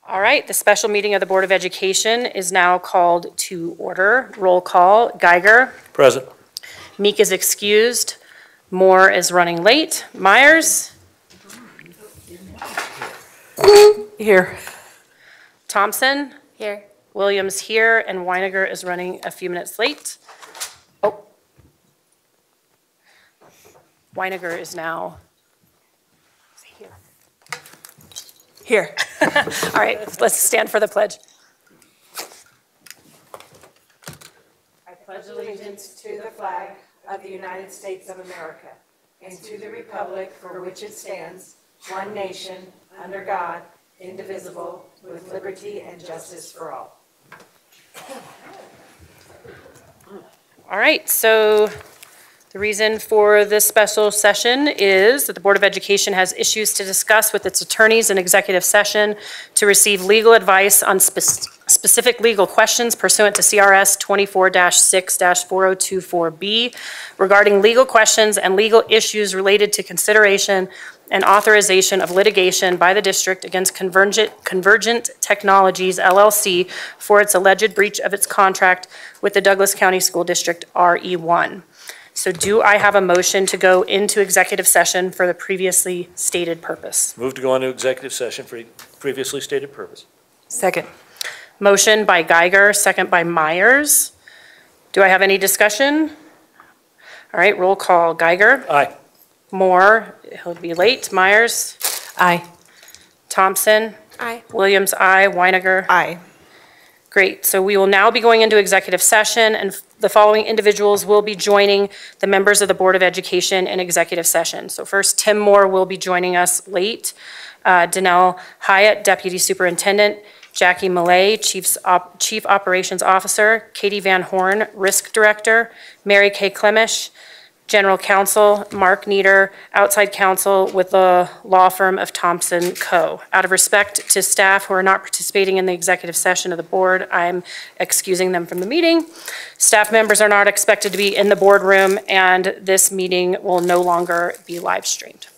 All right, the special meeting of the Board of Education is now called to order. Roll call. Geiger. Present. Meek is excused. Moore is running late. Myers. Here. Thompson. Here. Williams here, and Weiniger is running a few minutes late. Oh. Weiniger is now here. Here. All right, let's stand for the pledge. I pledge allegiance to the flag of the United States of America and to the republic for which it stands, one nation, under God, indivisible, with liberty and justice for all. All right, so the reason for this special session is that the Board of Education has issues to discuss with its attorneys in executive session to receive legal advice on specific legal questions pursuant to CRS 24-6-4024B regarding legal questions and legal issues related to consideration and authorization of litigation by the district against Convergent Technologies, LLC, for its alleged breach of its contract with the Douglas County School District RE1. So do I have a motion to go into executive session for the previously stated purpose? Move to go into executive session for previously stated purpose. Second. Motion by Geiger, second by Myers. Do I have any discussion? All right, roll call. Geiger. Aye. Moore, he'll be late. Myers. Aye. Thompson. Aye. Williams, aye. Weiniger. Aye. Great, so we will now be going into executive session, and the following individuals will be joining the members of the Board of Education in executive session. So first, Tim Moore will be joining us late. Danelle Hyatt, Deputy Superintendent. Jackie Millay, Chief Operations Officer. Katie Van Horn, Risk Director. Mary Kay Clemish, General Counsel. Mark Nieder, outside counsel with the law firm of Thompson Co. Out of respect to staff who are not participating in the executive session of the board, I'm excusing them from the meeting. Staff members are not expected to be in the boardroom, and this meeting will no longer be live streamed.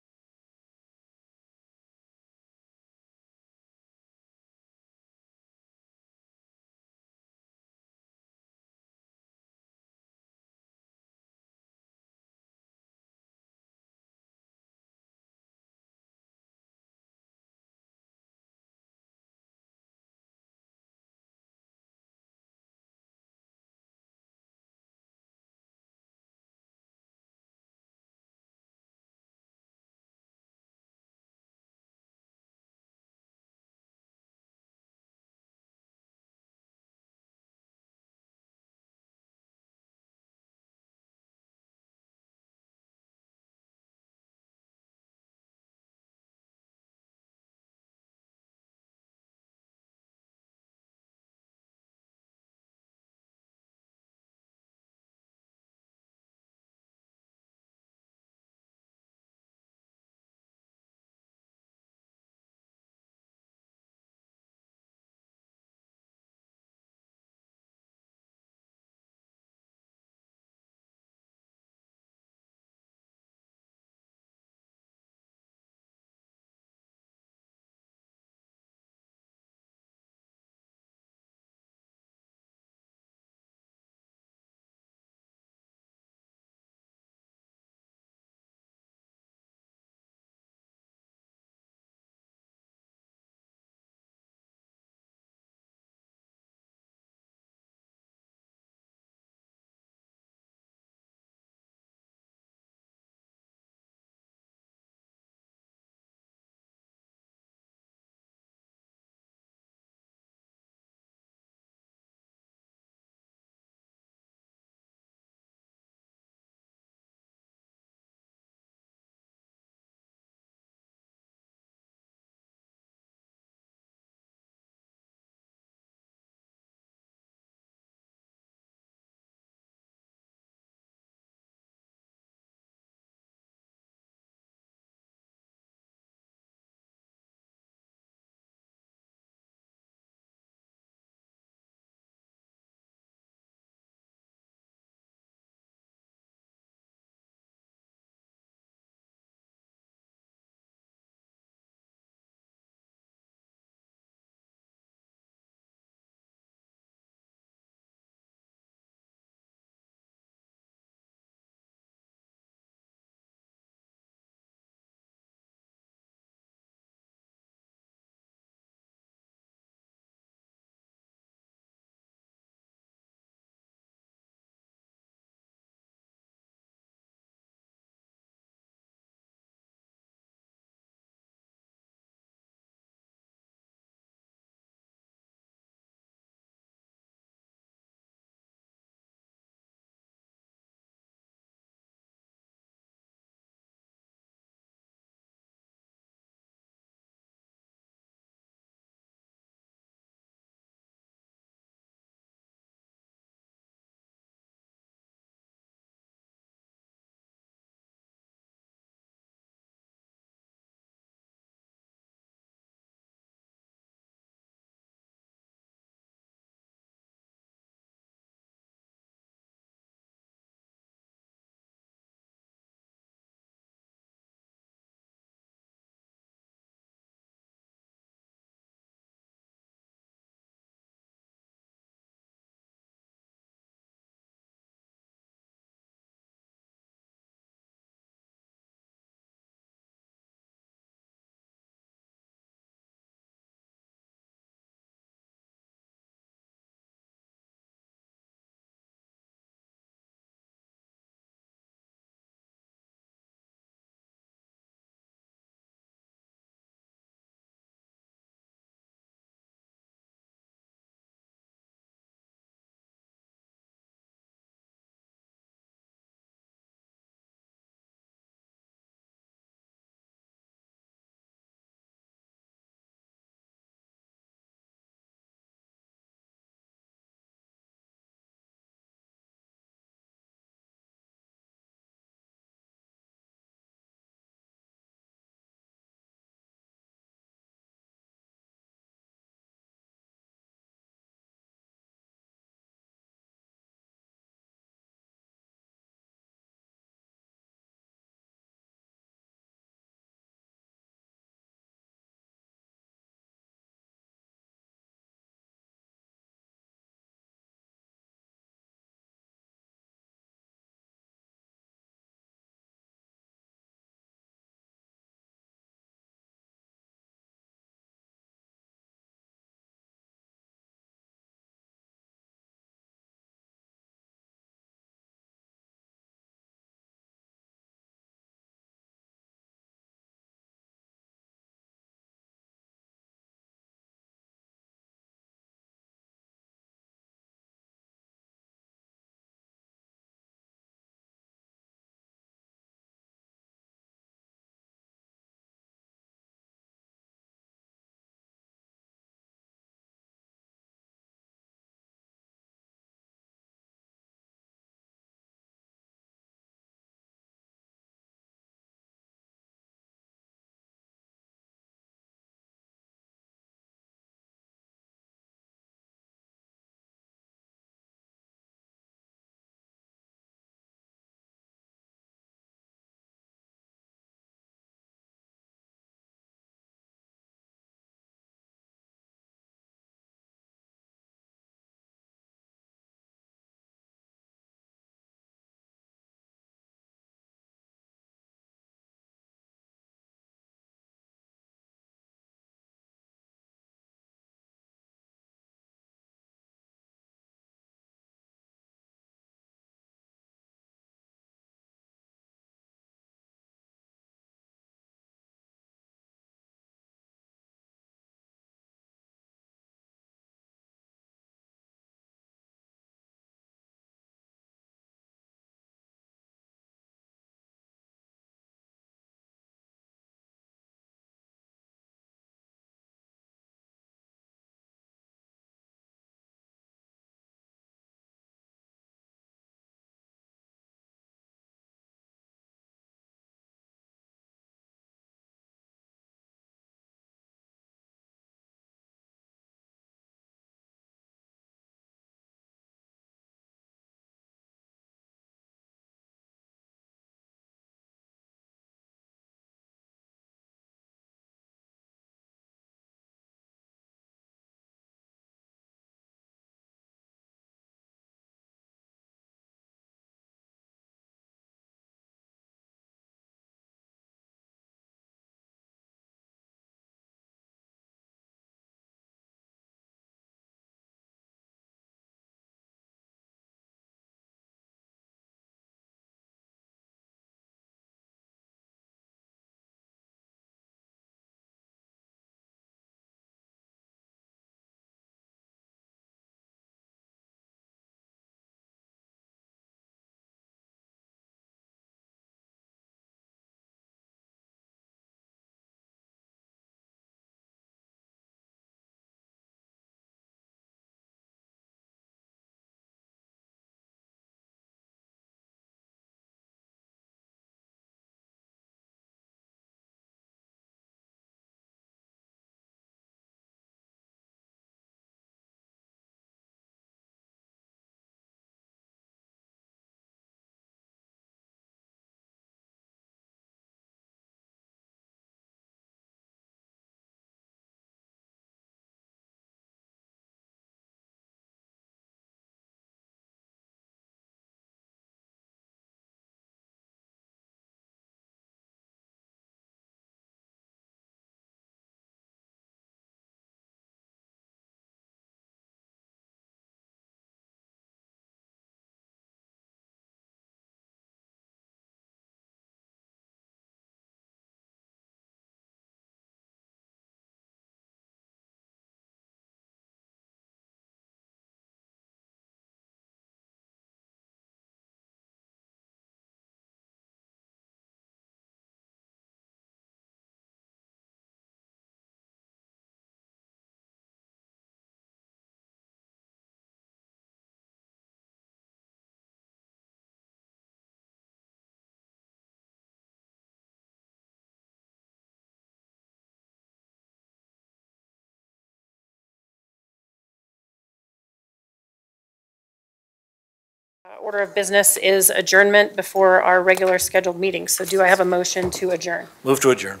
Order of business is adjournment before our regular scheduled meeting. So do I have a motion to adjourn? Move to adjourn.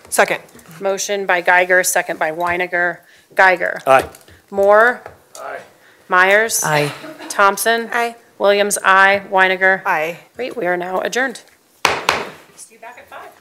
Second. Motion by Geiger, second by Weiniger. Geiger. Aye. Moore. Aye. Myers. Aye. Thompson. Aye. Williams, aye. Weiniger. Aye. Great, we are now adjourned. See you back at 5.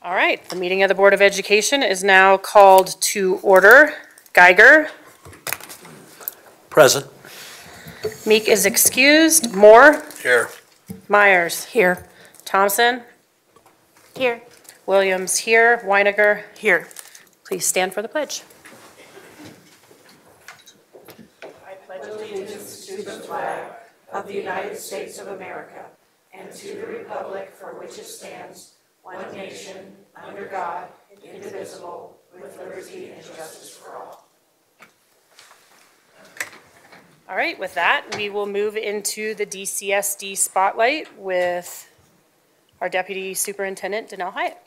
All right, the meeting of the Board of Education is now called to order. Geiger. Present. Meek is excused. Moore. Here. Myers. Here. Thompson. Here. Williams here. Weiniger. Here. Please stand for the pledge. I pledge allegiance to the flag of the United States of America and to the republic for which it stands, one nation, under God, indivisible, with liberty and justice for all. All right, with that, we will move into the DCSD spotlight with our Deputy Superintendent, Danelle Hyatt.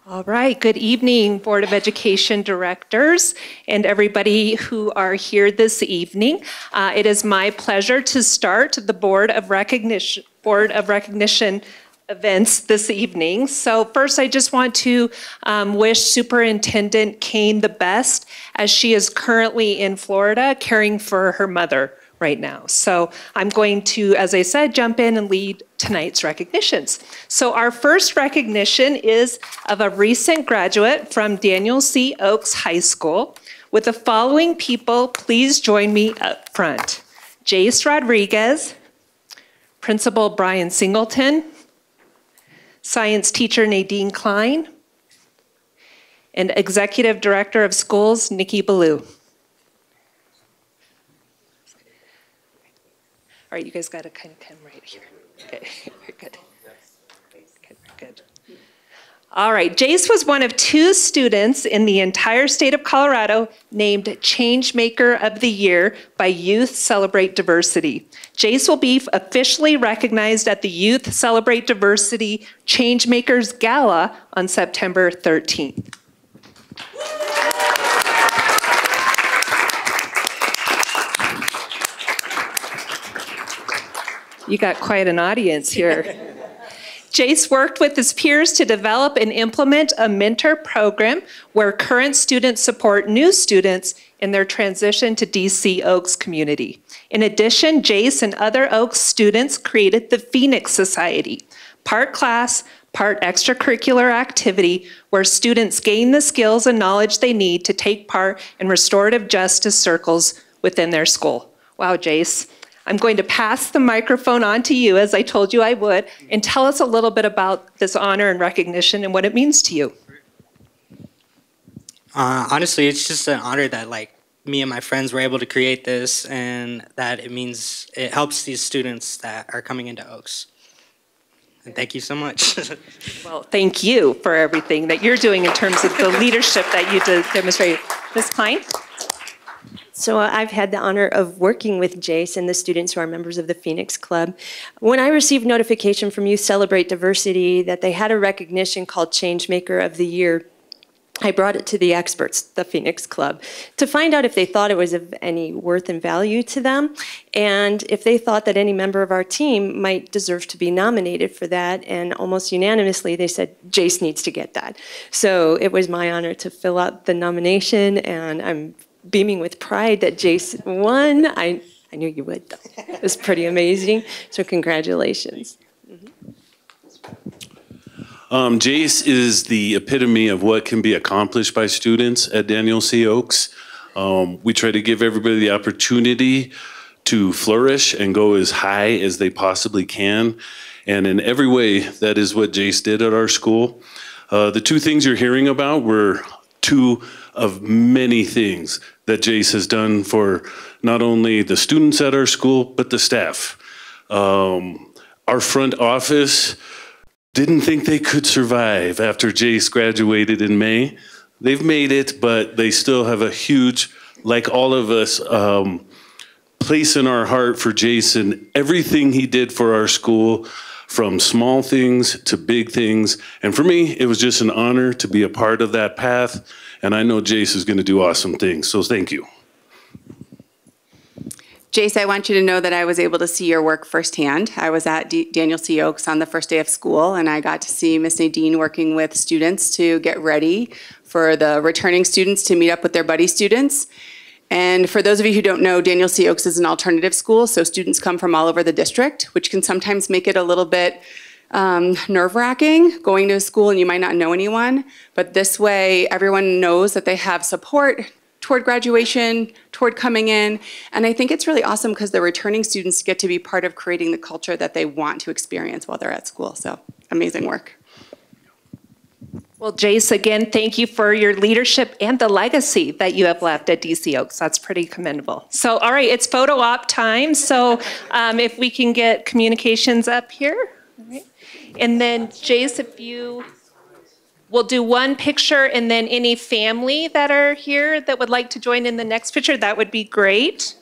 All right, good evening, Board of Education directors and everybody who are here this evening. It is my pleasure to start the Board of Recognition events this evening. So first, I just want to wish Superintendent Kane the best as she is currently in Florida caring for her mother right now. So I'm going to, as I said, jump in and lead tonight's recognitions. So our first recognition is of a recent graduate from Daniel C. Oaks High School. With the following people, please join me up front. Jace Rodriguez, Principal Brian Singleton, Science Teacher Nadine Klein, and Executive Director of Schools, Nikki Ballou. All right, you guys got to kind of come right here. Okay, very good. Okay, very good. All right, Jace was one of 2 students in the entire state of Colorado named Changemaker of the Year by Youth Celebrate Diversity. Jace will be officially recognized at the Youth Celebrate Diversity Changemakers Gala on September 13th. You got quite an audience here. Jace worked with his peers to develop and implement a mentor program where current students support new students in their transition to DC Oaks community. In addition, Jace and other Oaks students created the Phoenix Society, part class, part extracurricular activity where students gain the skills and knowledge they need to take part in restorative justice circles within their school. Wow, Jace. I'm going to pass the microphone on to you, as I told you I would, and tell us a little bit about this honor and recognition and what it means to you. Honestly, it's just an honor that me and my friends were able to create this, and that it helps these students that are coming into Oaks. And thank you so much. Well, thank you for everything that you're doing in terms of the leadership that you demonstrate. Ms. Klein? So I've had the honor of working with Jace and the students who are members of the Phoenix Club. When I received notification from Youth Celebrate Diversity that they had a recognition called Changemaker of the Year, I brought it to the experts, the Phoenix Club, to find out if they thought it was of any worth and value to them, and if they thought that any member of our team might deserve to be nominated for that. And almost unanimously, they said, Jace needs to get that. So it was my honor to fill out the nomination, and I'm beaming with pride that Jace won. I knew you would, though. It was pretty amazing. So congratulations. Jace is the epitome of what can be accomplished by students at Daniel C. Oaks. We try to give everybody the opportunity to flourish and go as high as they possibly can. And in every way, that is what Jace did at our school. The 2 things you're hearing about were 2 of many things that Jace has done for not only the students at our school, but the staff. Our front office didn't think they could survive after Jace graduated in May. They've made it, but they still have a huge, like all of us, place in our heart for Jason. Everything he did for our school, from small things to big things. And for me, it was just an honor to be a part of that path. And I know Jace is going to do awesome things. So thank you. Jace, I want you to know that I was able to see your work firsthand. I was at Daniel C. Oaks on the first day of school, and I got to see Miss Nadine working with students to get ready for the returning students to meet up with their buddy students. And for those of you who don't know, Daniel C. Oaks is an alternative school, so students come from all over the district, which can sometimes make it a little bit nerve-wracking going to a school and you might not know anyone, but this way everyone knows that they have support toward graduation, toward coming in. And I think it's really awesome because the returning students get to be part of creating the culture that they want to experience while they're at school. So amazing work. Well, Jace, again, thank you for your leadership and the legacy that you have left at DC Oaks. That's pretty commendable. So, all right, it's photo op time. So if we can get communications up here. All right. And then, Jace, if you will do one picture, and then any family that are here that would like to join in the next picture, that would be great.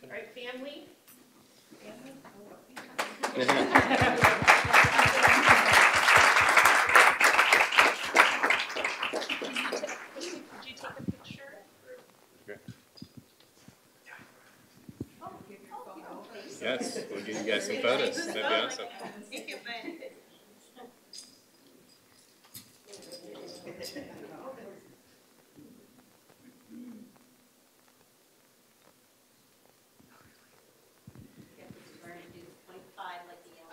All right, family. Yes, we'll give you guys some photos. That'd be awesome.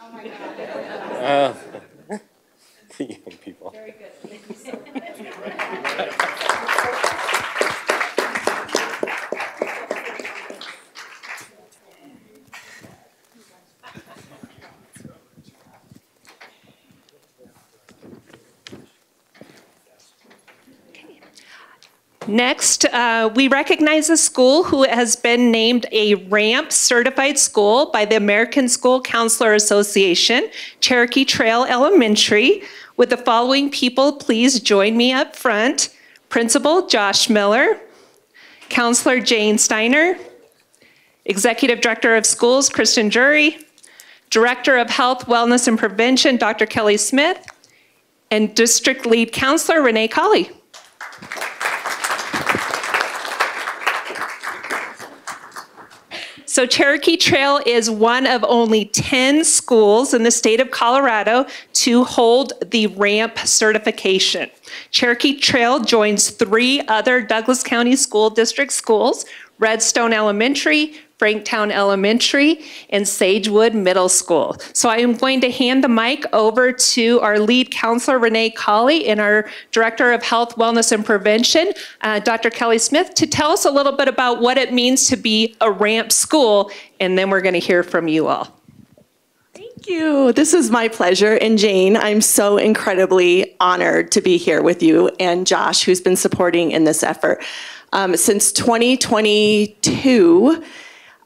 Oh my God. The young people. Very good. Next, we recognize a school who has been named a RAMP certified school by the American School Counselor Association, Cherokee Trail Elementary. Would the following people please join me up front? Principal Josh Miller, Counselor Jane Steiner, Executive Director of Schools Kristen Jury, Director of Health, Wellness, and Prevention Dr. Kelly Smith, and District Lead Counselor Renee Colley. So Cherokee Trail is one of only 10 schools in the state of Colorado to hold the RAMP certification. Cherokee Trail joins 3 other Douglas County School District schools, Redstone Elementary, Franktown Elementary, and Sagewood Middle School. So I am going to hand the mic over to our lead counselor, Renee Colley, and our Director of Health, Wellness, and Prevention, Dr. Kelly Smith, to tell us a little bit about what it means to be a RAMP school, and then we're going to hear from you all. Thank you. This is my pleasure. And Jane, I'm so incredibly honored to be here with you and Josh, who's been supporting in this effort. Since 2022,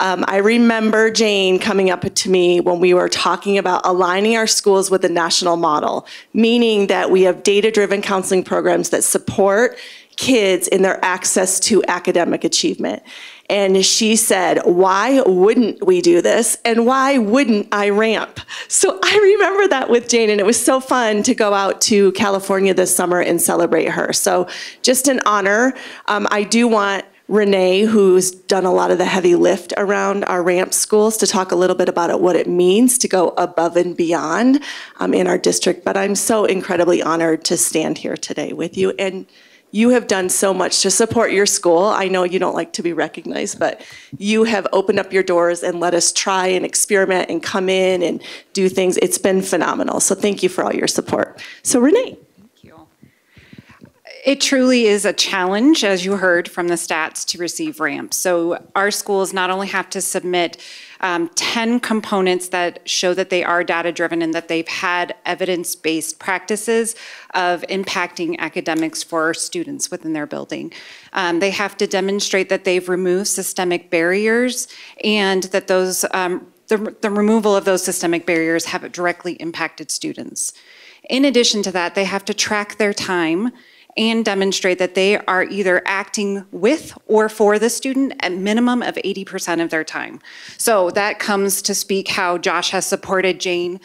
I remember Jane coming up to me when we were talking about aligning our schools with the national model, meaning that we have data-driven counseling programs that support kids in their access to academic achievement. And she said, why wouldn't we do this? And why wouldn't I ramp? So I remember that with Jane, and it was so fun to go out to California this summer and celebrate her. So just an honor. I do want Renee, who's done a lot of the heavy lift around our RAMP schools, to talk a little bit about what it means to go above and beyond in our district. But I'm so incredibly honored to stand here today with you. And you have done so much to support your school. I know you don't like to be recognized, but you have opened up your doors and let us try and experiment and come in and do things. It's been phenomenal. So thank you for all your support. So Renee. It truly is a challenge, as you heard from the stats, to receive RAMP. So our schools not only have to submit 10 components that show that they are data-driven and that they've had evidence-based practices of impacting academics for students within their building. They have to demonstrate that they've removed systemic barriers and that those the removal of those systemic barriers have directly impacted students. In addition to that, they have to track their time and demonstrate that they are either acting with or for the student at minimum of 80% of their time. So that comes to speak how Josh has supported Jane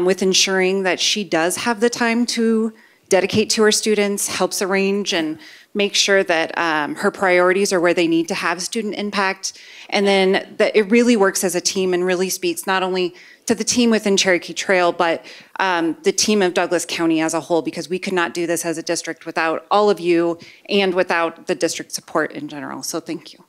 with ensuring that she does have the time to dedicate to her students, helps arrange and make sure that her priorities are where they need to have student impact, and then that it really works as a team and really speaks not only to the team within Cherokee Trail, but the team of Douglas County as a whole, because we could not do this as a district without all of you and without the district support in general. So thank you.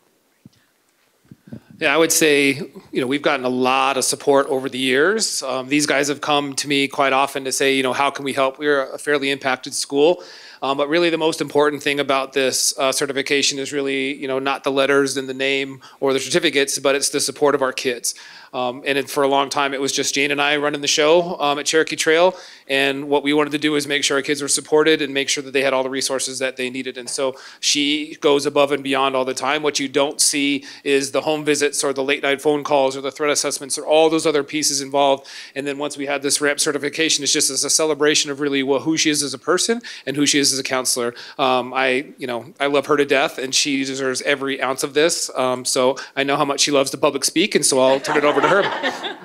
Yeah, I would say, we've gotten a lot of support over the years. These guys have come to me quite often to say, how can we help? We're a fairly impacted school. But really the most important thing about this certification is really, not the letters and the name or the certificates, but it's the support of our kids. And for a long time, it was just Jane and I running the show at Cherokee Trail. And what we wanted to do is make sure our kids were supported and make sure that they had all the resources that they needed. And so she goes above and beyond all the time. What you don't see is the home visits or the late night phone calls or the threat assessments or all those other pieces involved. And then once we had this RAMP certification, it's just as a celebration of really who she is as a person and who she is as a counselor. I love her to death, and she deserves every ounce of this. So I know how much she loves to public speak, and so I'll turn it over to her.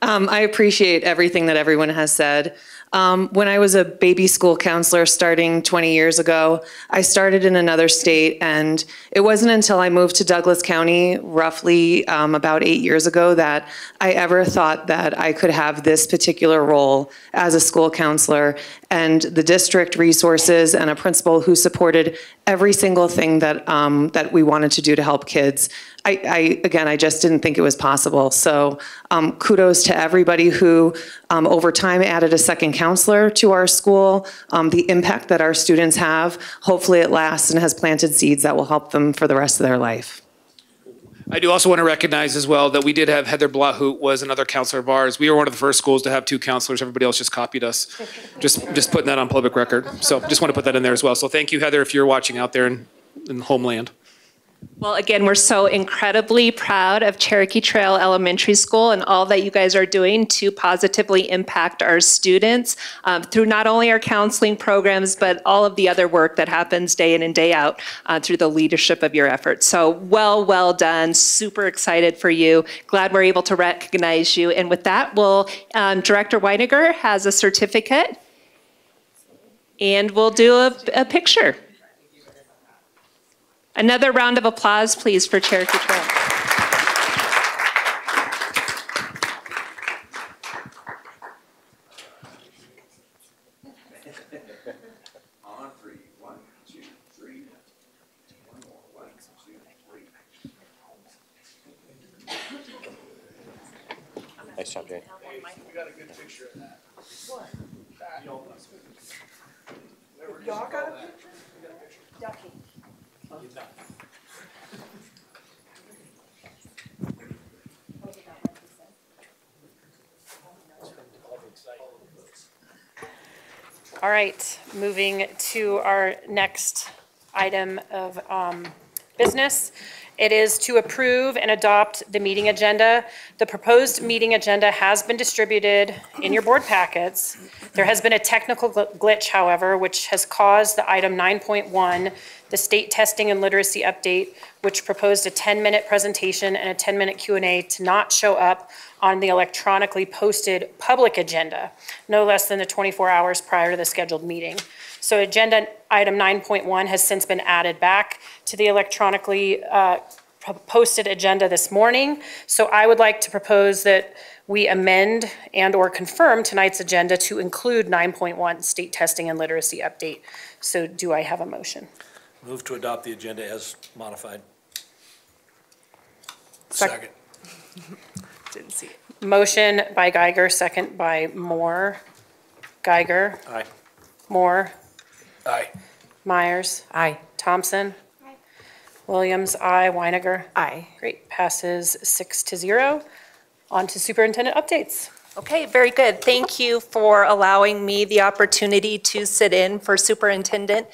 I appreciate everything that everyone has said. When I was a baby school counselor starting 20 years ago, I started in another state, and it wasn't until I moved to Douglas County roughly about 8 years ago that I ever thought that I could have this particular role as a school counselor, and the district resources and a principal who supported every single thing that that we wanted to do to help kids. I just didn't think it was possible. So kudos to everybody who over time added a second counselor to our school. The impact that our students have, hopefully it lasts and has planted seeds that will help them for the rest of their life. I do also want to recognize as well that we did have Heather Blatt, who was another counselor of ours. We were one of the first schools to have 2 counselors. Everybody else just copied us. Just putting that on public record. So just want to put that in there as well. So thank you, Heather, if you're watching out there in the homeland. Well, again, we're so incredibly proud of Cherokee Trail Elementary School and all that you guys are doing to positively impact our students through not only our counseling programs, but all of the other work that happens day in and day out through the leadership of your efforts. So well done. Super excited for you. Glad we're able to recognize you. And with that, Director Weiniger has a certificate, and we'll do a picture. Another round of applause, please, for Cherokee Trail. On 3, 1, 2, 3. One more. 1, 2, 3. Nice job, Jane. We got a good picture of that. What? Y'all got a picture? Ducky. All right, moving to our next item of business. It is to approve and adopt the meeting agenda. The proposed meeting agenda has been distributed in your board packets. There has been a technical glitch, however, which has caused the item 9.1, the state testing and literacy update, which proposed a 10-minute presentation and a 10-minute Q&A, to not show up on the electronically posted public agenda, no less than the 24 hours prior to the scheduled meeting. So agenda item 9.1 has since been added back to the electronically posted agenda this morning. So I would like to propose that we amend and or confirm tonight's agenda to include 9.1 state testing and literacy update. So do I have a motion? Move to adopt the agenda as modified. Second. Didn't see it. Motion by Geiger, second by Moore. Geiger. Aye. Moore. Aye. Myers. Aye. Thompson. Aye. Williams, aye. Weiniger. Aye. Great, passes 6-0. On to superintendent updates. Okay, very good. Thank you for allowing me the opportunity to sit in for Superintendent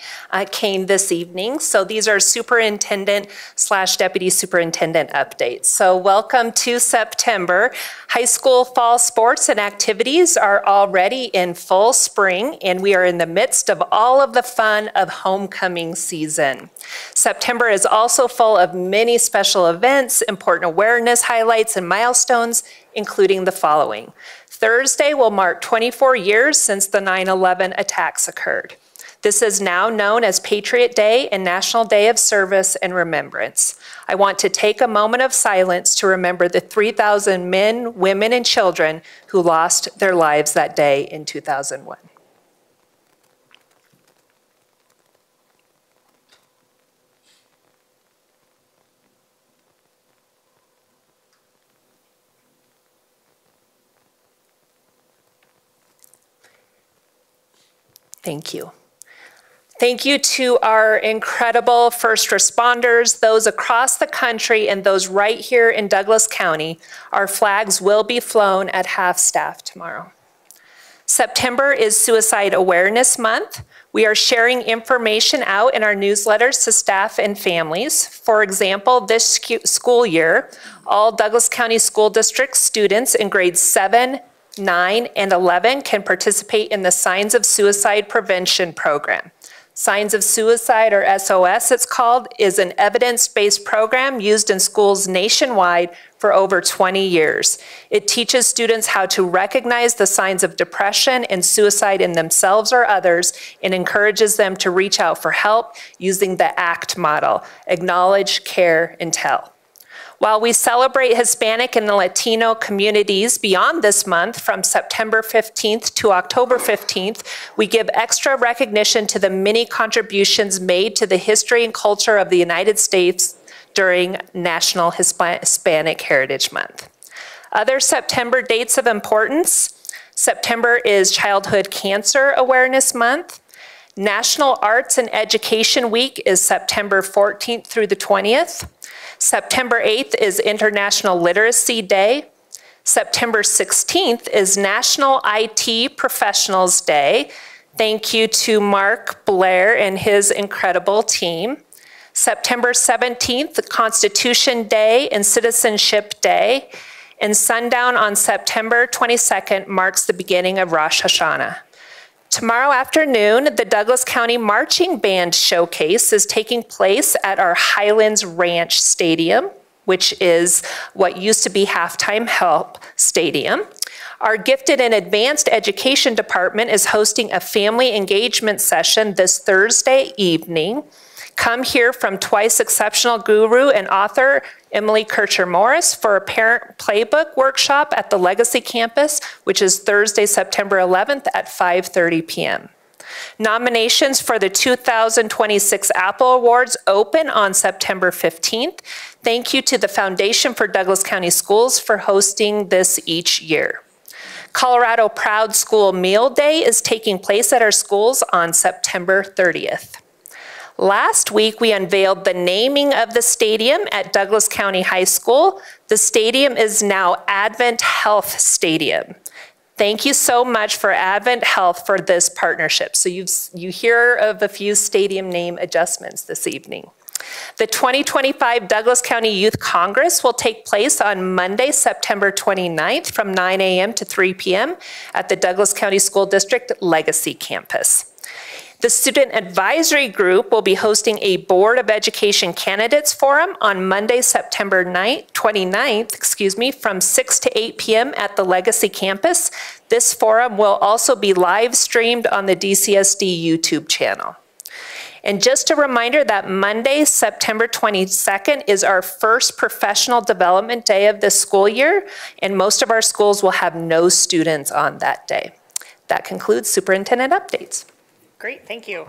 Kane this evening. So these are superintendent/deputy superintendent updates. So welcome to September. High school fall sports and activities are already in full spring, and we are in the midst of all of the fun of homecoming season. September is also full of many special events, important awareness highlights, and milestones, including the following. Thursday will mark 24 years since the 9/11 attacks occurred. This is now known as Patriot Day and National Day of Service and Remembrance. I want to take a moment of silence to remember the 3,000 men, women, and children who lost their lives that day in 2001. Thank you. Thank you to our incredible first responders, those across the country and those right here in Douglas County. Our flags will be flown at half-staff tomorrow. September is Suicide Awareness Month. We are sharing information out in our newsletters to staff and families. For example, this school year, all Douglas County School District students in grades 7, 9, and 11 can participate in the Signs of Suicide Prevention program. Signs of Suicide, or SOS it's called, is an evidence-based program used in schools nationwide for over 20 years. It teaches students how to recognize the signs of depression and suicide in themselves or others and encourages them to reach out for help using the ACT model: acknowledge, care, and tell. While we celebrate Hispanic and Latino communities beyond this month, from September 15th to October 15th, we give extra recognition to the many contributions made to the history and culture of the United States during National Hispanic Heritage Month. Other September dates of importance: September is Childhood Cancer Awareness Month. National Arts and Education Week is September 14th through the 20th. September 8th is International Literacy Day. September 16th is National IT Professionals Day. Thank you to Mark Blair and his incredible team. September 17th, Constitution Day and Citizenship Day. And sundown on September 22nd marks the beginning of Rosh Hashanah. Tomorrow afternoon, the Douglas County Marching Band Showcase is taking place at our Highlands Ranch Stadium, which is what used to be Halftime Help Stadium. Our Gifted and Advanced Education Department is hosting a family engagement session this Thursday evening. Come hear from twice exceptional guru and author Emily Kircher-Morris for a parent playbook workshop at the Legacy Campus, which is Thursday, September 11th at 5:30 p.m. Nominations for the 2026 Apple Awards open on September 15th. Thank you to the Foundation for Douglas County Schools for hosting this each year. Colorado Proud School Meal Day is taking place at our schools on September 30th. Last week, we unveiled the naming of the stadium at Douglas County High School. The stadium is now Advent Health Stadium. Thank you so much for Advent Health for this partnership. So you hear of a few stadium name adjustments this evening. The 2025 Douglas County Youth Congress will take place on Monday, September 29th from 9 a.m. to 3 p.m. at the Douglas County School District Legacy Campus. The Student Advisory Group will be hosting a Board of Education Candidates Forum on Monday, September 29th, from 6 to 8 p.m. at the Legacy Campus. This forum will also be live streamed on the DCSD YouTube channel. And just a reminder that Monday, September 22nd is our first professional development day of this school year, and most of our schools will have no students on that day. That concludes superintendent updates. Great, thank you.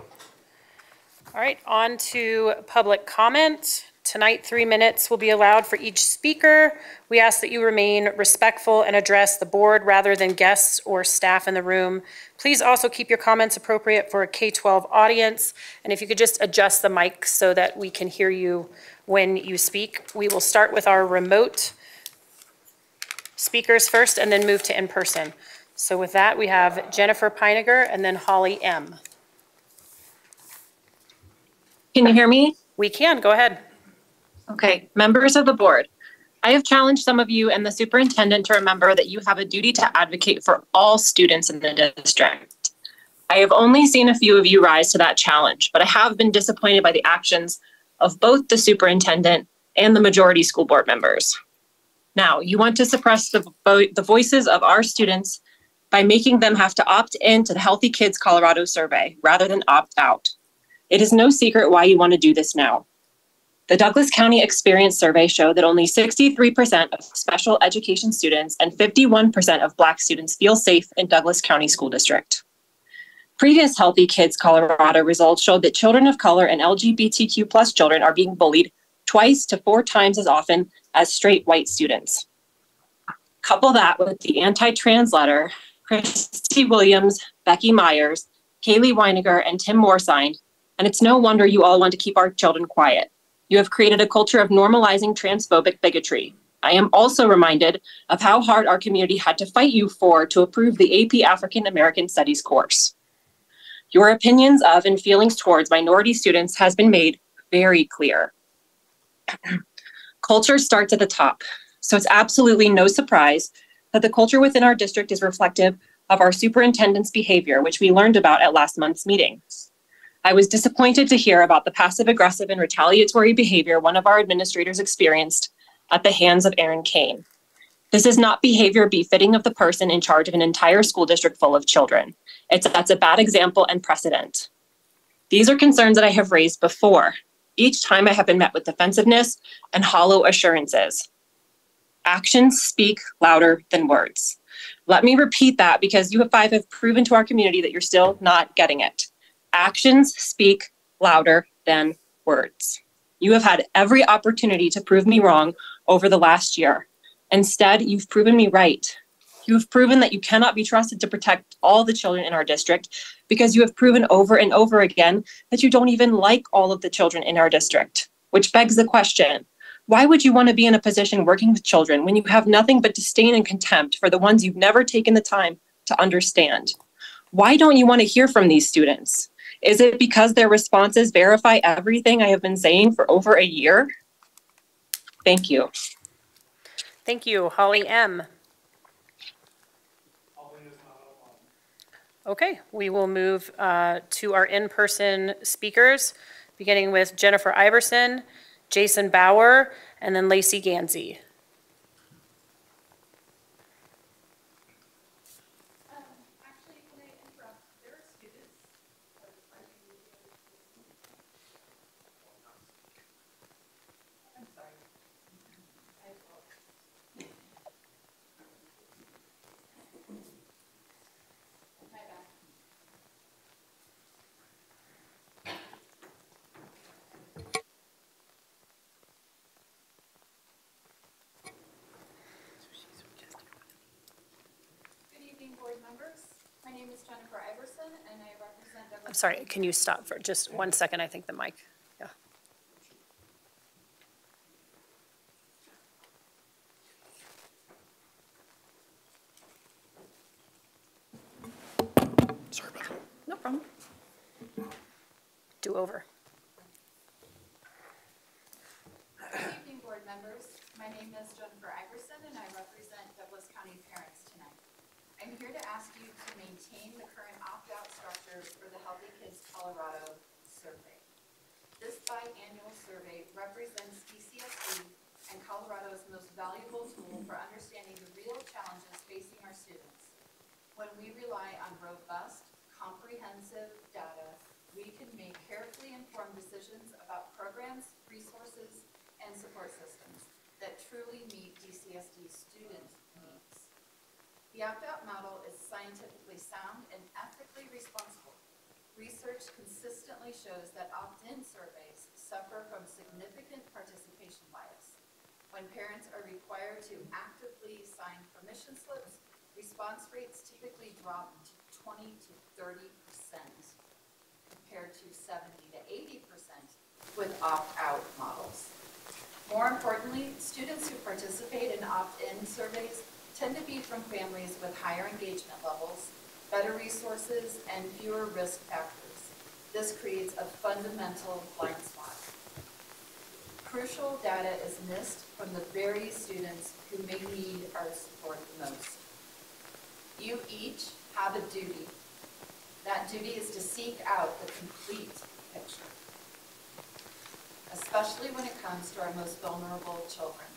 All right, on to public comment. Tonight, 3 minutes will be allowed for each speaker. We ask that you remain respectful and address the board rather than guests or staff in the room. Please also keep your comments appropriate for a K-12 audience. And if you could just adjust the mic so that we can hear you when you speak. We will start with our remote speakers first and then move to in-person. So with that, we have Jennifer Peiniger and then Holly M. Can you hear me? We can, go ahead. Okay, members of the board, I have challenged some of you and the superintendent to remember that you have a duty to advocate for all students in the district. I have only seen a few of you rise to that challenge, but I have been disappointed by the actions of both the superintendent and the majority school board members. Now, you want to suppress the voices of our students by making them have to opt in to the Healthy Kids Colorado survey rather than opt out. It is no secret why you want to do this now. The Douglas County Experience Survey showed that only 63% of special education students and 51% of Black students feel safe in Douglas County School District. Previous Healthy Kids Colorado results showed that children of color and LGBTQ+ children are being bullied twice to 4 times as often as straight white students. Couple that with the anti-trans letter Christy Williams, Becky Myers, Kaylee Weiniger, and Tim Moore signed, and it's no wonder you all want to keep our children quiet. You have created a culture of normalizing transphobic bigotry. I am also reminded of how hard our community had to fight you for to approve the AP African American Studies course. Your opinions of and feelings towards minority students has been made very clear. Culture starts at the top, so it's absolutely no surprise that the culture within our district is reflective of our superintendent's behavior, which we learned about at last month's meeting. I was disappointed to hear about the passive-aggressive and retaliatory behavior one of our administrators experienced at the hands of Aaron Kane. This is not behavior befitting of the person in charge of an entire school district full of children. That's a bad example and precedent. These are concerns that I have raised before. Each time I have been met with defensiveness and hollow assurances. Actions speak louder than words. Let me repeat that because you five have proven to our community that you're still not getting it. Actions speak louder than words. You have had every opportunity to prove me wrong over the last year. Instead, you've proven me right. You've proven that you cannot be trusted to protect all the children in our district because you have proven over and over again that you don't even like all of the children in our district, which begs the question, why would you want to be in a position working with children when you have nothing but disdain and contempt for the ones you've never taken the time to understand? Why don't you want to hear from these students? Is it because their responses verify everything I have been saying for over a year? Thank you. Thank you. Holly M. Okay, we will move to our in-person speakers, beginning with Jennifer Iverson, Jason Bauer, and then Lacey Gansey. My name is Jennifer Iverson, and I represent Douglas. I'm sorry, can you stop for just 1 second? I think the mic, yeah. Sorry about that. No problem. Do over. Good evening, board members. My name is Jennifer Iverson, and I represent Douglas County parents tonight. I'm here to ask you to maintain the current opt-out structure for the Healthy Kids Colorado survey. This biannual survey represents DCSD and Colorado's most valuable tool for understanding the real challenges facing our students. When we rely on robust, comprehensive data, we can make carefully informed decisions about programs, resources, and support systems that truly meet DCSD student needs. The opt-out model is scientifically sound and ethically responsible. Research consistently shows that opt-in surveys suffer from significant participation bias. When parents are required to actively sign permission slips, response rates typically drop to 20 to 30%, compared to 70 to 80% with opt-out models. More importantly, students who participate in opt-in surveys tend to be from families with higher engagement levels, better resources, and fewer risk factors. This creates a fundamental blind spot. Crucial data is missed from the very students who may need our support the most. You each have a duty. That duty is to seek out the complete picture, especially when it comes to our most vulnerable children.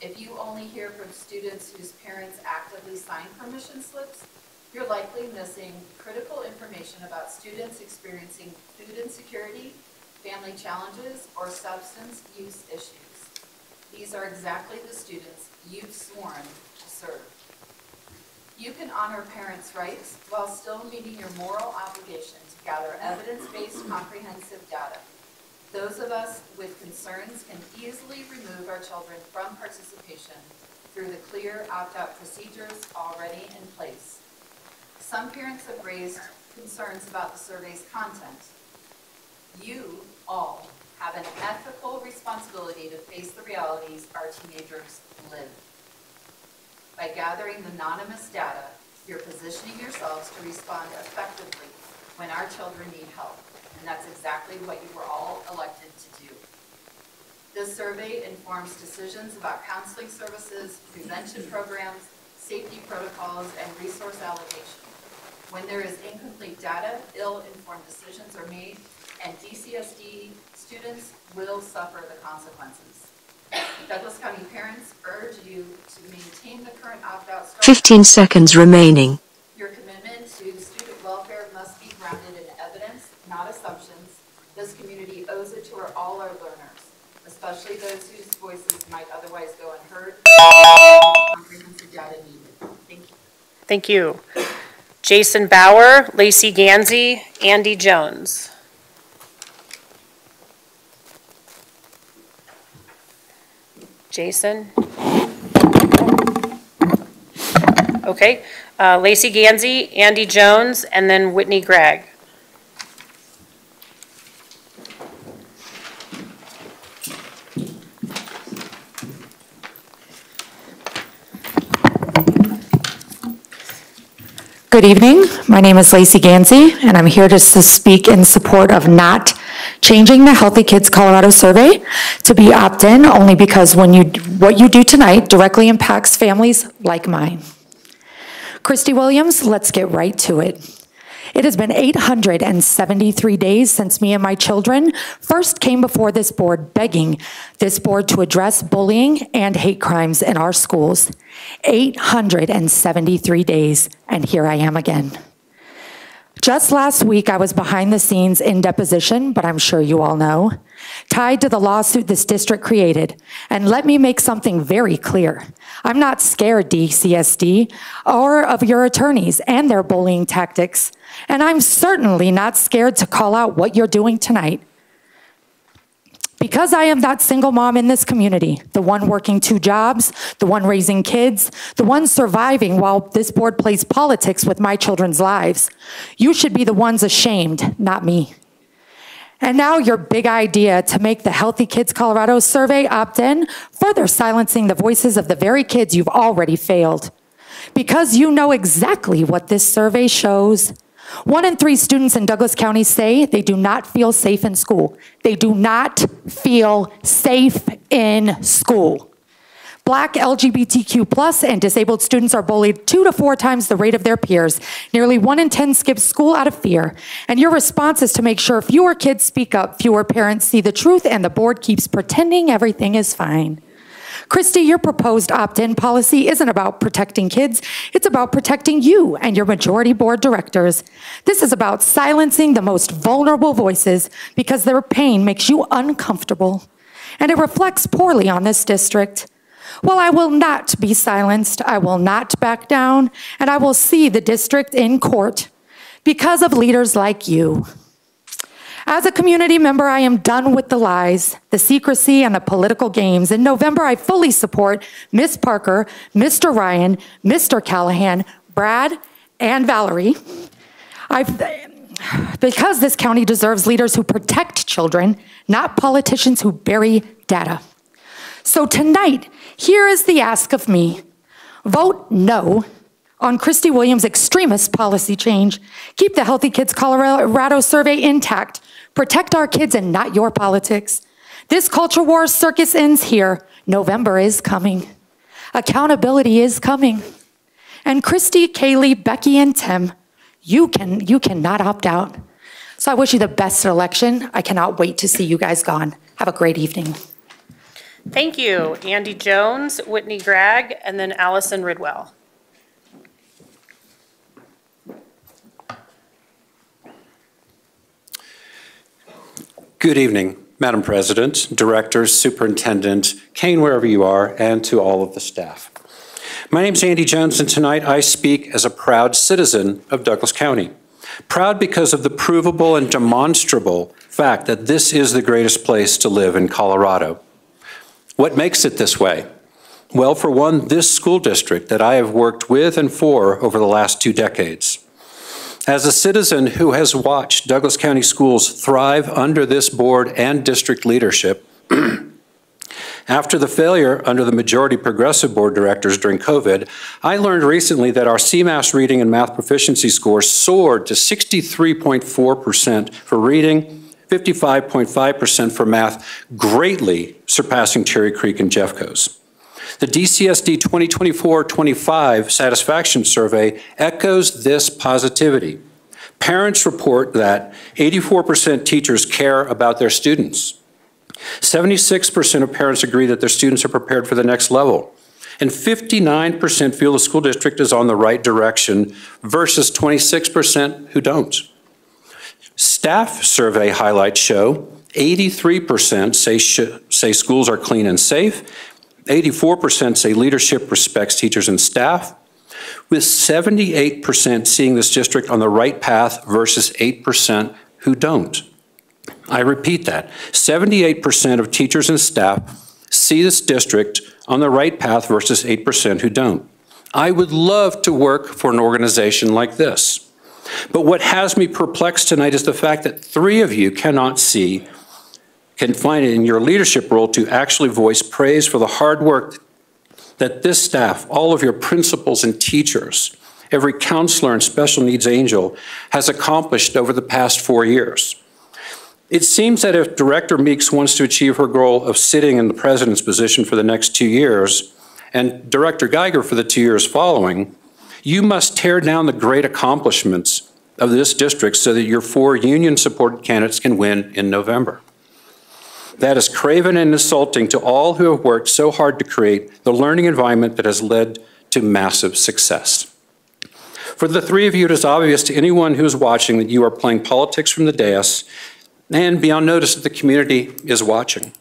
If you only hear from students whose parents actively sign permission slips, you're likely missing critical information about students experiencing food insecurity, family challenges, or substance use issues. These are exactly the students you've sworn to serve. You can honor parents' rights while still meeting your moral obligation to gather evidence-based comprehensive data. Those of us with concerns can easily remove our children from participation through the clear opt-out procedures already in place. Some parents have raised concerns about the survey's content. You all have an ethical responsibility to face the realities our teenagers live. By gathering anonymous data, you're positioning yourselves to respond effectively when our children need help. And that's exactly what you were all elected to do. This survey informs decisions about counseling services, prevention programs, safety protocols, and resource allocation. When there is incomplete data, ill-informed decisions are made, and DCSD students will suffer the consequences. Douglas County parents urge you to maintain the current opt-out structure. 15 seconds remaining. Your commitment to student welfare must be grounded in evidence, not assumptions. This community owes it to all our learners, especially those whose voices might otherwise go unheard. Comprehensive data needed. Thank you. Thank you. Jason Bauer, Lacey Gansey, Andy Jones. Jason? Okay. Lacey Gansey, Andy Jones, and then Whitney Gregg. Good evening. My name is Lacey Gansey, and I'm here to speak in support of not changing the Healthy Kids Colorado survey to be opt-in only because what you do tonight directly impacts families like mine. Christy Williams, let's get right to it. It has been 873 days since me and my children first came before this board begging this board to address bullying and hate crimes in our schools. 873 days, and here I am again. Just last week, I was behind the scenes in deposition, but I'm sure you all know, tied to the lawsuit this district created. And let me make something very clear. I'm not scared, DCSD, or of your attorneys and their bullying tactics. And I'm certainly not scared to call out what you're doing tonight. Because I am that single mom in this community, the one working 2 jobs, the one raising kids, the one surviving while this board plays politics with my children's lives, you should be the ones ashamed, not me. And now your big idea to make the Healthy Kids Colorado survey opt-in, further silencing the voices of the very kids you've already failed. Because you know exactly what this survey shows. 1 in 3 students in Douglas County say they do not feel safe in school. They do not feel safe in school. Black, LGBTQ+, and disabled students are bullied 2 to 4 times the rate of their peers. Nearly 1 in 10 skip school out of fear. And your response is to make sure fewer kids speak up, fewer parents see the truth, and the board keeps pretending everything is fine. Christy, your proposed opt-in policy isn't about protecting kids. It's about protecting you and your majority board directors. This is about silencing the most vulnerable voices because their pain makes you uncomfortable. And it reflects poorly on this district. Well, I will not be silenced. I will not back down. And I will see the district in court because of leaders like you. As a community member, I am done with the lies, the secrecy, and the political games. In November, I fully support Ms. Parker, Mr. Ryan, Mr. Callahan, Brad, and Valerie. Because this county deserves leaders who protect children, not politicians who bury data. So tonight, here is the ask of me. Vote no on Christy Williams' extremist policy change. Keep the Healthy Kids Colorado survey intact. Protect our kids and not your politics. This culture war circus ends here. November is coming. Accountability is coming. And Christy, Kaylee, Becky, and Tim, you cannot opt out. So I wish you the best election. I cannot wait to see you guys gone. Have a great evening. Thank you. Andy Jones, Whitney Gregg, and then Allison Ridwell. Good evening, Madam President, Directors, Superintendent, Kane, wherever you are, and to all of the staff. My name is Andy Jones, and tonight I speak as a proud citizen of Douglas County. Proud because of the provable and demonstrable fact that this is the greatest place to live in Colorado. What makes it this way? Well, for one, this school district that I have worked with and for over the last 2 decades. As a citizen who has watched Douglas County schools thrive under this board and district leadership, after the failure under the majority progressive board directors during COVID, I learned recently that our CMAS reading and math proficiency scores soared to 63.4% for reading, 55.5% for math, greatly surpassing Cherry Creek and Jeffco's. The DCSD 2024-25 satisfaction survey echoes this positivity. Parents report that 84% teachers care about their students. 76% of parents agree that their students are prepared for the next level. And 59% feel the school district is on the right direction versus 26% who don't. Staff survey highlights show 83% say schools are clean and safe, 84% say leadership respects teachers and staff, with 78% seeing this district on the right path versus 8% who don't. I repeat that, 78% of teachers and staff see this district on the right path versus 8% who don't. I would love to work for an organization like this. But what has me perplexed tonight is the fact that 3 of you can find it in your leadership role to actually voice praise for the hard work that this staff, all of your principals and teachers, every counselor and special needs angel has accomplished over the past 4 years. It seems that if Director Meeks wants to achieve her goal of sitting in the president's position for the next 2 years, and Director Geiger for the 2 years following, you must tear down the great accomplishments of this district so that your 4 union-supported candidates can win in November. That is craven and insulting to all who have worked so hard to create the learning environment that has led to massive success. For the 3 of you, it is obvious to anyone who is watching that you are playing politics from the dais and beyond notice that the community is watching.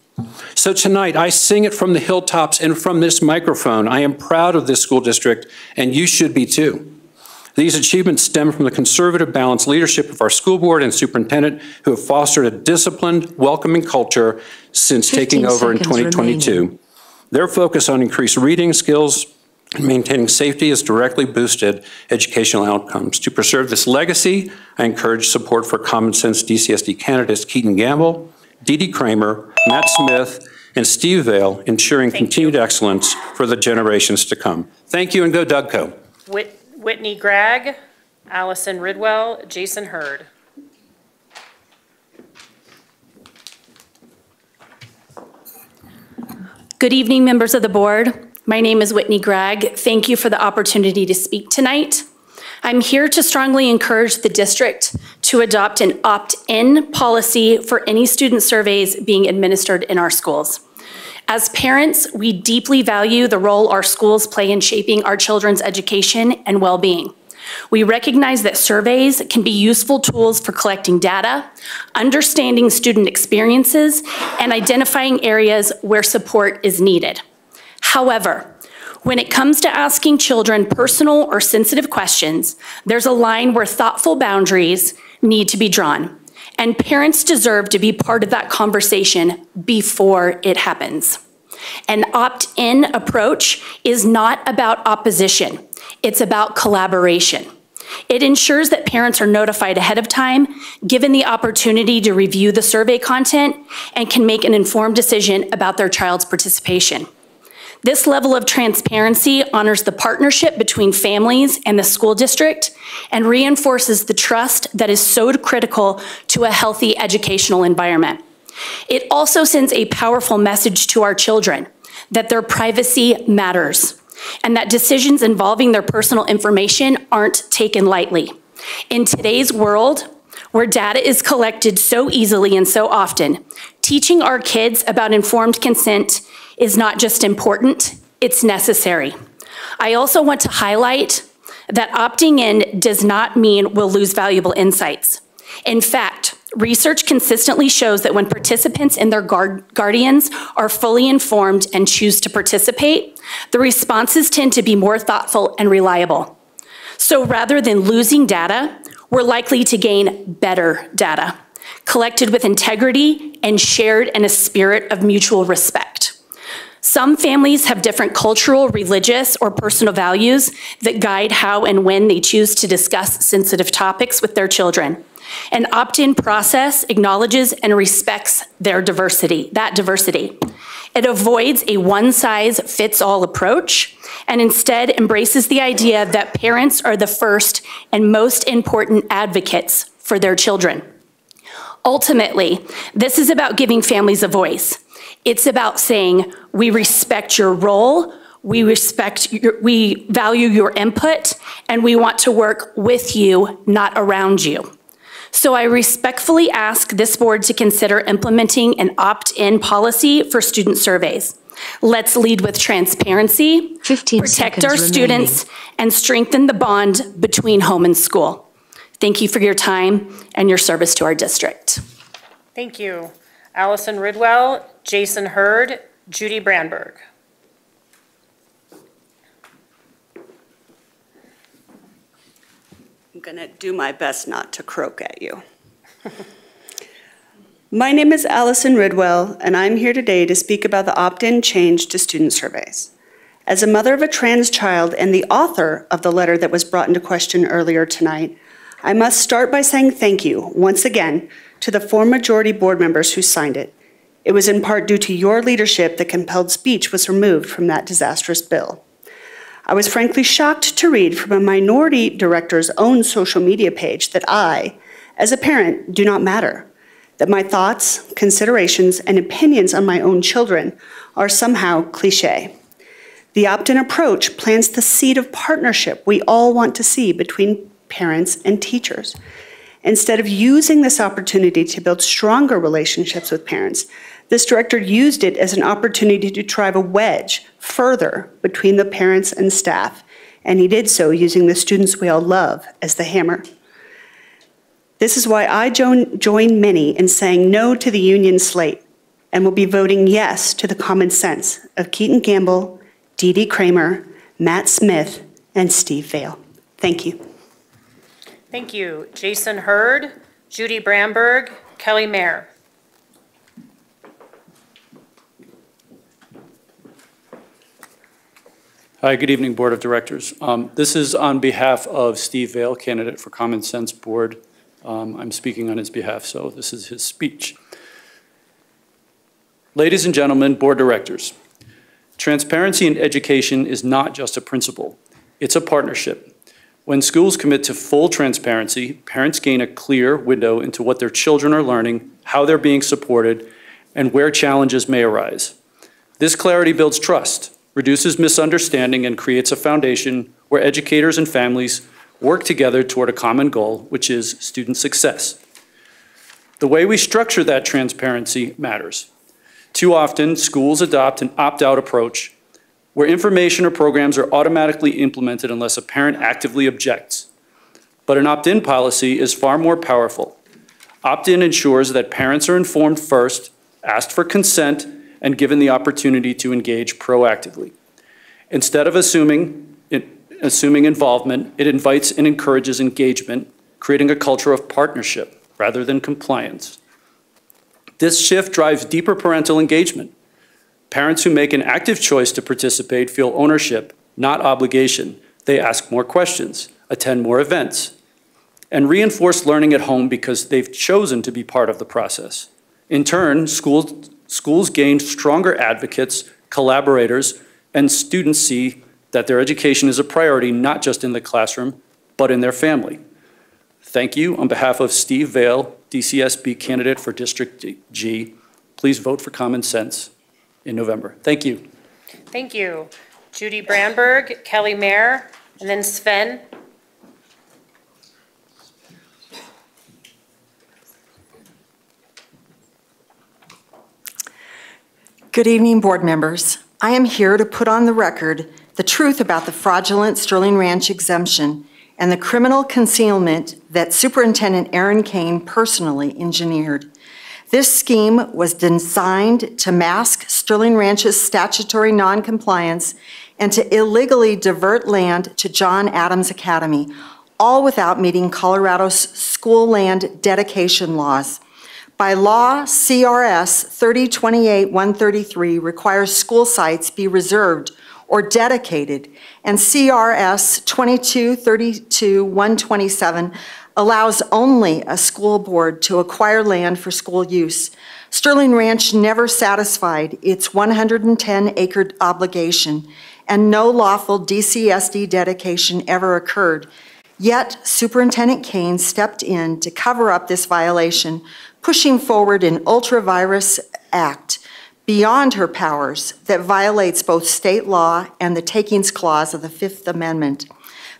So tonight, I sing it from the hilltops and from this microphone. I am proud of this school district, and you should be too. These achievements stem from the conservative, balanced leadership of our school board and superintendent who have fostered a disciplined, welcoming culture since taking over in 2022. Remaining. Their focus on increased reading skills and maintaining safety has directly boosted educational outcomes. To preserve this legacy, I encourage support for common sense DCSD candidates Keaton Gamble, Dee Dee Kramer, Matt Smith, and Steve Vale, ensuring continued excellence for the generations to come. Thank you, and go Dougco. Whitney Gregg, Allison Ridwell, Jason Hurd. Good evening, members of the board. My name is Whitney Gregg. Thank you for the opportunity to speak tonight. I'm here to strongly encourage the district to adopt an opt-in policy for any student surveys being administered in our schools. As parents, we deeply value the role our schools play in shaping our children's education and well-being. We recognize that surveys can be useful tools for collecting data, understanding student experiences, and identifying areas where support is needed. However, when it comes to asking children personal or sensitive questions, there's a line where thoughtful boundaries need to be drawn. And parents deserve to be part of that conversation before it happens. An opt-in approach is not about opposition. It's about collaboration. It ensures that parents are notified ahead of time, given the opportunity to review the survey content, and can make an informed decision about their child's participation. This level of transparency honors the partnership between families and the school district and reinforces the trust that is so critical to a healthy educational environment. It also sends a powerful message to our children that their privacy matters and that decisions involving their personal information aren't taken lightly. In today's world, where data is collected so easily and so often, teaching our kids about informed consent is not just important, it's necessary. I also want to highlight that opting in does not mean we'll lose valuable insights. In fact, research consistently shows that when participants and their guardians are fully informed and choose to participate, the responses tend to be more thoughtful and reliable. So rather than losing data, we're likely to gain better data, collected with integrity and shared in a spirit of mutual respect. Some families have different cultural, religious, or personal values that guide how and when they choose to discuss sensitive topics with their children. An opt-in process acknowledges and respects their diversity, that diversity. It avoids a one-size-fits-all approach and instead embraces the idea that parents are the first and most important advocates for their children. Ultimately, this is about giving families a voice. It's about saying, we respect your role, we value your input, and we want to work with you, not around you. So I respectfully ask this board to consider implementing an opt-in policy for student surveys. Let's lead with transparency, protect our students, and strengthen the bond between home and school. Thank you for your time and your service to our district. Thank you. Allison Ridwell, Jason Hurd, Judy Brandberg. I'm going to do my best not to croak at you. My name is Allison Ridwell, and I'm here today to speak about the opt-in change to student surveys. As a mother of a trans child and the author of the letter that was brought into question earlier tonight, I must start by saying thank you, once again, to the 4 majority board members who signed it. It was in part due to your leadership that compelled speech was removed from that disastrous bill. I was frankly shocked to read from a minority director's own social media page that I, as a parent, do not matter, that my thoughts, considerations, and opinions on my own children are somehow cliche. The opt-in approach plants the seed of partnership we all want to see between parents and teachers. Instead of using this opportunity to build stronger relationships with parents, this director used it as an opportunity to drive a wedge further between the parents and staff, and he did so using the students we all love as the hammer. This is why I join many in saying no to the union slate and will be voting yes to the common sense of Keaton Gamble, Dee Dee Kramer, Matt Smith, and Steve Vail. Thank you. Thank you. Jason Hurd, Judy Brandberg, Kelly Mayer. Hi, good evening, Board of Directors. This is on behalf of Steve Vail, candidate for Common Sense Board. I'm speaking on his behalf, so this is his speech. Ladies and gentlemen, Board Directors, transparency in education is not just a principle, it's a partnership. When schools commit to full transparency, parents gain a clear window into what their children are learning, how they're being supported, and where challenges may arise. This clarity builds trust, reduces misunderstanding, and creates a foundation where educators and families work together toward a common goal, which is student success. The way we structure that transparency matters. Too often, schools adopt an opt-out approach where information or programs are automatically implemented unless a parent actively objects. But an opt-in policy is far more powerful. Opt-in ensures that parents are informed first, asked for consent, and given the opportunity to engage proactively. Instead of assuming involvement, it invites and encourages engagement, creating a culture of partnership rather than compliance. This shift drives deeper parental engagement. Parents who make an active choice to participate feel ownership, not obligation. They ask more questions, attend more events, and reinforce learning at home because they've chosen to be part of the process. In turn, schools gain stronger advocates, collaborators, and students see that their education is a priority not just in the classroom, but in their family. Thank you. On behalf of Steve Vail, DCSB candidate for District G, please vote for Common Sense in November. Thank you. Thank you. Judy Brandberg, Kelly Mayer, and then Sven. Good evening, board members. I am here to put on the record the truth about the fraudulent Sterling Ranch exemption and the criminal concealment that Superintendent Aaron Kane personally engineered. This scheme was designed to mask Sterling Ranch's statutory noncompliance and to illegally divert land to John Adams Academy, all without meeting Colorado's school land dedication laws. By law, CRS 3028-133 requires school sites be reserved or dedicated, and CRS 2232-127 allows only a school board to acquire land for school use. Sterling Ranch never satisfied its 110-acre obligation, and no lawful DCSD dedication ever occurred. Yet, Superintendent Kane stepped in to cover up this violation, pushing forward an ultra-virus act beyond her powers that violates both state law and the Takings Clause of the Fifth Amendment.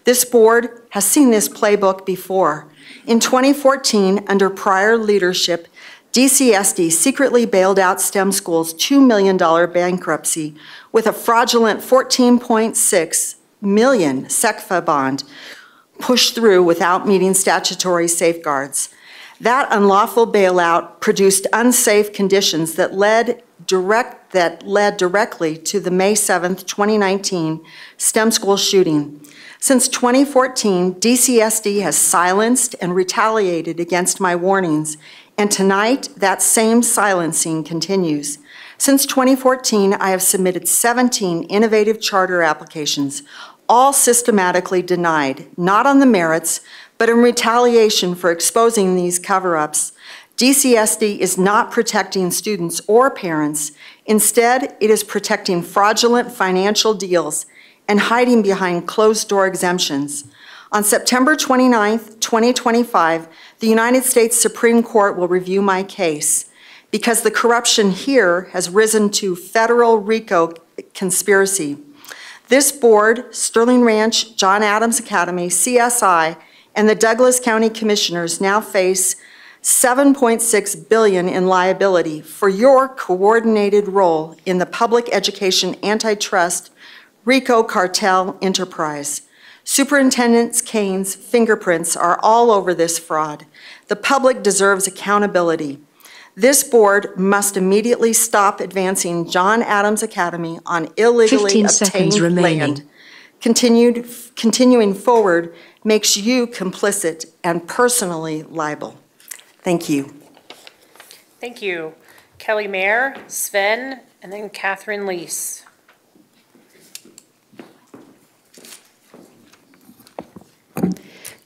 This board has seen this playbook before. In 2014, under prior leadership, DCSD secretly bailed out STEM schools' $2 million bankruptcy with a fraudulent $14.6 million SECFA bond pushed through without meeting statutory safeguards. That unlawful bailout produced unsafe conditions that led directly to the May 7th, 2019 STEM school shooting. Since 2014, DCSD has silenced and retaliated against my warnings, and tonight that same silencing continues. Since 2014, I have submitted 17 innovative charter applications, all systematically denied, not on the merits, but in retaliation for exposing these cover-ups. DCSD is not protecting students or parents. Instead, it is protecting fraudulent financial deals and hiding behind closed-door exemptions. On September 29th, 2025, the United States Supreme Court will review my case because the corruption here has risen to federal RICO conspiracy. This board, Sterling Ranch, John Adams Academy, CSI, and the Douglas County Commissioners now face $7.6 billion in liability for your coordinated role in the public education antitrust RICO cartel enterprise. Superintendent Kane's fingerprints are all over this fraud. The public deserves accountability. This board must immediately stop advancing John Adams Academy on illegally obtained land. Continuing forward makes you complicit and personally liable. Thank you. Thank you. Kelly Mayer, Sven, and then Catherine Leese.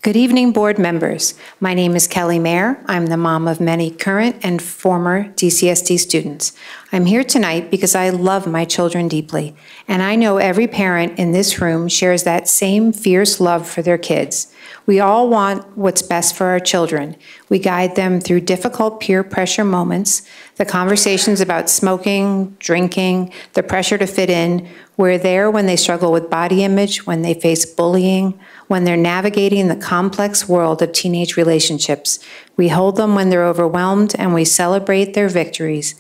Good evening, board members. My name is Kelly Mayer. I'm the mom of many current and former DCSD students. I'm here tonight because I love my children deeply, and I know every parent in this room shares that same fierce love for their kids. We all want what's best for our children. We guide them through difficult peer pressure moments, the conversations about smoking, drinking, the pressure to fit in. We're there when they struggle with body image, when they face bullying, when they're navigating the complex world of teenage relationships. We hold them when they're overwhelmed, and we celebrate their victories.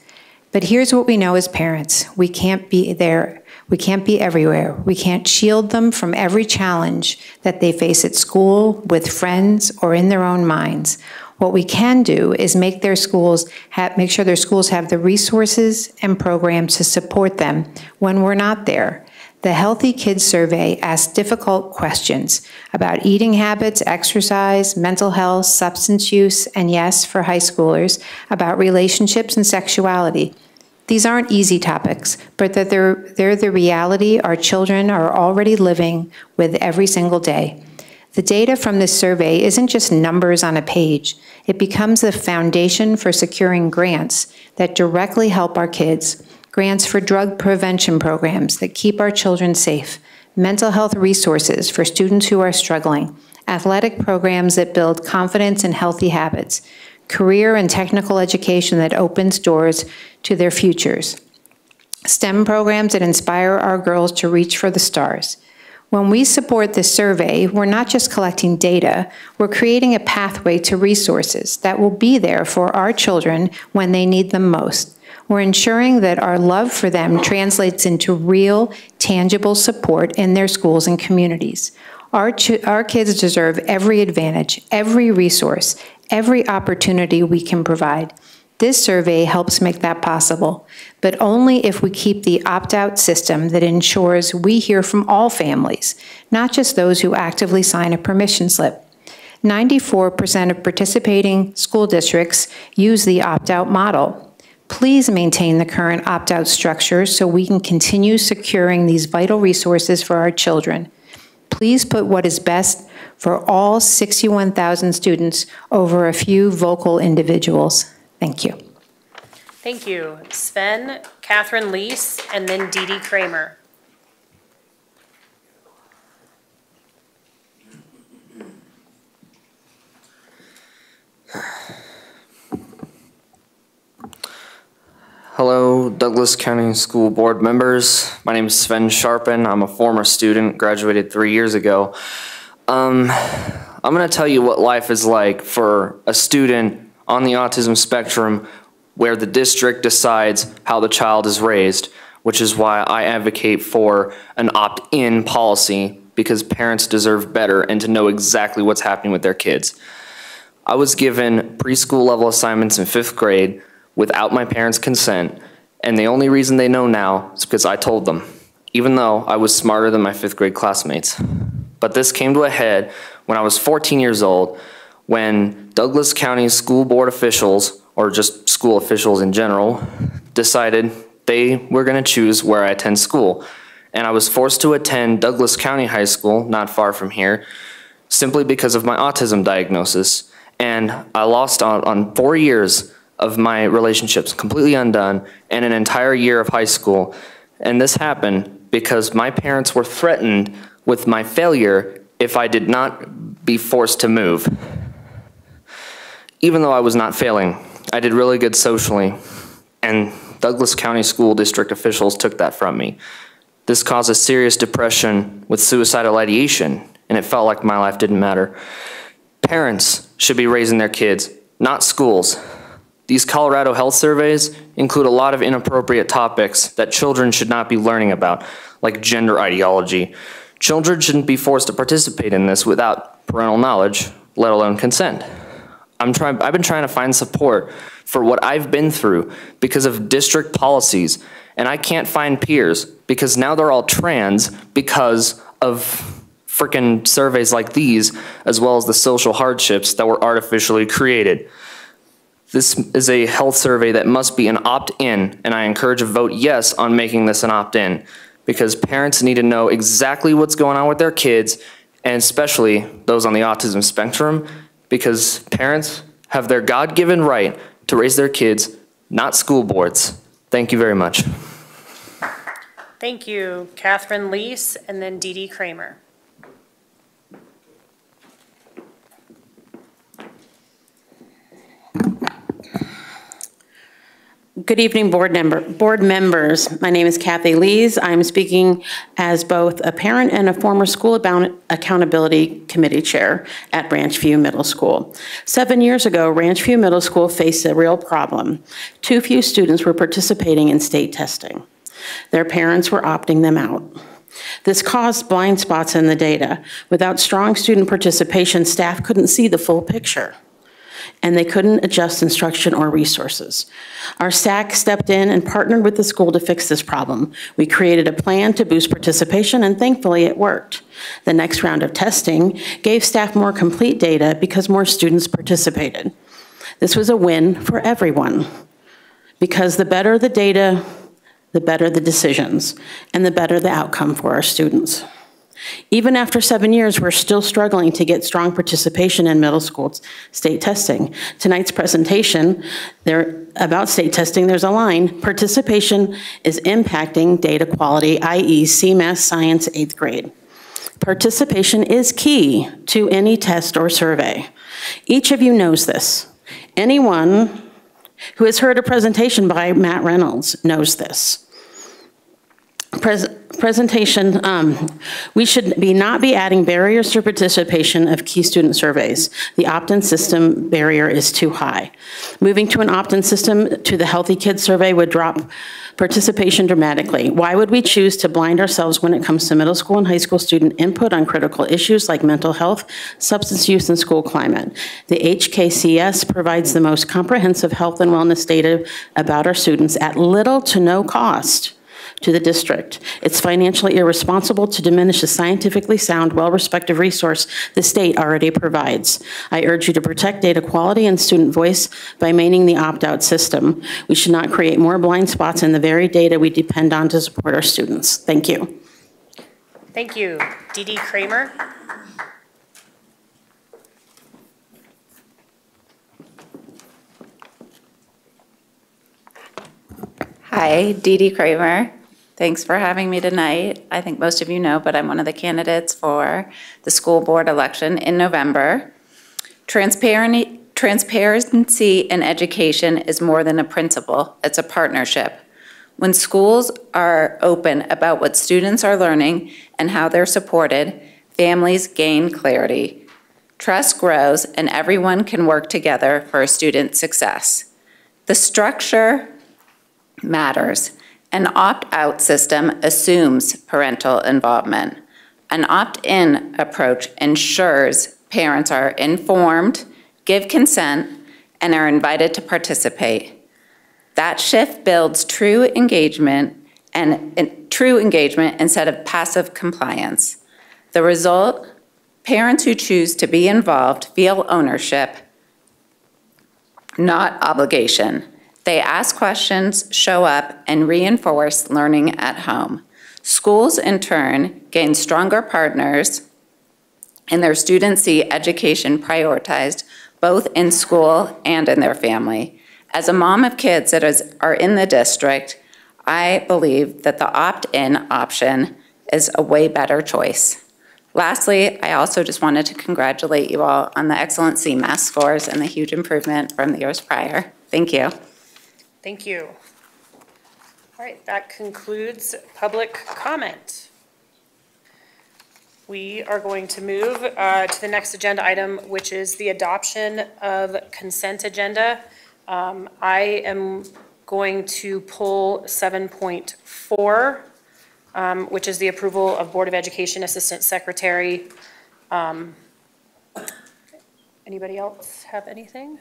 But here's what we know as parents. We can't be there. We can't be everywhere. We can't shield them from every challenge that they face at school, with friends, or in their own minds. What we can do is make sure their schools have the resources and programs to support them when we're not there. The Healthy Kids Survey asks difficult questions about eating habits, exercise, mental health, substance use, and yes, for high schoolers, about relationships and sexuality. These aren't easy topics, but that they're the reality our children are already living with every single day. The data from this survey isn't just numbers on a page. It becomes the foundation for securing grants that directly help our kids. Grants for drug prevention programs that keep our children safe, mental health resources for students who are struggling, athletic programs that build confidence and healthy habits, career and technical education that opens doors to their futures, STEM programs that inspire our girls to reach for the stars. When we support this survey, we're not just collecting data, we're creating a pathway to resources that will be there for our children when they need them most. We're ensuring that our love for them translates into real, tangible support in their schools and communities. Our kids deserve every advantage, every resource, every opportunity we can provide. This survey helps make that possible, but only if we keep the opt-out system that ensures we hear from all families, not just those who actively sign a permission slip. 94% of participating school districts use the opt-out model. Please maintain the current opt-out structure so we can continue securing these vital resources for our children. Please put what is best for all 61,000 students over a few vocal individuals. Thank you. Thank you. Sven, Catherine Leese, and then Dee Dee Kramer. Hello, Douglas County School Board members. My name is Sven Sharpen. I'm a former student, graduated 3 years ago. I'm going to tell you what life is like for a student on the autism spectrum where the district decides how the child is raised, which is why I advocate for an opt-in policy, because parents deserve better and to know exactly what's happening with their kids. I was given preschool level assignments in 5th grade without my parents' consent, and the only reason they know now is because I told them, even though I was smarter than my 5th grade classmates. But this came to a head when I was 14 years old, when Douglas County school board officials, or just school officials in general, decided they were going to choose where I attend school. And I was forced to attend Douglas County High School, not far from here, simply because of my autism diagnosis. And I lost on 4 years of my relationships, completely undone, and an entire year of high school. And this happened because my parents were threatened with my failure if I did not be forced to move. Even though I was not failing, I did really good socially, and Douglas County School District officials took that from me. This caused a serious depression with suicidal ideation, and it felt like my life didn't matter. Parents should be raising their kids, not schools. These Colorado health surveys include a lot of inappropriate topics that children should not be learning about, like gender ideology. Children shouldn't be forced to participate in this without parental knowledge, let alone consent. I've been trying to find support for what I've been through because of district policies, and I can't find peers because now they're all trans because of frickin' surveys like these, as well as the social hardships that were artificially created. This is a health survey that must be an opt-in, and I encourage a vote yes on making this an opt-in, because parents need to know exactly what's going on with their kids, and especially those on the autism spectrum, because parents have their God-given right to raise their kids, not school boards. Thank you very much. Thank you, Catherine Leese, and then Dee Dee Kramer. Good evening, board members. My name is Kathy Lees. I'm speaking as both a parent and a former school accountability committee chair at Ranchview Middle School. 7 years ago, Ranchview Middle School faced a real problem. Too few students were participating in state testing. Their parents were opting them out. This caused blind spots in the data. Without strong student participation, staff couldn't see the full picture, and they couldn't adjust instruction or resources. Our SAC stepped in and partnered with the school to fix this problem. We created a plan to boost participation, and thankfully it worked. The next round of testing gave staff more complete data because more students participated. This was a win for everyone, because the better the data, the better the decisions, and the better the outcome for our students. Even after 7 years, we're still struggling to get strong participation in middle school state testing. Tonight's presentation about state testing, there's a line, participation is impacting data quality, i.e. CMAS Science 8th grade. Participation is key to any test or survey. Each of you knows this. Anyone who has heard a presentation by Matt Reynolds knows this. presentation, we should not be adding barriers to participation of key student surveys. The opt-in system barrier is too high. Moving to an opt-in system to the Healthy Kids survey would drop participation dramatically. Why would we choose to blind ourselves when it comes to middle school and high school student input on critical issues like mental health, substance use, and school climate? The HKCS provides the most comprehensive health and wellness data about our students at little to no cost to the district. It's financially irresponsible to diminish a scientifically sound, well-respected resource the state already provides. I urge you to protect data quality and student voice by maintaining the opt-out system. We should not create more blind spots in the very data we depend on to support our students. Thank you. Thank you. Dee Dee Kramer. Hi, Dee Dee Kramer. Thanks for having me tonight. I think most of you know, but I'm one of the candidates for the school board election in November. Transparency in education is more than a principle, it's a partnership. When schools are open about what students are learning and how they're supported, families gain clarity. Trust grows and everyone can work together for a student's success. The structure matters. An opt-out system assumes parental involvement. An opt-in approach ensures parents are informed, give consent, and are invited to participate. That shift builds true engagement instead of passive compliance. The result, parents who choose to be involved feel ownership, not obligation. They ask questions, show up, and reinforce learning at home. Schools, in turn, gain stronger partners, and their students see education prioritized both in school and in their family. As a mom of kids that are in the district, I believe that the opt-in option is a way better choice. Lastly, I also just wanted to congratulate you all on the excellent CMAS scores and the huge improvement from the years prior. Thank you. Thank you. All right, that concludes public comment. We are going to move to the next agenda item, which is the adoption of consent agenda. I am going to pull 7.4, which is the approval of Board of Education Assistant Secretary. Anybody else have anything?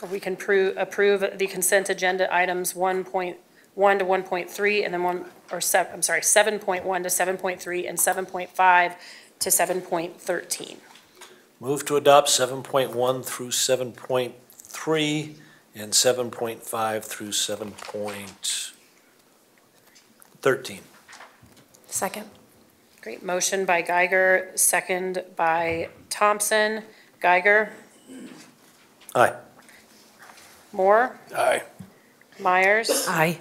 Or we can approve the consent agenda items 1.1 to 1.3 and then 7.1 to 7.3 and 7.5 to 7.13. Move to adopt 7.1 through 7.3 and 7.5 through 7.13. Second. Great. Motion by Geiger, second by Thompson. Geiger. Aye. Moore. Aye. Myers. Aye.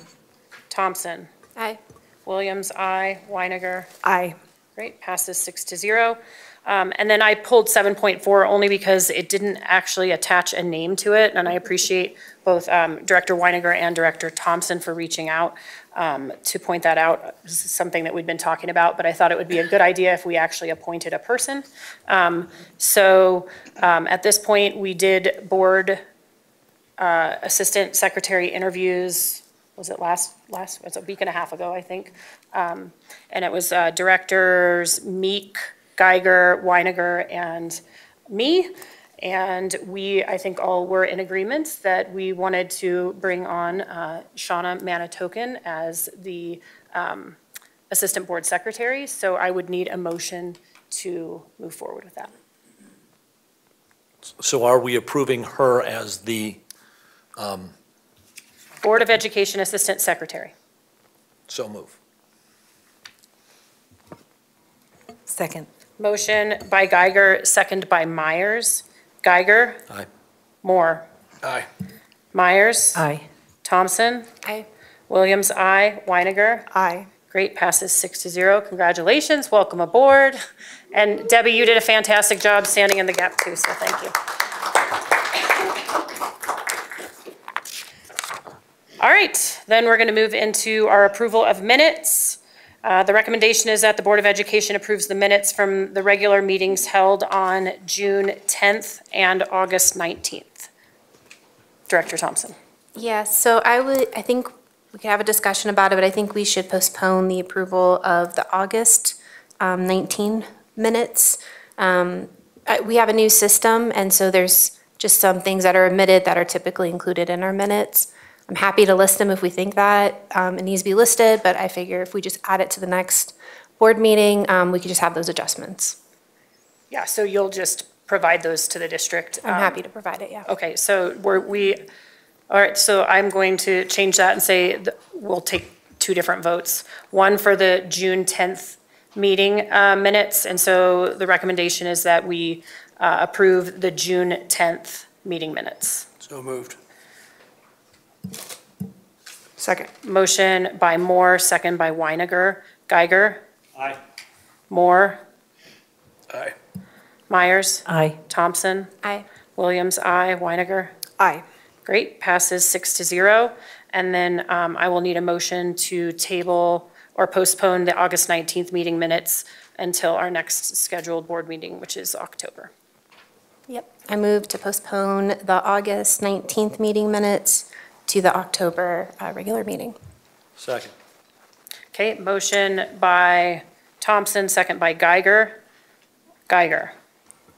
Thompson. Aye. Williams, aye. Weiniger. Aye. Great, passes 6-0. And then I pulled 7.4 only because it didn't actually attach a name to it, and I appreciate both Director Weiniger and Director Thompson for reaching out to point that out. This is something that we've been talking about, but I thought it would be a good idea if we actually appointed a person. At this point, we did board assistant secretary interviews. Was it last it was a week and a half ago, I think. And it was directors Meek, Geiger, Weiniger, and me. And we, I think, all were in agreement that we wanted to bring on Shauna Manitokin as the assistant board secretary. So I would need a motion to move forward with that. So are we approving her as the Board of Education Assistant Secretary? So move. Second. Motion by Geiger, second by Myers. Geiger. Aye. Moore. Aye. Myers. Aye. Thompson. Aye. Williams, aye. Weiniger. Aye. Great, passes 6-0. Congratulations, welcome aboard. And Debbie, you did a fantastic job standing in the gap too, so thank you. All right. right, then we're going to move into our approval of minutes. The recommendation is that the Board of Education approves the minutes from the regular meetings held on June 10th and August 19th. Director Thompson. Yeah, so I think we could have a discussion about it, but I think we should postpone the approval of the August 19 minutes. We have a new system, and so there's just some things that are omitted that are typically included in our minutes. I'm happy to list them if we think that it needs to be listed, but I figure if we just add it to the next board meeting, we could just have those adjustments. Yeah, so you'll just provide those to the district? I'm happy to provide it, yeah. Okay, so all right, so I'm going to change that and say we'll take two different votes. One for the June 10th meeting minutes, and so the recommendation is that we approve the June 10th meeting minutes. So moved. Second. Motion by Moore, second by Weiniger. Geiger? Aye. Moore? Aye. Myers? Aye. Thompson? Aye. Williams, aye. Weiniger? Aye. Great, passes 6-0. And then I will need a motion to table or postpone the August 19th meeting minutes until our next scheduled board meeting, which is October. Yep, I move to postpone the August 19th meeting minutes to the October regular meeting. Second. Okay, motion by Thompson, second by Geiger. Geiger.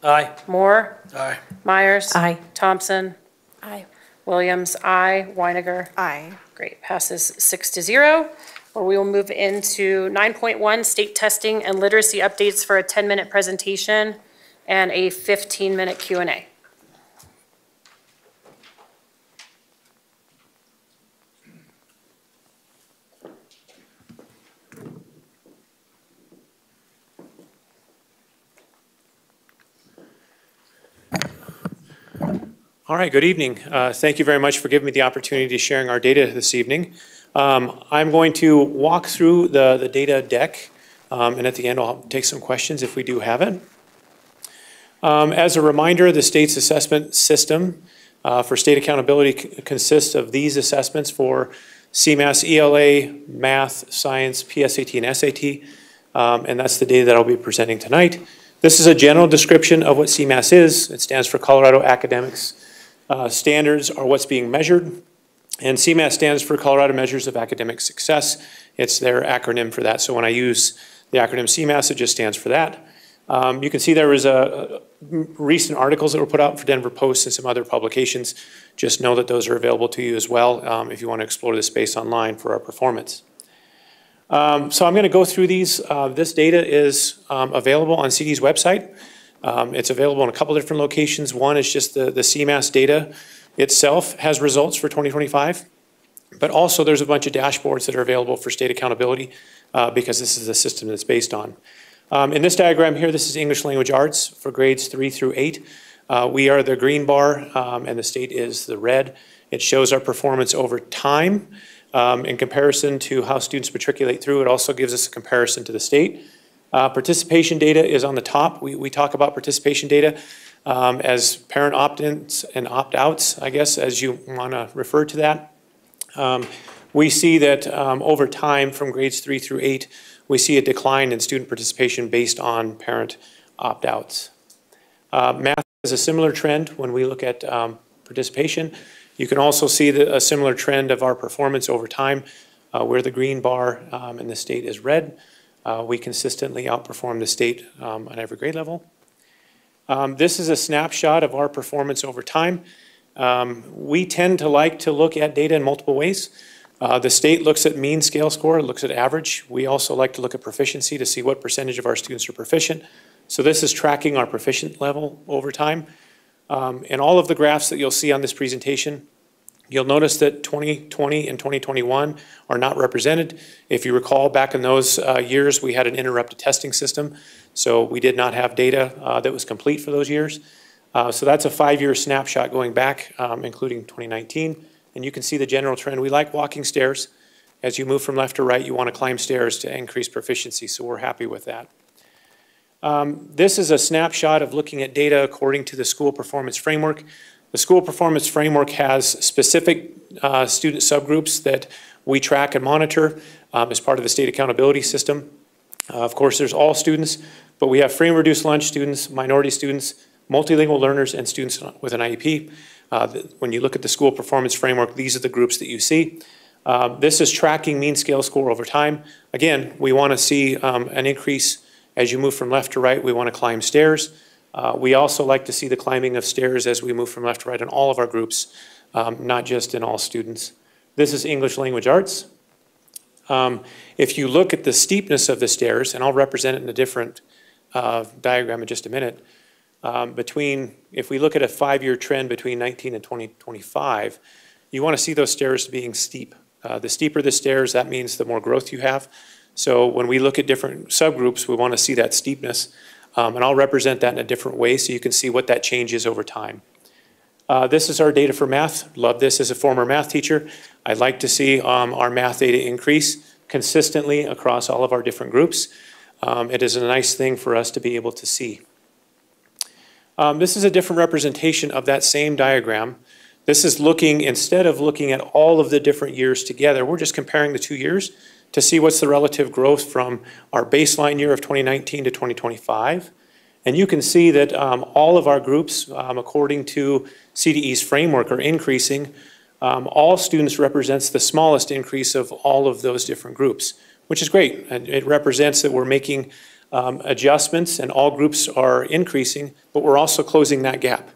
Aye. Moore. Aye. Myers. Aye. Thompson. Aye. Williams, aye. Weiniger. Aye. Great, passes 6-0. Or we will move into 9.1, state testing and literacy updates for a 10-minute presentation and a 15-minute Q&A. All right, good evening. Thank you very much for giving me the opportunity to sharing our data this evening. I'm going to walk through the data deck, and at the end I'll take some questions if we do have it. As a reminder, the state's assessment system for state accountability consists of these assessments for CMAS, ELA, math, science, PSAT, and SAT, and that's the data that I'll be presenting tonight. This is a general description of what CMAS is. It stands for Colorado Academics Standards are what's being measured, and CMAS stands for Colorado Measures of Academic Success. It's their acronym for that, so when I use the acronym CMAS, it just stands for that. You can see there was recent articles that were put out for Denver Post and some other publications. Just know that those are available to you as well if you want to explore the space online for our performance. So I'm going to go through these. This data is available on CD's website. It's available in a couple different locations. One is just the CMAS data itself has results for 2025, but also there's a bunch of dashboards that are available for state accountability because this is the system that's based on. In this diagram here, this is English Language Arts for grades 3 through 8. We are the green bar and the state is the red. It shows our performance over time in comparison to how students matriculate through. It also gives us a comparison to the state. Participation data is on the top. We talk about participation data as parent opt-ins and opt-outs, I guess, as you want to refer to that. We see that over time from grades 3 through 8, we see a decline in student participation based on parent opt-outs. Math has a similar trend when we look at participation. You can also see a similar trend of our performance over time. We're the green bar and the state is red. We consistently outperform the state on every grade level. This is a snapshot of our performance over time. We tend to like to look at data in multiple ways. The state looks at mean scale score, looks at average. We also like to look at proficiency to see what percentage of our students are proficient. So this is tracking our proficient level over time. And all of the graphs that you'll see on this presentation, you'll notice that 2020 and 2021 are not represented. If you recall, back in those years, we had an interrupted testing system. So we did not have data that was complete for those years. So that's a 5-year snapshot going back, including 2019. And you can see the general trend. We like walking stairs. As you move from left to right, you want to climb stairs to increase proficiency. So we're happy with that. This is a snapshot of looking at data according to the school performance framework. The school performance framework has specific student subgroups that we track and monitor as part of the state accountability system. Of course, there's all students, but we have free and reduced lunch students, minority students, multilingual learners, and students with an IEP. When you look at the school performance framework, these are the groups that you see. This is tracking mean scale score over time. Again, we want to see an increase as you move from left to right. We want to climb stairs. We also like to see the climbing of stairs as we move from left to right in all of our groups, not just in all students. This is English language arts. If you look at the steepness of the stairs, and I'll represent it in a different diagram in just a minute, if we look at a 5-year trend between 19 and 2025, you want to see those stairs being steep. The steeper the stairs, that means the more growth you have. So when we look at different subgroups, we want to see that steepness. And I'll represent that in a different way so you can see what that change is over time. This is our data for math. Love this as a former math teacher. I'd like to see our math data increase consistently across all of our different groups. It is a nice thing for us to be able to see. This is a different representation of that same diagram. This is looking, instead of looking at all of the different years together, we're just comparing the 2 years to see what's the relative growth from our baseline year of 2019 to 2025. And you can see that all of our groups, according to CDE's framework, are increasing. All students represents the smallest increase of all of those different groups, which is great. And it represents that we're making adjustments and all groups are increasing, but we're also closing that gap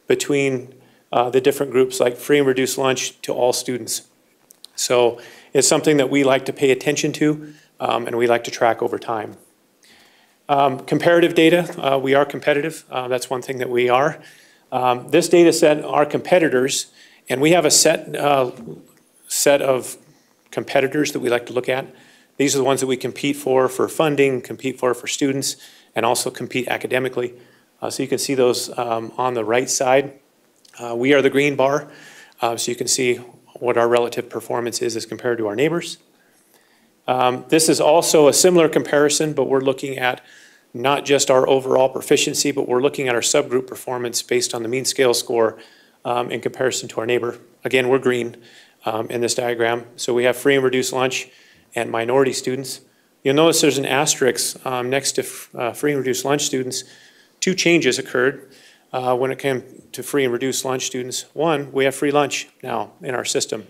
between the different groups, like free and reduced lunch to all students. So it's something that we like to pay attention to and we like to track over time. Comparative data, we are competitive. That's one thing that we are. This data set are competitors, and we have a set of competitors that we like to look at. These are the ones that we compete for funding, compete for students, and also compete academically. So you can see those on the right side. We are the green bar, so you can see what our relative performance is as compared to our neighbors. This is also a similar comparison, but we're looking at not just our overall proficiency, but we're looking at our subgroup performance based on the mean scale score in comparison to our neighbor. Again, we're green in this diagram. So we have free and reduced lunch and minority students. You'll notice there's an asterisk next to free and reduced lunch students. 2 changes occurred when it came to free and reduced lunch students. One, we have free lunch now in our system.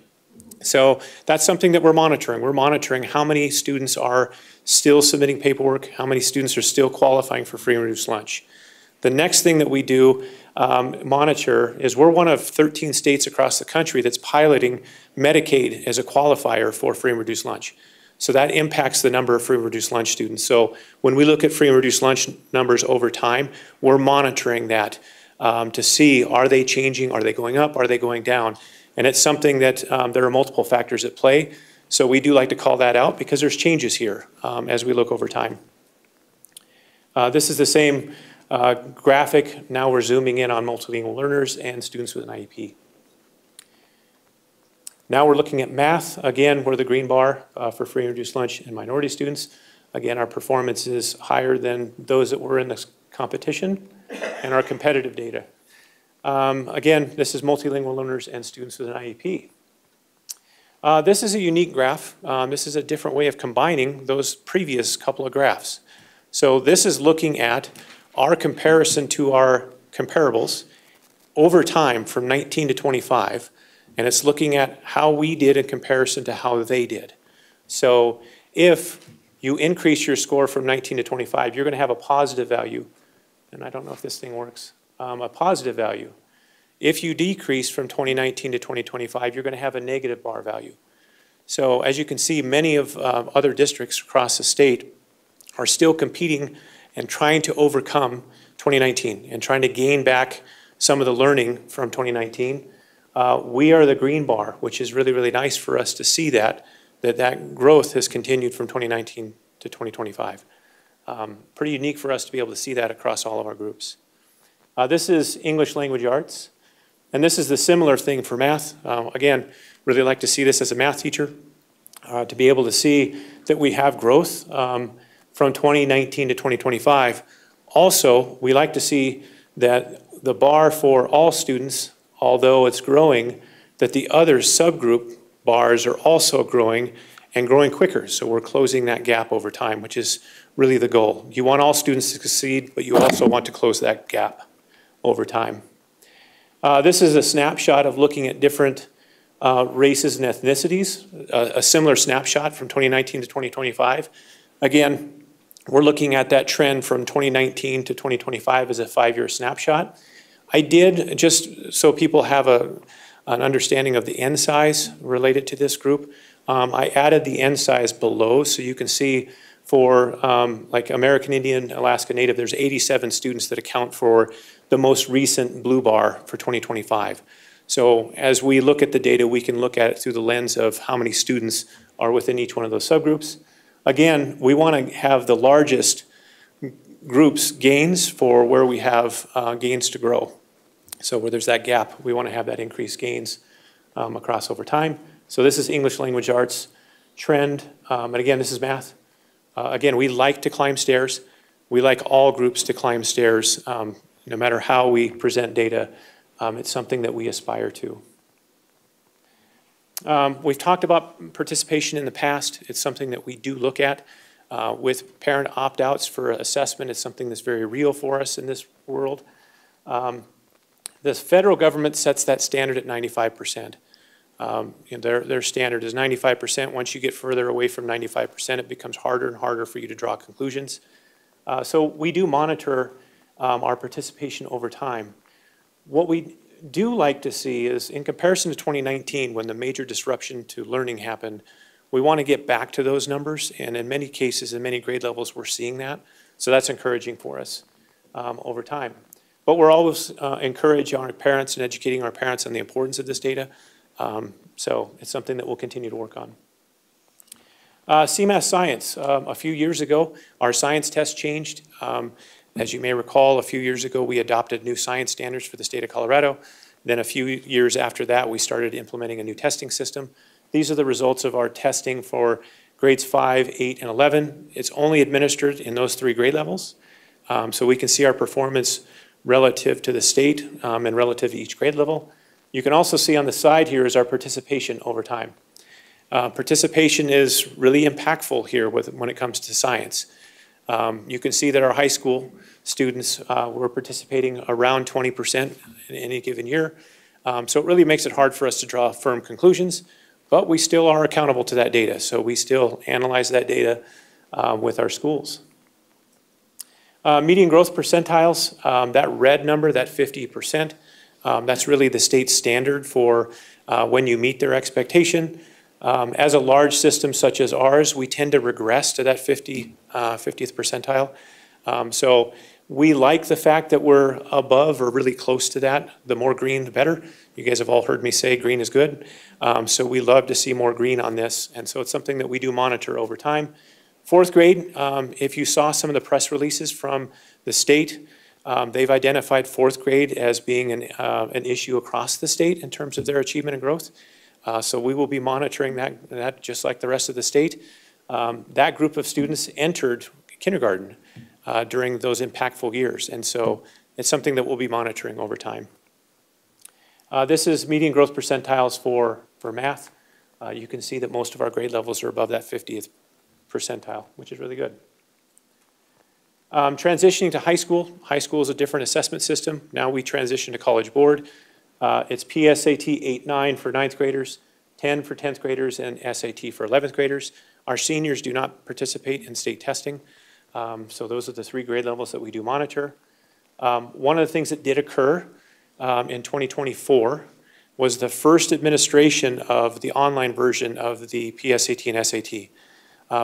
So that's something that we're monitoring. We're monitoring how many students are still submitting paperwork, how many students are still qualifying for free and reduced lunch. The next thing that we do monitor is we're one of 13 states across the country that's piloting Medicaid as a qualifier for free and reduced lunch. So that impacts the number of free and reduced lunch students. So when we look at free and reduced lunch numbers over time, we're monitoring that to see, are they changing, are they going up, are they going down? And it's something that there are multiple factors at play. So we do like to call that out because there's changes here as we look over time. This is the same graphic. Now we're zooming in on multilingual learners and students with an IEP. Now we're looking at math. Again, we're the green bar for free and reduced lunch and minority students. Again, our performance is higher than those that were in this competition and our competitive data. Again, this is multilingual learners and students with an IEP. This is a unique graph. This is a different way of combining those previous couple of graphs. So this is looking at our comparison to our comparables over time from 19 to 25, and it's looking at how we did in comparison to how they did. So if you increase your score from 19 to 25, you're going to have a positive value, and I don't know if this thing works, a positive value. If you decrease from 2019 to 2025, you're going to have a negative bar value. So as you can see, many of other districts across the state are still competing and trying to overcome 2019 and trying to gain back some of the learning from 2019. We are the green bar, which is really, really nice for us to see that growth has continued from 2019 to 2025. Pretty unique for us to be able to see that across all of our groups. This is English language arts, and this is the similar thing for math. Again, really like to see this as a math teacher, to be able to see that we have growth from 2019 to 2025. Also, we like to see that the bar for all students although it's growing, that the other subgroup bars are also growing and growing quicker. So we're closing that gap over time, which is really the goal. You want all students to succeed, but you also want to close that gap over time. This is a snapshot of looking at different races and ethnicities, a similar snapshot from 2019 to 2025. Again, we're looking at that trend from 2019 to 2025 as a 5-year snapshot. I did, just so people have an understanding of the N size related to this group, I added the N size below so you can see for like American Indian, Alaska Native, there's 87 students that account for the most recent blue bar for 2025. So as we look at the data, we can look at it through the lens of how many students are within each one of those subgroups. Again, we want to have the largest groups gains for where we have gains to grow. So where there's that gap, we want to have that increased gains across over time. So this is English language arts trend. And again, this is math. Again, we like to climb stairs. We like all groups to climb stairs. No matter how we present data, it's something that we aspire to. We've talked about participation in the past. It's something that we do look at. With parent opt-outs for assessment, it's something that's very real for us in this world. The federal government sets that standard at 95%. Their standard is 95%. Once you get further away from 95%, it becomes harder and harder for you to draw conclusions. So we do monitor our participation over time. What we do like to see is, in comparison to 2019, when the major disruption to learning happened, we want to get back to those numbers, and in many cases, in many grade levels, we're seeing that. So that's encouraging for us over time. But we're always encouraging our parents and educating our parents on the importance of this data. So it's something that we'll continue to work on. CMAS Science. A few years ago, our science test changed. As you may recall, a few years ago, we adopted new science standards for the state of Colorado. Then a few years after that, we started implementing a new testing system. These are the results of our testing for grades 5, 8, and 11. It's only administered in those 3 grade levels. So we can see our performance relative to the state and relative to each grade level. You can also see on the side here is our participation over time. Participation is really impactful here when it comes to science. You can see that our high school students were participating around 20% in any given year. So it really makes it hard for us to draw firm conclusions, but we still are accountable to that data. So we still analyze that data with our schools. Median growth percentiles, that red number, that 50%, that's really the state standard for when you meet their expectation. As a large system such as ours, we tend to regress to that 50th percentile. So we like the fact that we're above or really close to that. The more green, the better. You guys have all heard me say green is good. So we love to see more green on this. And so it's something that we do monitor over time. 4th grade, if you saw some of the press releases from the state, they've identified 4th grade as being an issue across the state in terms of their achievement and growth. So we will be monitoring that just like the rest of the state. That group of students entered kindergarten during those impactful years. And so it's something that we'll be monitoring over time. This is median growth percentiles for math. You can see that most of our grade levels are above that 50th percentile, which is really good. Transitioning to high school. High school is a different assessment system. Now we transition to College Board. It's PSAT 8-9 for 9th graders, 10 for 10th graders, and SAT for 11th graders. Our seniors do not participate in state testing. So those are the 3 grade levels that we do monitor. One of the things that did occur in 2024 was the first administration of the online version of the PSAT and SAT.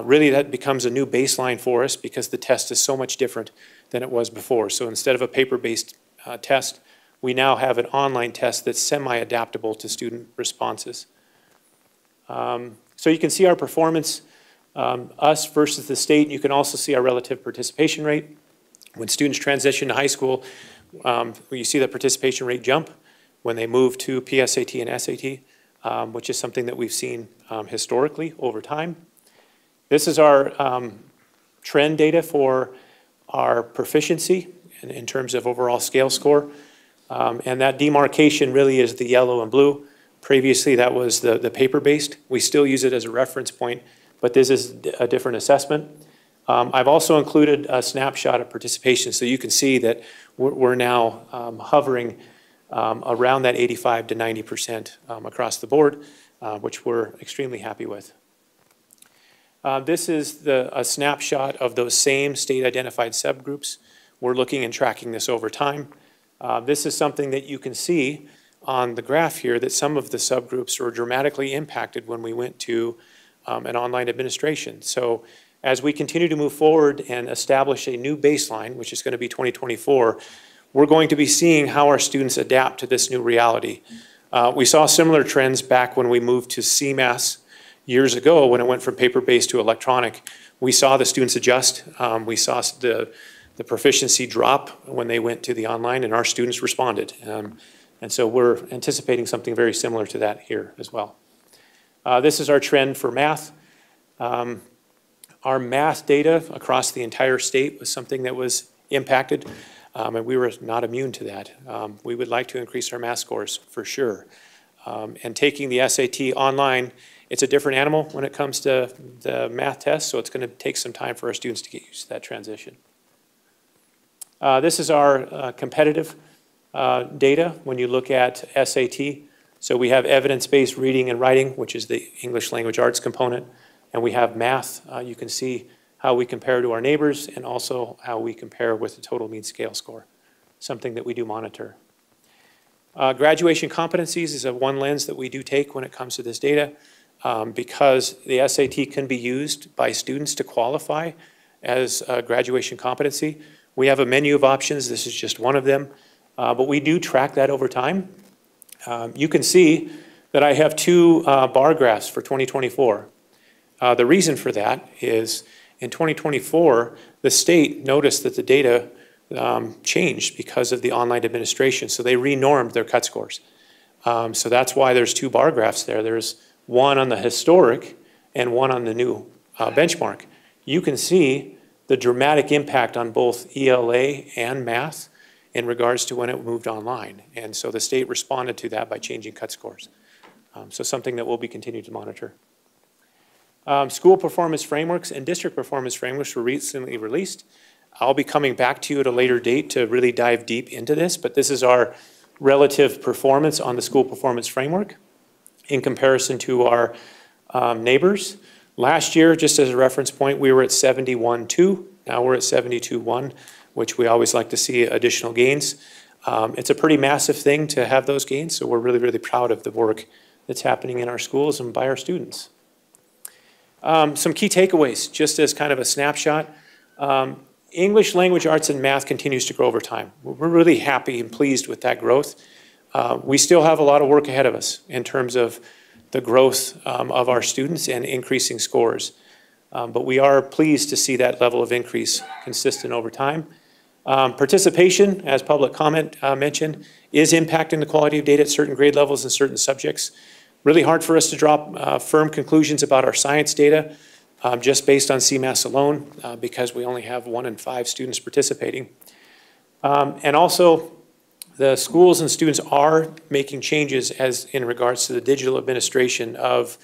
Really, that becomes a new baseline for us because the test is so much different than it was before. So instead of a paper-based test, we now have an online test that's semi-adaptable to student responses. So you can see our performance, us versus the state. You can also see our relative participation rate. When students transition to high school, you see the participation rate jump when they move to PSAT and SAT, which is something that we've seen historically over time. This is our trend data for our proficiency in terms of overall scale score. And that demarcation really is the yellow and blue. Previously, that was the paper-based. We still use it as a reference point, but this is a different assessment. I've also included a snapshot of participation, so you can see that we're now hovering around that 85 to 90% across the board, which we're extremely happy with. This is a snapshot of those same state-identified subgroups. We're looking and tracking this over time. This is something that you can see on the graph here, that some of the subgroups were dramatically impacted when we went to an online administration. So as we continue to move forward and establish a new baseline, which is going to be 2024, we're going to be seeing how our students adapt to this new reality. We saw similar trends back when we moved to CMAS years ago when it went from paper-based to electronic. We saw the students adjust. We saw the proficiency drop when they went to the online, and our students responded. And so we're anticipating something very similar to that here as well. This is our trend for math. Our math data across the entire state was something that was impacted, and we were not immune to that. We would like to increase our math scores for sure. And taking the SAT online, it's a different animal when it comes to the math test, so it's going to take some time for our students to get used to that transition. This is our competitive data when you look at SAT. So we have evidence-based reading and writing, which is the English language arts component, and we have math. You can see how we compare to our neighbors and also how we compare with the total mean scale score, something that we do monitor. Graduation competencies is one lens that we do take when it comes to this data, because the SAT can be used by students to qualify as a graduation competency. We have a menu of options. This is just one of them, but we do track that over time. You can see that I have two bar graphs for 2024. The reason for that is in 2024, the state noticed that the data changed because of the online administration, so they renormed their cut scores. So that's why there's two bar graphs there. There's one on the historic and one on the new benchmark. You can see the dramatic impact on both ELA and math in regards to when it moved online. And so the state responded to that by changing cut scores. So something that we'll be continuing to monitor. School performance frameworks and district performance frameworks were recently released. I'll be coming back to you at a later date to really dive deep into this, but this is our relative performance on the school performance framework in comparison to our neighbors. Last year, just as a reference point, we were at 71.2. Now we're at 72.1, which we always like to see additional gains. It's a pretty massive thing to have those gains, so we're really, really proud of the work that's happening in our schools and by our students. Some key takeaways, just as kind of a snapshot. English language arts and math continues to grow over time. We're really happy and pleased with that growth. We still have a lot of work ahead of us in terms of the growth of our students and increasing scores. But we are pleased to see that level of increase consistent over time. Participation, as public comment mentioned, is impacting the quality of data at certain grade levels and certain subjects. Really hard for us to draw firm conclusions about our science data just based on CMAS alone because we only have 1 in 5 students participating. And also, the schools and students are making changes as in regards to the digital administration of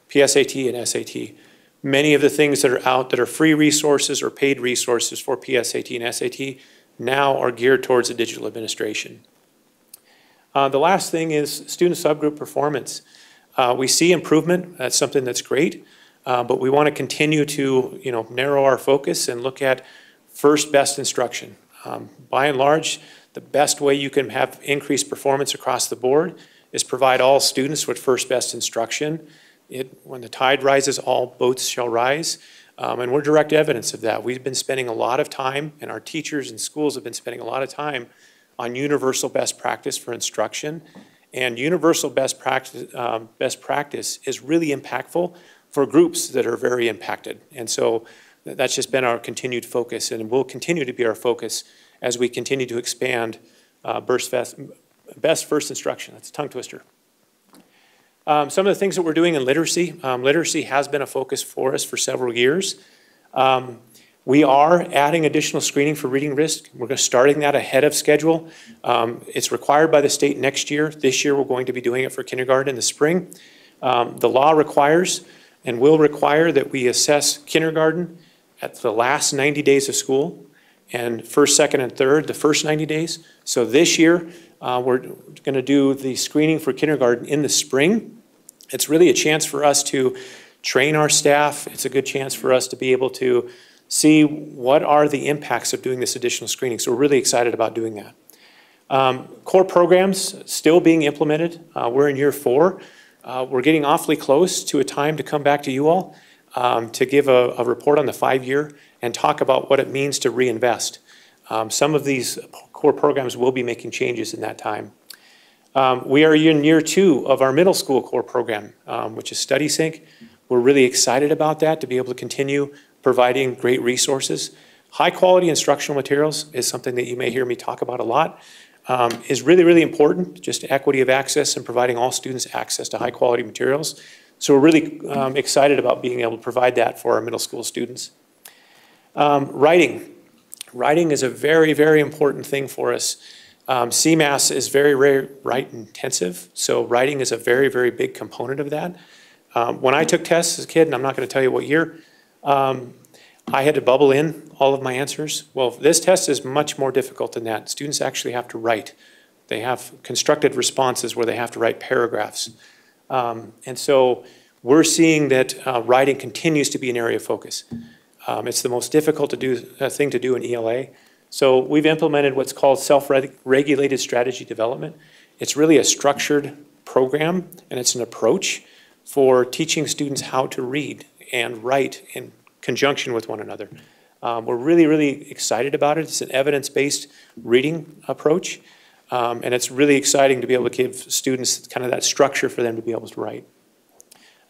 PSAT and SAT. Many of the things that are out that are free resources or paid resources for PSAT and SAT now are geared towards the digital administration. The last thing is student subgroup performance. We see improvement. That's something that's great, but we want to continue to narrow our focus and look at first best instruction. By and large, the best way you can have increased performance across the board is provide all students with first best instruction. When the tide rises, all boats shall rise. And we're direct evidence of that. We've been spending a lot of time, and our teachers and schools have been spending a lot of time on universal best practice for instruction. And universal best practice is really impactful for groups that are very impacted. And so that's just been our continued focus, and will continue to be our focus as we continue to expand best first instruction. That's a tongue twister. Some of the things that we're doing in literacy. Literacy has been a focus for us for several years. We are adding additional screening for reading risk. We're starting that ahead of schedule. It's required by the state next year. This year, we're going to be doing it for kindergarten in the spring. The law requires and will require that we assess kindergarten at the last 90 days of school and first, second, and third, the first 90 days. So this year, we're going to do the screening for kindergarten in the spring. It's really a chance for us to train our staff. It's a good chance for us to be able to see what are the impacts of doing this additional screening. So we're really excited about doing that. Core programs still being implemented. We're in year 4. We're getting awfully close to a time to come back to you all to give a report on the 5-year and talk about what it means to reinvest. Some of these core programs will be making changes in that time. We are in year 2 of our middle school core program, which is Study Sync. We're really excited about that, to be able to continue providing great resources. High quality instructional materials is something that you may hear me talk about a lot. Is really, really important, just equity of access and providing all students access to high quality materials. So we're really excited about being able to provide that for our middle school students. Writing. Writing is a very, very important thing for us. CMAS is very, very write intensive, so writing is a very, very big component of that. When I took tests as a kid, and I'm not going to tell you what year, I had to bubble in all of my answers. Well, this test is much more difficult than that. Students actually have to write. They have constructed responses where they have to write paragraphs. And so we're seeing that writing continues to be an area of focus. It's the most difficult thing to do in ELA. So we've implemented what's called self-regulated strategy development. It's really a structured program, and it's an approach for teaching students how to read and write in conjunction with one another. We're really, really excited about it. It's an evidence-based reading approach, and it's really exciting to be able to give students kind of that structure for them to be able to write,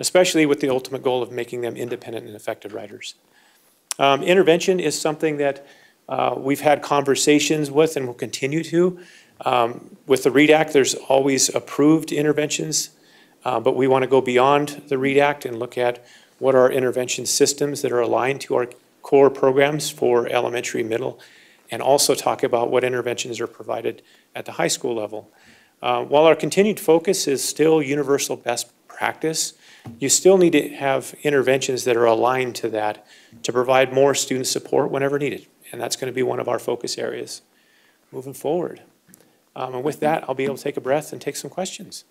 especially with the ultimate goal of making them independent and effective writers. Intervention is something that we've had conversations with and will continue to. With the READ Act, there's always approved interventions, but we want to go beyond the READ Act and look at what are intervention systems that are aligned to our core programs for elementary, middle, and also talk about what interventions are provided at the high school level. While our continued focus is still universal best practice, you still need to have interventions that are aligned to that to provide more student support whenever needed. And that's going to be one of our focus areas moving forward. And with that, I'll be able to take a breath and take some questions.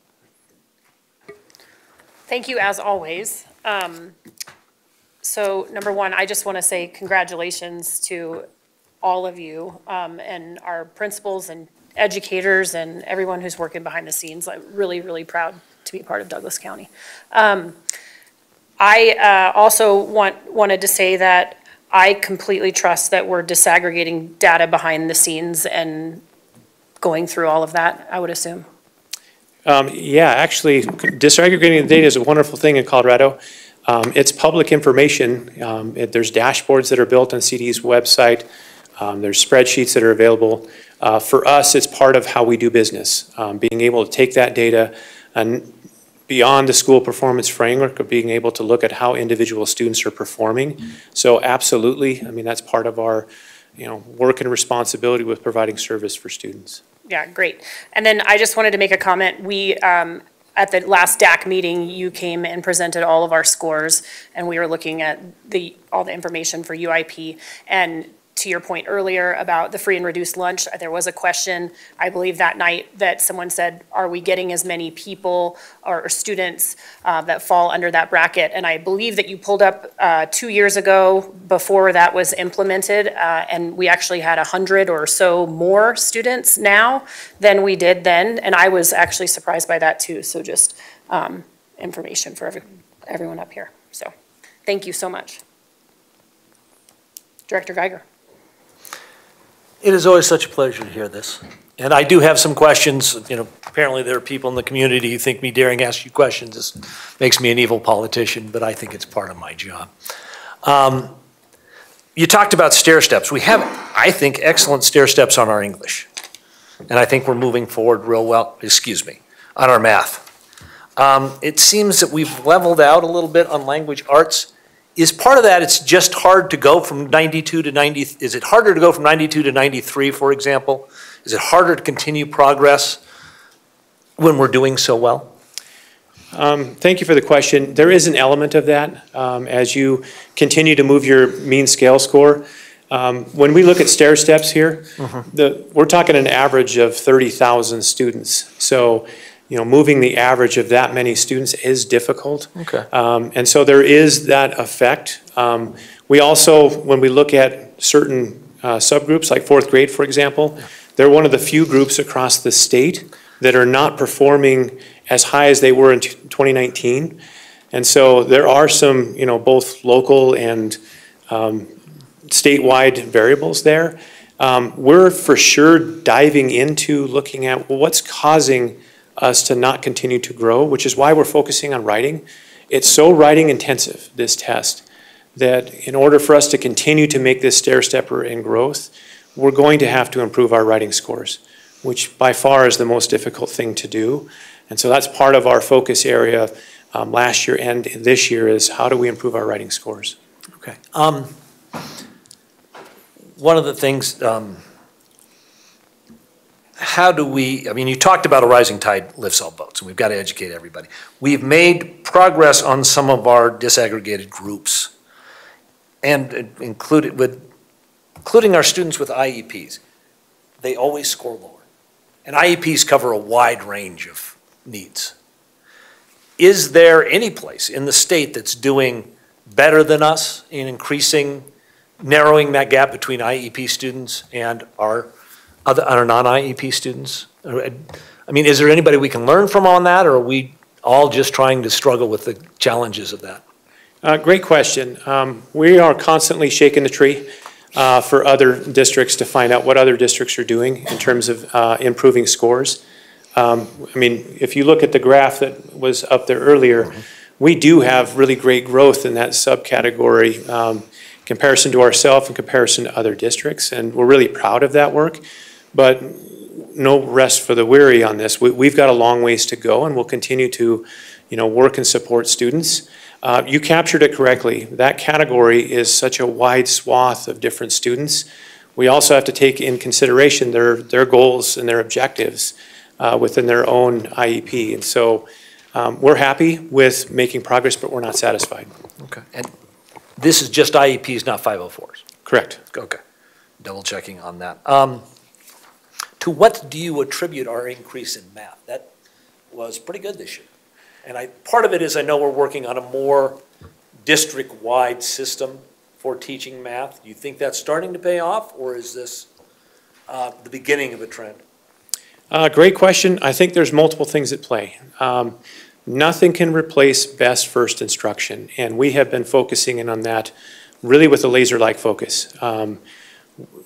Thank you, as always. So number one, I just want to say congratulations to all of you and our principals and educators and everyone who's working behind the scenes. I'm really, really proud to be part of Douglas County. I also wanted to say that I completely trust that we're disaggregating data behind the scenes and going through all of that, I would assume. Yeah, actually, disaggregating the data is a wonderful thing in Colorado. It's public information. There's dashboards that are built on CD's website. There's spreadsheets that are available. For us, it's part of how we do business. Being able to take that data and beyond the school performance framework of being able to look at how individual students are performing. So absolutely, I mean, that's part of our work and responsibility with providing service for students. Yeah, great. And then I just wanted to make a comment. We, at the last DAC meeting, you came and presented all of our scores, and we were looking at all the information for UIP. And to your point earlier about the free and reduced lunch, there was a question, I believe that night, that someone said, are we getting as many people or students that fall under that bracket? And I believe that you pulled up 2 years ago before that was implemented, and we actually had 100 or so more students now than we did then. And I was actually surprised by that too. So just information for everyone up here. So thank you so much. Director Geiger. It is always such a pleasure to hear this. And I do have some questions. Apparently there are people in the community who think me daring to ask you questions just makes me an evil politician, but I think it's part of my job. You talked about stair steps. We have, I think, excellent stair steps on our English. And I think we're moving forward real well, on our math. It seems that we've leveled out a little bit on language arts. is part of that, it's just hard to go from 92 to 90, is it harder to go from 92 to 93, for example? Is it harder to continue progress when we're doing so well? Thank you for the question. There is an element of that as you continue to move your mean scale score. When we look at stair steps here, we're talking an average of 30,000 students. So, you know, moving the average of that many students is difficult. Okay. And so there is that effect. We also, when we look at certain subgroups, like fourth grade, for example, they're one of the few groups across the state that are not performing as high as they were in 2019. And so there are some, you know, both local and statewide variables there. We're for sure diving into looking at, well, what's causing us to not continue to grow, which is why we're focusing on writing. It's so writing intensive, this test, that in order for us to continue to make this stair-stepper in growth, we're going to have to improve our writing scores, which by far is the most difficult thing to do. And so that's part of our focus area last year and this year is how do we improve our writing scores? Okay. One of the things, how do we, I mean, you talked about a rising tide lifts all boats, and we've got to educate everybody. We've made progress on some of our disaggregated groups, and including our students with IEPs. They always score lower. And IEPs cover a wide range of needs. Is there any place in the state that's doing better than us in narrowing that gap between IEP students and our non-IEP students? I mean, is there anybody we can learn from on that, or are we all just trying to struggle with the challenges of that? Great question. We are constantly shaking the tree for other districts to find out what other districts are doing in terms of improving scores. I mean, if you look at the graph that was up there earlier, we do have really great growth in that subcategory comparison to ourselves and comparison to other districts, and we're really proud of that work. But no rest for the weary on this. We've got a long ways to go, and we'll continue to, you know, work and support students. You captured it correctly. That category is such a wide swath of different students. We also have to take in consideration their goals and their objectives within their own IEP. And so we're happy with making progress, but we're not satisfied. Okay. And this is just IEPs, not 504s? Correct. Okay. Double checking on that. To what do you attribute our increase in math? That was pretty good this year. And part of it is I know we're working on a more district-wide system for teaching math. Do you think that's starting to pay off, or is this the beginning of a trend? Great question. I think there's multiple things at play. Nothing can replace best first instruction, and we have been focusing in on that really with a laser-like focus.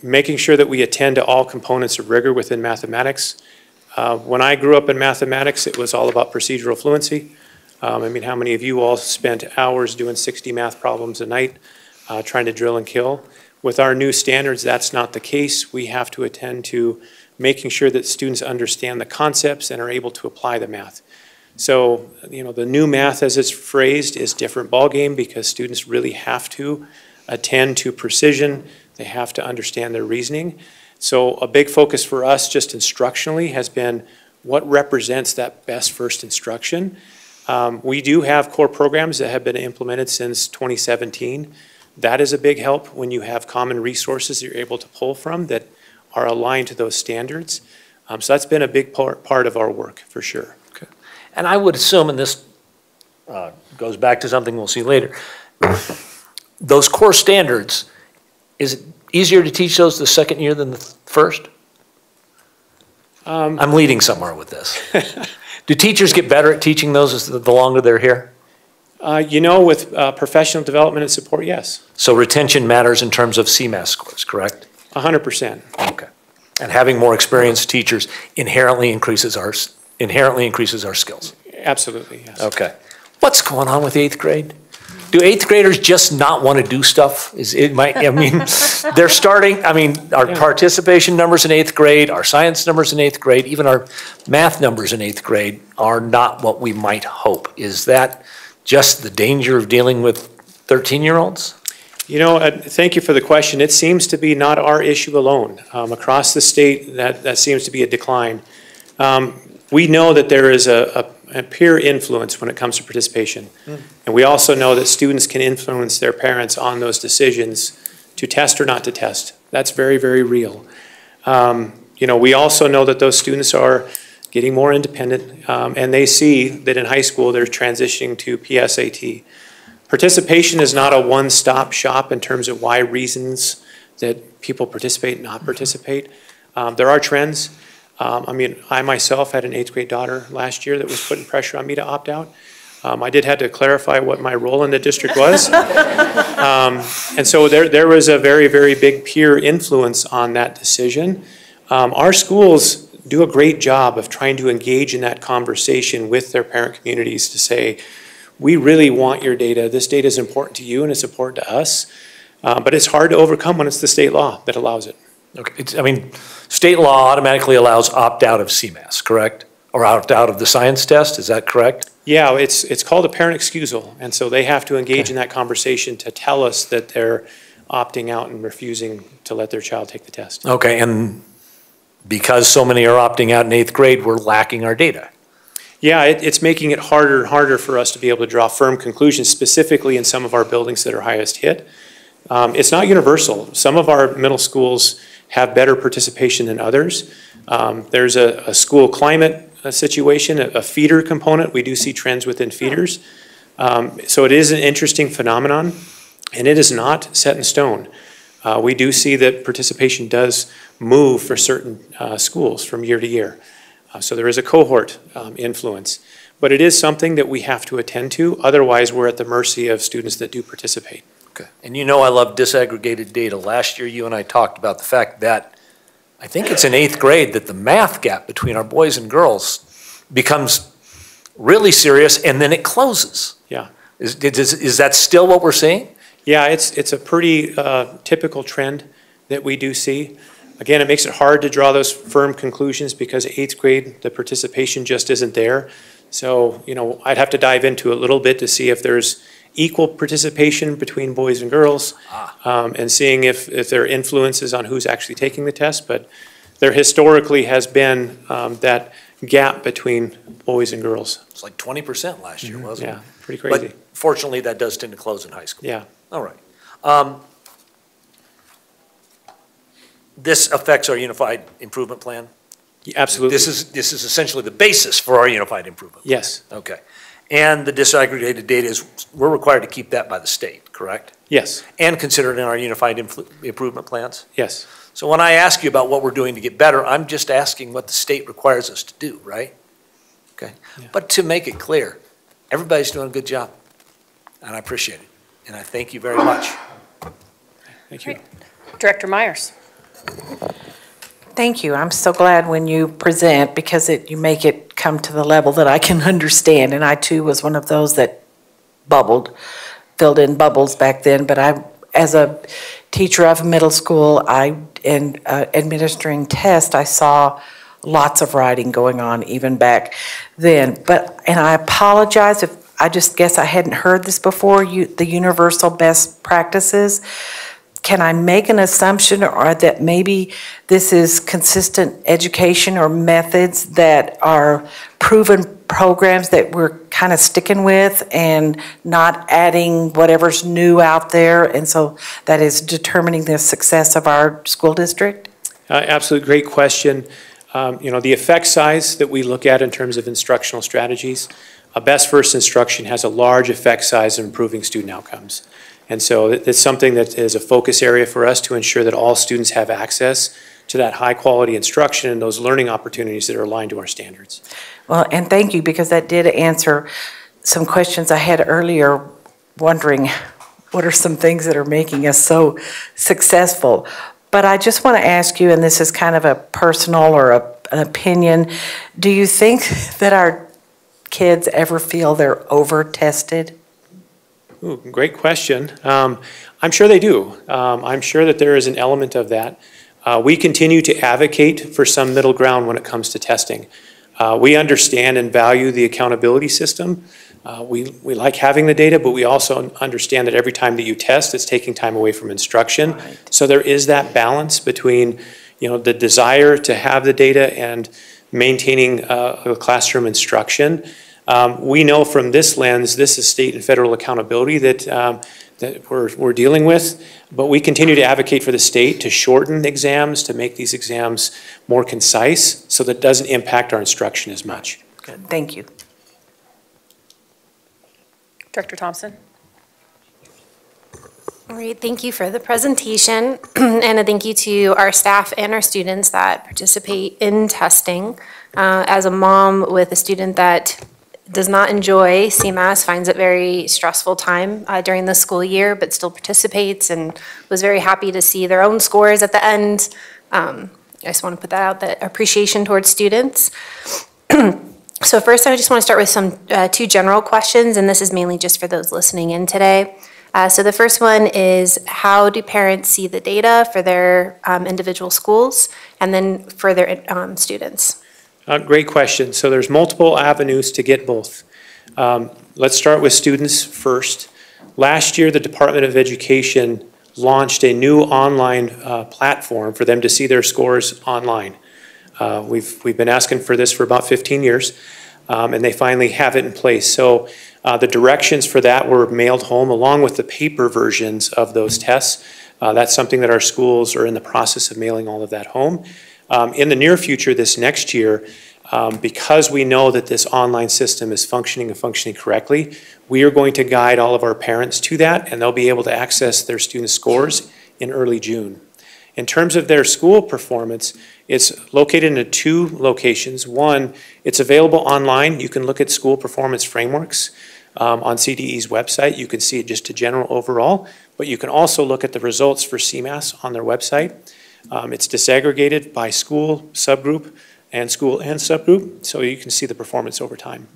Making sure that we attend to all components of rigor within mathematics. When I grew up in mathematics, it was all about procedural fluency. I mean, how many of you all spent hours doing 60 math problems a night trying to drill and kill? With our new standards, that's not the case. We have to attend to making sure that students understand the concepts and are able to apply the math. So, you know, the new math as it's phrased is different ballgame because students really have to attend to precision. They have to understand their reasoning. So a big focus for us just instructionally has been what represents that best first instruction. We do have core programs that have been implemented since 2017. That is a big help when you have common resources that you're able to pull from that are aligned to those standards. So that's been a big part of our work for sure. Okay. And I would assume, and this goes back to something we'll see later, those core standards, is it easier to teach those the second year than the first? I'm leading somewhere with this. Do teachers get better at teaching those the longer they're here? You know, with professional development and support, yes. So retention matters in terms of CMAS scores, correct? 100%. Okay. And having more experienced teachers inherently increases our skills. Absolutely, yes. Okay. What's going on with 8th grade? Do 8th graders just not want to do stuff? They're starting, our participation numbers in 8th grade, our science numbers in 8th grade, even our math numbers in 8th grade are not what we might hope. Is that just the danger of dealing with 13-year-olds? You know, thank you for the question. It seems to be not our issue alone. Across the state, that seems to be a decline. We know that there is a peer influence when it comes to participation. And we also know that students can influence their parents on those decisions to test or not to test. That's very, very real. You know, we also know that those students are getting more independent, and they see that in high school they're transitioning to PSAT. Participation is not a one-stop shop in terms of why reasons that people participate, not participate. There are trends. I mean, I myself had an 8th grade daughter last year that was putting pressure on me to opt out. I did have to clarify what my role in the district was. And so there was a very, very big peer influence on that decision. Our schools do a great job of trying to engage in that conversation with their parent communities to say, we really want your data. This data is important to you and it's important to us. But it's hard to overcome when it's the state law that allows it. Okay. I mean, state law automatically allows opt-out of CMAS, correct? Or opt-out of the science test, is that correct? Yeah, it's called a parent excusal. And so they have to engage in that conversation to tell us that they're opting out and refusing to let their child take the test. Okay, and because so many are opting out in 8th grade, we're lacking our data. Yeah, it's making it harder and harder for us to be able to draw firm conclusions, specifically in some of our buildings that are highest hit. It's not universal. Some of our middle schools have better participation than others. There's a school climate situation, a feeder component. We do see trends within feeders. So it is an interesting phenomenon, and it is not set in stone. We do see that participation does move for certain schools from year to year. So there is a cohort influence. But it is something that we have to attend to. Otherwise, we're at the mercy of students that do participate. Okay. And you know I love disaggregated data. Last year, you and I talked about the fact that I think it's in 8th grade that the math gap between our boys and girls becomes really serious, and then it closes. Yeah. Is that still what we're seeing? Yeah, it's a pretty typical trend that we do see. Again, it makes it hard to draw those firm conclusions because 8th grade, the participation just isn't there. So, you know, I'd have to dive into it a little bit to see if there's equal participation between boys and girls, and seeing if there are influences on who's actually taking the test. But there historically has been that gap between boys and girls. It's like 20% last year, wasn't it? Yeah, pretty crazy. But fortunately, that does tend to close in high school. Yeah. All right. This affects our unified improvement plan? Absolutely. This is essentially the basis for our unified improvement plan. Yes. Okay. And the disaggregated data is, we're required to keep that by the state, correct? Yes. And consider it in our unified improvement plans? Yes. So when I ask you about what we're doing to get better, I'm just asking what the state requires us to do, right? Okay. Yeah. But to make it clear, everybody's doing a good job, and I appreciate it. And I thank you very much. Thank you. Right. Director Myers. Thank you. I'm so glad when you present because you make it come to the level that I can understand. And I too was one of those that filled in bubbles back then. But as a teacher of middle school, in administering tests, I saw lots of writing going on even back then. And I apologize if I just guess I hadn't heard this before, the universal best practices. Can I make an assumption or that maybe this is consistent education or methods that are proven programs that we're kind of sticking with and not adding whatever's new out there, and so that is determining the success of our school district? Absolutely, great question. You know, the effect size that we look at in terms of instructional strategies, a best first instruction has a large effect size of improving student outcomes. And so it's something that is a focus area for us to ensure that all students have access to that high quality instruction and those learning opportunities that are aligned to our standards. Well, and thank you, because that did answer some questions I had earlier, wondering what are some things that are making us so successful. But I just want to ask you, and this is kind of a personal or an opinion, do you think that our kids ever feel they're over-tested? Ooh, great question. I'm sure they do. I'm sure that there is an element of that. We continue to advocate for some middle ground when it comes to testing. We understand and value the accountability system. We like having the data, but we also understand that every time that you test, it's taking time away from instruction. Right. So there is that balance between, the desire to have the data and maintaining a classroom instruction. We know from this lens, this is state and federal accountability that we're dealing with, but we continue to advocate for the state to shorten exams, to make these exams more concise so that it doesn't impact our instruction as much. Good, thank you. Director Thompson. All right, thank you for the presentation, and a thank you to our staff and our students that participate in testing. As a mom with a student that does not enjoy CMAS, finds it very stressful time during the school year, but still participates and was very happy to see their own scores at the end. I just want to put that out, that appreciation towards students. So first, I just want to start with some two general questions, and this is mainly just for those listening in today. So the first one is, how do parents see the data for their individual schools and then for their students? Great question. So there's multiple avenues to get both. Let's start with students first. Last year, the Department of Education launched a new online platform for them to see their scores online. We've been asking for this for about 15 years, and they finally have it in place. So the directions for that were mailed home along with the paper versions of those tests. That's something that our schools are in the process of mailing all of that home. In the near future, this next year, because we know that this online system is functioning and functioning correctly, we are going to guide all of our parents to that, and they'll be able to access their student scores in early June. In terms of their school performance, it's located in 2 locations. One, it's available online. You can look at school performance frameworks on CDE's website. You can see it just a general overall, but you can also look at the results for CMAS on their website. It's disaggregated by school, subgroup, and school and subgroup, so you can see the performance over time.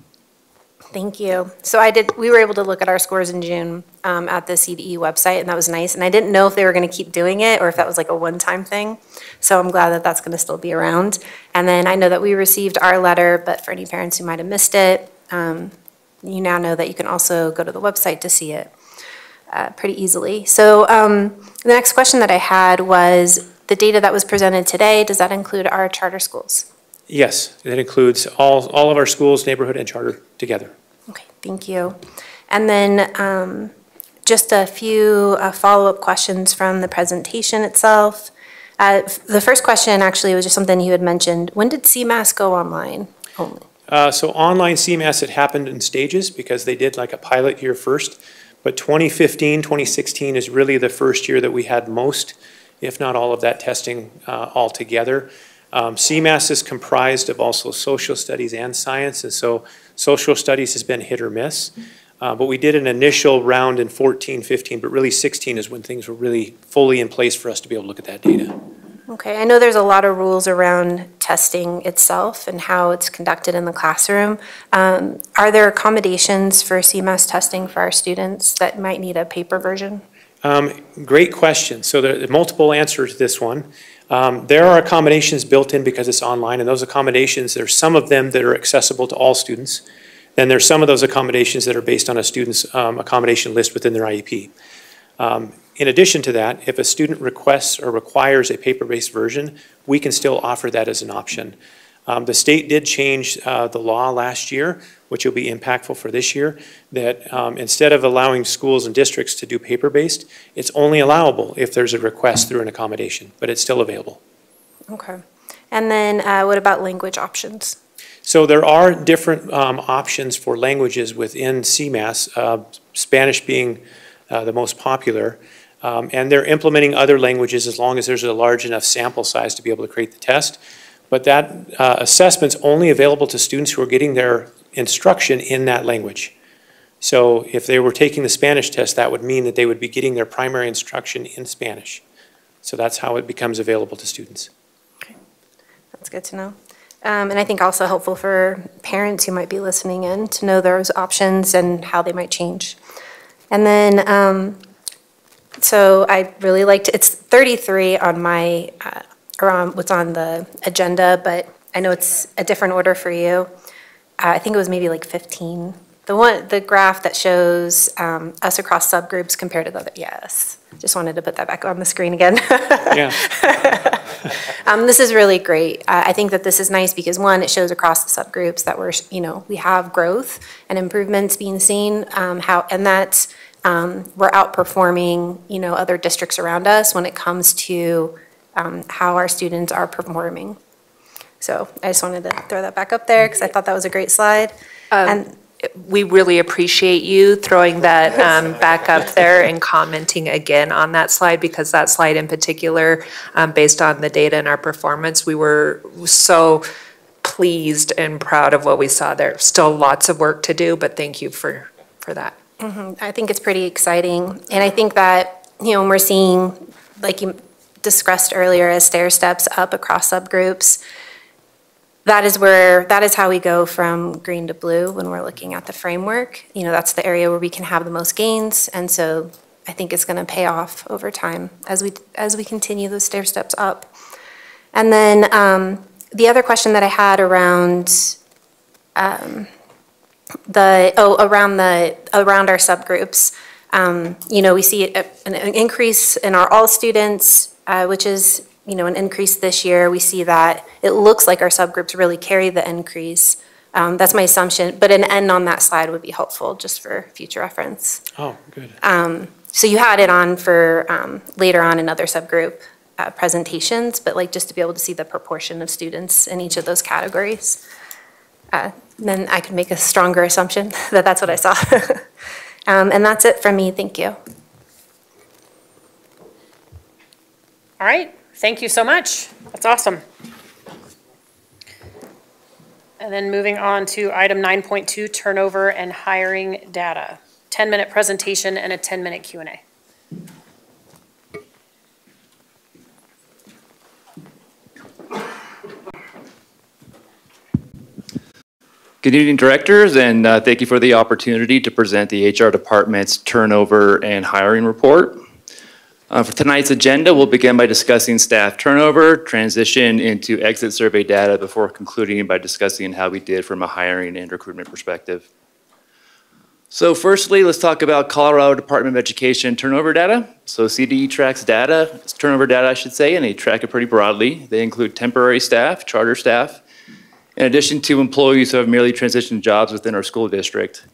Thank you. So we were able to look at our scores in June at the CDE website, and that was nice. And I didn't know if they were going to keep doing it or if that was like a one-time thing. So I'm glad that that's going to still be around. And then I know that we received our letter, but for any parents who might have missed it, you now know that you can also go to the website to see it pretty easily. So the next question that I had was, the data that was presented today, does that include our charter schools? Yes, that includes all of our schools, neighborhood, and charter together. Okay, thank you. And then just a few follow-up questions from the presentation itself. The first question actually was just something you had mentioned. When did CMAS go online only? So online CMAS, it happened in stages because they did like a pilot year first. But 2015, 2016 is really the first year that we had most, if not all of that testing all together. CMAS is comprised of also social studies and science, and so social studies has been hit or miss. But we did an initial round in 14, 15, but really 16 is when things were really fully in place for us to be able to look at that data. Okay, I know there's a lot of rules around testing itself and how it's conducted in the classroom. Are there accommodations for CMAS testing for our students that might need a paper version? Great question. So there are multiple answers to this one. There are accommodations built in because it's online, and those accommodations, there's some of them that are accessible to all students. Then there's some of those accommodations that are based on a student's accommodation list within their IEP. In addition to that, if a student requests or requires a paper-based version, we can still offer that as an option. The state did change the law last year, which will be impactful for this year, that instead of allowing schools and districts to do paper-based, it's only allowable if there's a request through an accommodation, but it's still available. Okay. And then what about language options? So there are different options for languages within CMAS, Spanish being the most popular. And they're implementing other languages as long as there's a large enough sample size to be able to create the test. But that assessment's only available to students who are getting their instruction in that language. So if they were taking the Spanish test, that would mean that they would be getting their primary instruction in Spanish. So that's how it becomes available to students. Okay, that's good to know. And I think also helpful for parents who might be listening in to know those options and how they might change. And then, so I really liked, it's 33 on my, or on what's on the agenda, but I know it's a different order for you. I think it was maybe like 15. The graph that shows us across subgroups compared to the other, yes. Just wanted to put that back on the screen again. Yeah. This is really great. I think that this is nice because one, it shows across the subgroups that we have growth and improvements being seen, and that we're outperforming, other districts around us when it comes to how our students are performing. So I just wanted to throw that back up there because I thought that was a great slide. And we really appreciate you throwing that back up there and commenting again on that slide, because that slide in particular, based on the data and our performance, we were so pleased and proud of what we saw there. Still lots of work to do, but thank you for that. I think it's pretty exciting. And I think that, when we're seeing, like you discussed earlier, as stair steps up across subgroups, that is how we go from green to blue when we're looking at the framework. That's the area where we can have the most gains. And so I think it's going to pay off over time as we continue those stair steps up. And then the other question that I had around around our subgroups, we see an increase in our all students, which is an increase this year. We see that it looks like our subgroups really carry the increase. That's my assumption, but an end on that slide would be helpful just for future reference. Oh, good. So you had it on for later on in other subgroup presentations, but just to be able to see the proportion of students in each of those categories. Then I could make a stronger assumption that that's what I saw. And that's it from me. Thank you. All right. Thank you so much. That's awesome. And then moving on to item 9.2, turnover and hiring data. 10-minute presentation and a 10-minute Q&A. Good evening, directors, and thank you for the opportunity to present the HR department's turnover and hiring report. For tonight's agenda, we'll begin by discussing staff turnover, transition into exit survey data before concluding by discussing how we did from a hiring and recruitment perspective. So firstly, let's talk about Colorado Department of Education turnover data. So CDE tracks data, it's turnover data I should say, and they track it pretty broadly. They include temporary staff, charter staff, in addition to employees who have merely transitioned jobs within our school district.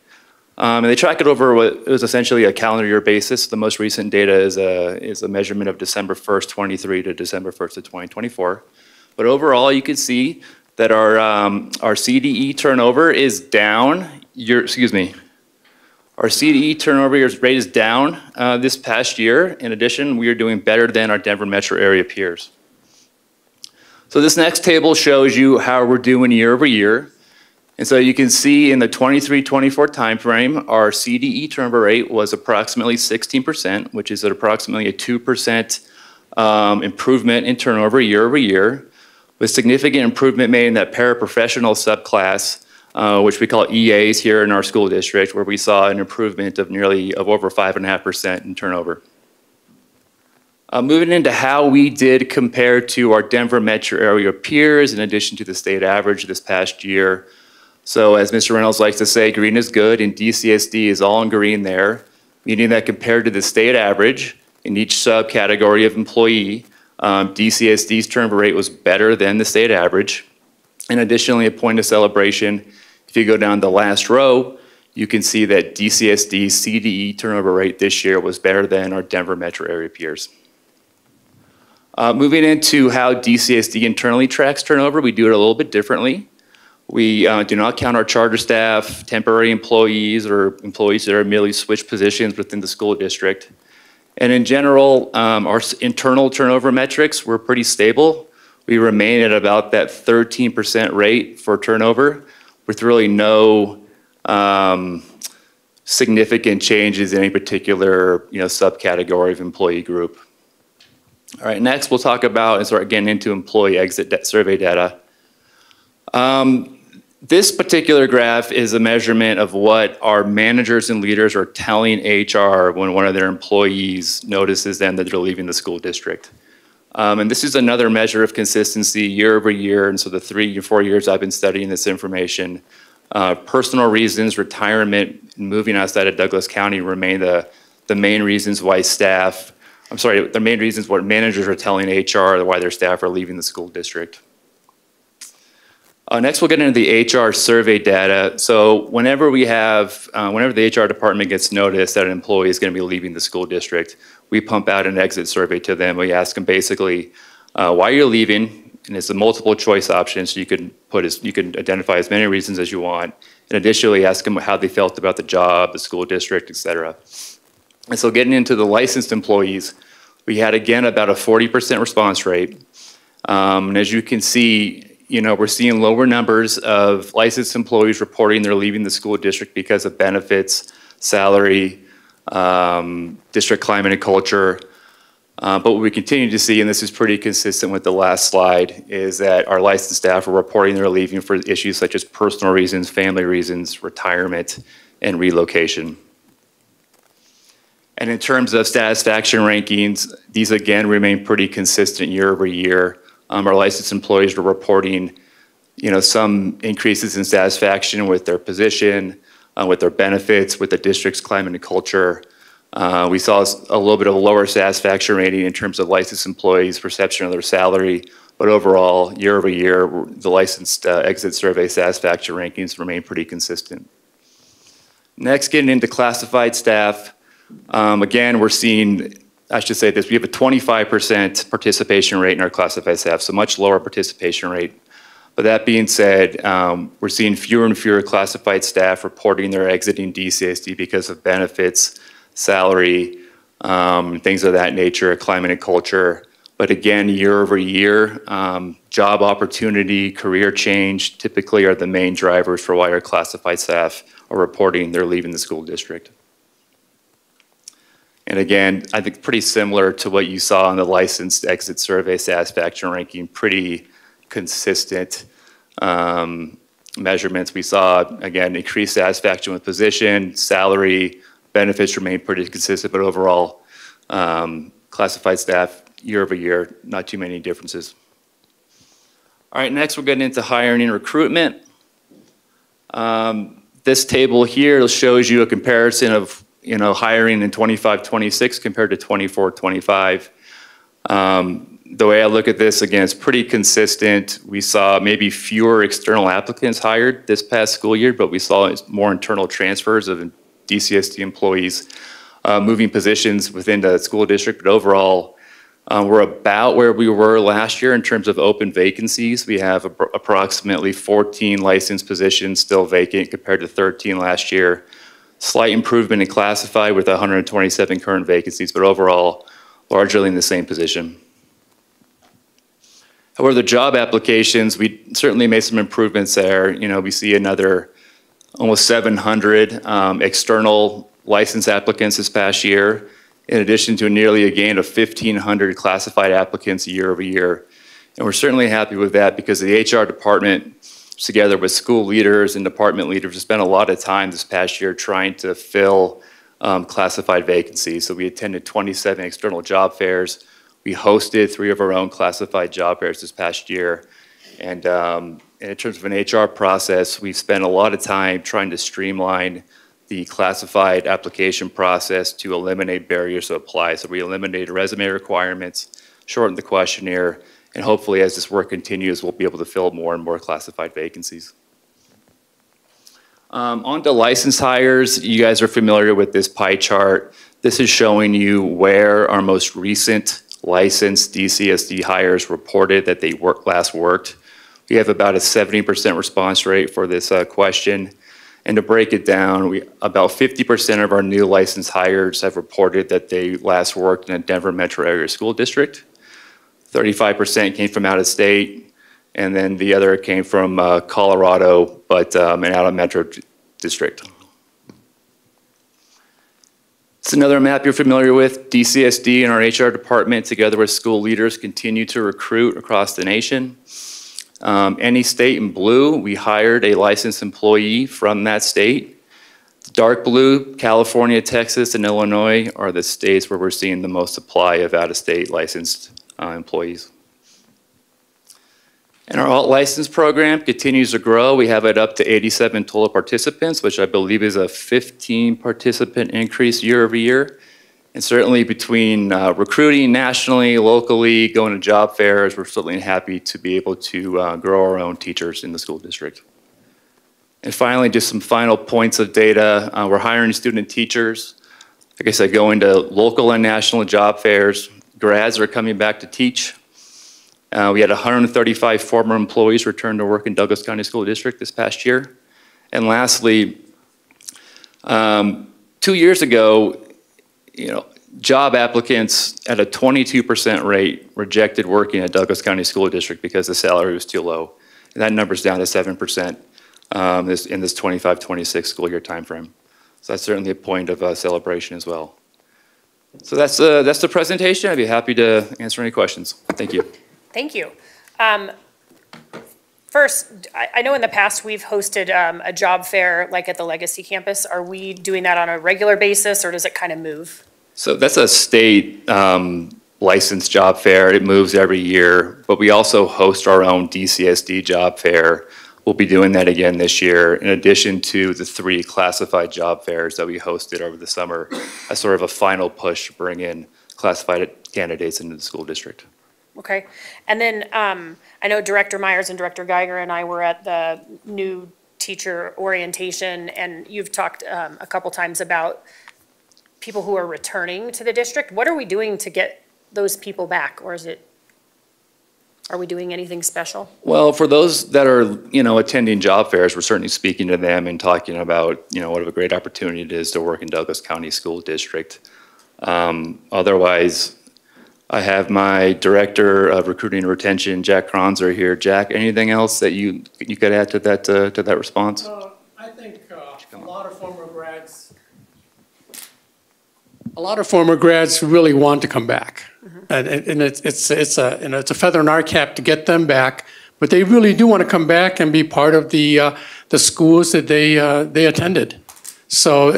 And they track it over what is essentially a calendar year basis. The most recent data is a measurement of December 1st, 23 to December 1st of 2024. But overall, you can see that our CDE turnover is down. Our CDE turnover rate is down this past year. In addition, we are doing better than our Denver metro area peers. So this next table shows you how we're doing year over year. And so you can see in the 23-24 timeframe, our CDE turnover rate was approximately 16%, which is at approximately a 2% improvement in turnover year over year, with significant improvement made in that paraprofessional subclass, which we call EAs here in our school district, where we saw an improvement of over 5.5% in turnover. Moving into how we did compare to our Denver metro area peers, in addition to the state average this past year. So as Mr. Reynolds likes to say, green is good, and DCSD is all in green there, meaning that compared to the state average in each subcategory of employee, DCSD's turnover rate was better than the state average. And additionally, a point of celebration, if you go down the last row, you can see that DCSD's CDE turnover rate this year was better than our Denver metro area peers. Moving into how DCSD internally tracks turnover, we do it a little bit differently. We do not count our charter staff, temporary employees, or employees that are merely switched positions within the school district. And in general, our internal turnover metrics were pretty stable. We remain at about that 13% rate for turnover, with really no significant changes in any particular subcategory of employee group. All right, next we'll talk about and start getting into employee exit survey data. This particular graph is a measurement of what our managers and leaders are telling HR when one of their employees notices them that they're leaving the school district. And this is another measure of consistency year over year. And so the 3 or 4 years I've been studying this information, personal reasons, retirement, and moving outside of Douglas County remain the main reasons why the main reasons what managers are telling HR why their staff are leaving the school district. Next, we'll get into the HR survey data. So whenever the HR department gets notice that an employee is going to be leaving the school district, we pump out an exit survey to them. We ask them basically why you're leaving, and it's a multiple choice option, so you can identify as many reasons as you want, and additionally ask them how they felt about the job, the school district, etc. And so getting into the licensed employees, we had again about a 40% response rate. And as you can see, we're seeing lower numbers of licensed employees reporting they're leaving the school district because of benefits, salary, district climate and culture. But what we continue to see, and this is pretty consistent with the last slide, is that our licensed staff are reporting they're leaving for issues such as personal reasons, family reasons, retirement, and relocation. And in terms of satisfaction rankings, these again remain pretty consistent year over year. Our licensed employees are reporting, some increases in satisfaction with their position, with their benefits, with the district's climate and culture. We saw a little bit of a lower satisfaction rating in terms of licensed employees' perception of their salary, but overall, year over year, the licensed exit survey satisfaction rankings remain pretty consistent. Next, getting into classified staff. Again, we're seeing, I should say this, we have a 25% participation rate in our classified staff, so much lower participation rate. But that being said, we're seeing fewer and fewer classified staff reporting they're exiting DCSD because of benefits, salary, things of that nature, climate and culture. But again, year over year, job opportunity, career change typically are the main drivers for why our classified staff are reporting they're leaving the school district. And again, I think pretty similar to what you saw in the licensed exit survey satisfaction ranking, pretty consistent measurements. We saw, again, increased satisfaction with position, salary, benefits remain pretty consistent, but overall, classified staff year over year, not too many differences. All right, next we're getting into hiring and recruitment. This table here shows you a comparison of hiring in 25-26 compared to 24-25. The way I look at this, again, it's pretty consistent. We saw maybe fewer external applicants hired this past school year, but we saw more internal transfers of DCSD employees moving positions within the school district. But overall, we're about where we were last year in terms of open vacancies. We have approximately 14 licensed positions still vacant compared to 13 last year. Slight improvement in classified with 127 current vacancies, but overall, largely in the same position. However, the job applications, we certainly made some improvements there. We see another almost 700 external license applicants this past year, in addition to nearly a gain of 1,500 classified applicants year over year. And we're certainly happy with that because the HR department, together with school leaders and department leaders, have spent a lot of time this past year trying to fill classified vacancies. So we attended 27 external job fairs. We hosted 3 of our own classified job fairs this past year. And in terms of an HR process, we've spent a lot of time trying to streamline the classified application process to eliminate barriers to apply. So we eliminated resume requirements, shortened the questionnaire, and hopefully as this work continues, we'll be able to fill more and more classified vacancies. On to licensed hires, you guys are familiar with this pie chart. This is showing you where our most recent licensed DCSD hires reported that they last worked. We have about a 70% response rate for this question. And to break it down, about 50% of our new licensed hires have reported that they last worked in a Denver metro area school district. 35% came from out of state, and then the other came from Colorado, but an out of metro district. It's another map you're familiar with. DCSD and our HR department, together with school leaders, continue to recruit across the nation. Any state in blue, we hired a licensed employee from that state. Dark blue, California, Texas, and Illinois are the states where we're seeing the most supply of out-of-state licensed employees. And our alt license program continues to grow. We have it up to 87 total participants, which I believe is a 15 participant increase year over year. And certainly between recruiting nationally, locally, going to job fairs, we're certainly happy to be able to grow our own teachers in the school district. And finally, just some final points of data. We're hiring student teachers. Like I said, going to local and national job fairs. Grads are coming back to teach. We had 135 former employees return to work in Douglas County School District this past year. And lastly, 2 years ago, job applicants at a 22% rate rejected working at Douglas County School District because the salary was too low. And that number's down to 7% in this 25-26 school year timeframe. So that's certainly a point of celebration as well. So that's the presentation. I'd be happy to answer any questions. Thank you. Thank you. First, I know in the past we've hosted a job fair like at the Legacy campus. Are we doing that on a regular basis or does it kind of move? So that's a state licensed job fair. It moves every year, but we also host our own DCSD job fair. We'll be doing that again this year, in addition to the 3 classified job fairs that we hosted over the summer as sort of a final push to bring in classified candidates into the school district. Okay. And then I know Director Myers and Director Geiger and I were at the new teacher orientation, and you've talked a couple times about people who are returning to the district. What are we doing to get those people back, or are we doing anything special? Well, for those that are, attending job fairs, we're certainly speaking to them and talking about, what a great opportunity it is to work in Douglas County School District. Otherwise, I have my Director of Recruiting and Retention, Jack Kronzer, here. Jack, anything else that you could add to that response? I think a lot of former grads really want to come back, and it's a feather in our cap to get them back. But they really do want to come back and be part of the schools that they attended. So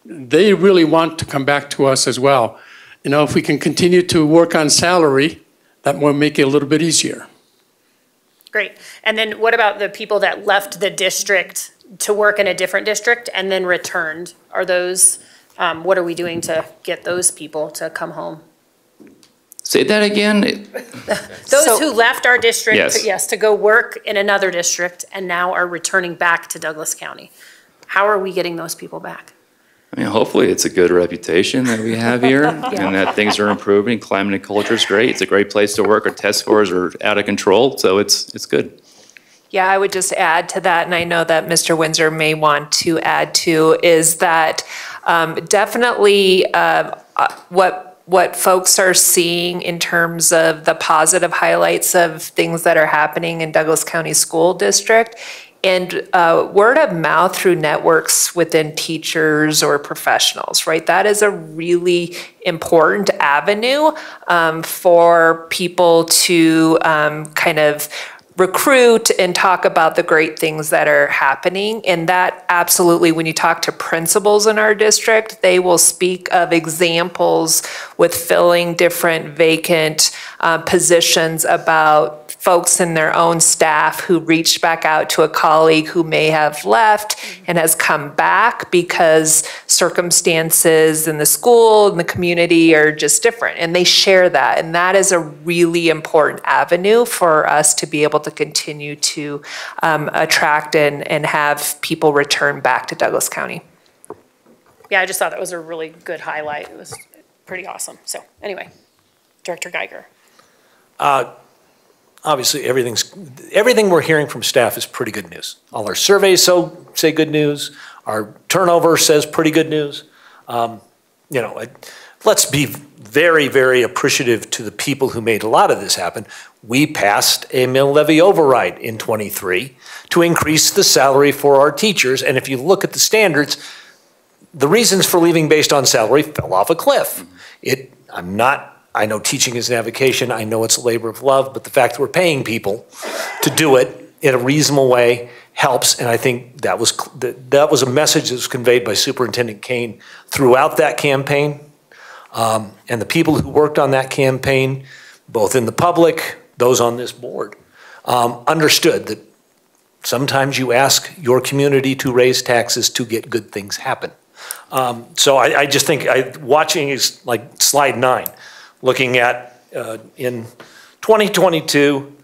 they really want to come back to us as well. If we can continue to work on salary, that will make it a little bit easier. Great. And then what about the people that left the district to work in a different district and then returned? Are those, what are we doing to get those people to come home? Say that again. Those who left our district, yes, to go work in another district and now are returning back to Douglas County. How are we getting those people back? I mean, hopefully it's a good reputation that we have here and that things are improving. Climate and culture is great. It's a great place to work. Our test scores are out of control, so it's good. Yeah, I would just add to that, and I know that Mr. Windsor may want to add to, is that definitely what folks are seeing in terms of the positive highlights of things that are happening in Douglas County School District, and word of mouth through networks within teachers or professionals, right? That is a really important avenue for people to kind of recruit and talk about the great things that are happening. And that absolutely, when you talk to principals in our district, they will speak of examples with filling different vacant positions about folks in their own staff who reached back out to a colleague who may have left and has come back because circumstances in the school and the community are just different, and they share that. And that is a really important avenue for us to be able to continue to attract and have people return back to Douglas County. Yeah, I just thought that was a really good highlight. It was pretty awesome. So anyway, Director Geiger. Obviously, everything we're hearing from staff is pretty good news. All our surveys say good news. Our turnover says pretty good news. Let's be very, very appreciative to the people who made a lot of this happen. We passed a mill levy override in '23 to increase the salary for our teachers. And if you look at the standards, the reasons for leaving based on salary fell off a cliff. I know teaching is an avocation. I know it's a labor of love, but the fact that we're paying people to do it in a reasonable way helps. And I think that was a message that was conveyed by Superintendent Kane throughout that campaign. And the people who worked on that campaign, both in the public, those on this board, understood that sometimes you ask your community to raise taxes to get good things happen. So I just think watching is like slide 9, looking at in 2022,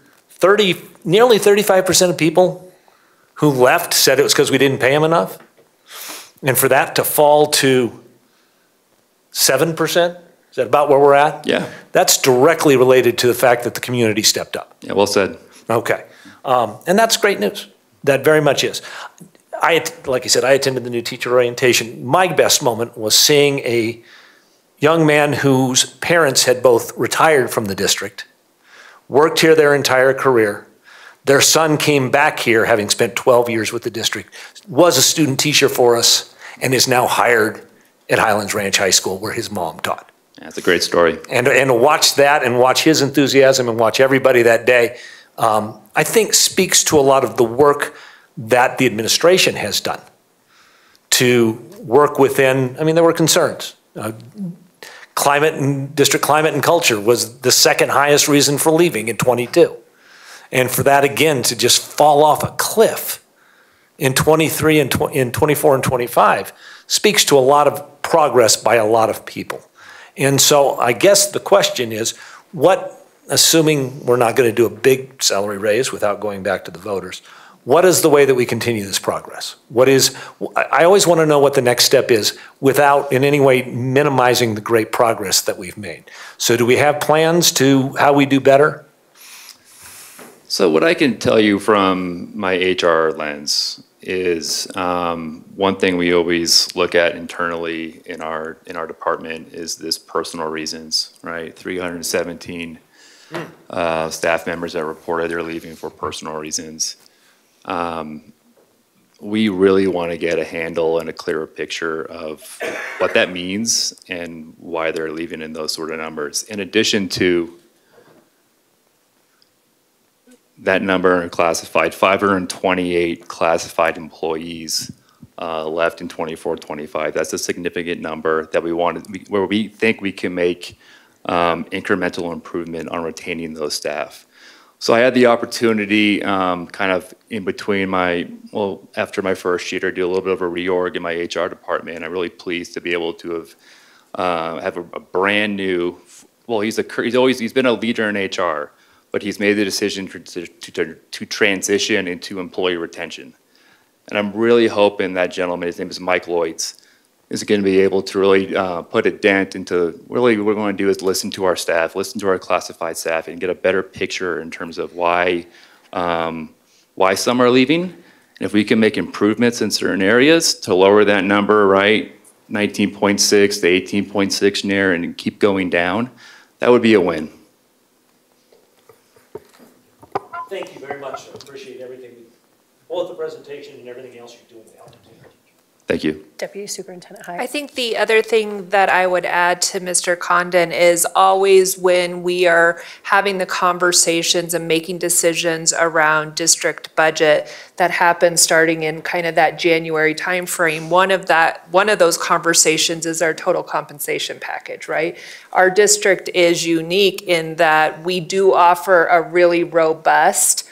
nearly 35% of people who left said it was because we didn't pay them enough. And for that to fall to 7%, is that about where we're at? Yeah. That's directly related to the fact that the community stepped up. Yeah, well said. Okay. And that's great news. That very much is. Like I said, I attended the new teacher orientation. My best moment was seeing a young man whose parents had both retired from the district, worked here their entire career. Their son came back here, having spent 12 years with the district, was a student teacher for us, and is now hired at Highlands Ranch High School, where his mom taught. That's a great story. And to watch that and watch his enthusiasm and watch everybody that day, I think speaks to a lot of the work that the administration has done to work within, I mean, there were concerns. District climate and culture was the second highest reason for leaving in 22. And for that again to just fall off a cliff in 23 and in 24 and 25 speaks to a lot of progress by a lot of people. And so I guess the question is, assuming we're not going to do a big salary raise without going back to the voters, what is the way that we continue this progress? I always want to know what the next step is without in any way minimizing the great progress that we've made. So do we have plans to how we do better? So what I can tell you from my HR lens is one thing we always look at internally in our department is this personal reasons, right? 317 staff members that reported they're leaving for personal reasons. We really want to get a handle and a clearer picture of what that means and why they're leaving in those sort of numbers. In addition to that number classified, 528 classified employees left in 24-25. That's a significant number that where we think we can make incremental improvement on retaining those staff. So I had the opportunity kind of in between after my first year to do a little bit of a reorg in my HR department. I'm really pleased to be able to have a brand new, he's been a leader in HR, but he's made the decision to transition into employee retention. And I'm really hoping that gentleman, his name is Mike Lloyds, is going to be able to really put a dent into, really what we're going to do is listen to our staff, listen to our classified staff, and get a better picture in terms of why some are leaving. And if we can make improvements in certain areas to lower that number, right, 19.6 to 18.6 near, and keep going down, that would be a win. Thank you very much. I appreciate everything, both the presentation and everything else you're doing to help. Thank you. Deputy Superintendent Hyde. I think the other thing that I would add to Mr. Condon is always when we are having the conversations and making decisions around district budget that happen starting in kind of that January timeframe. One of those conversations is our total compensation package, right? Our district is unique in that we do offer a really robust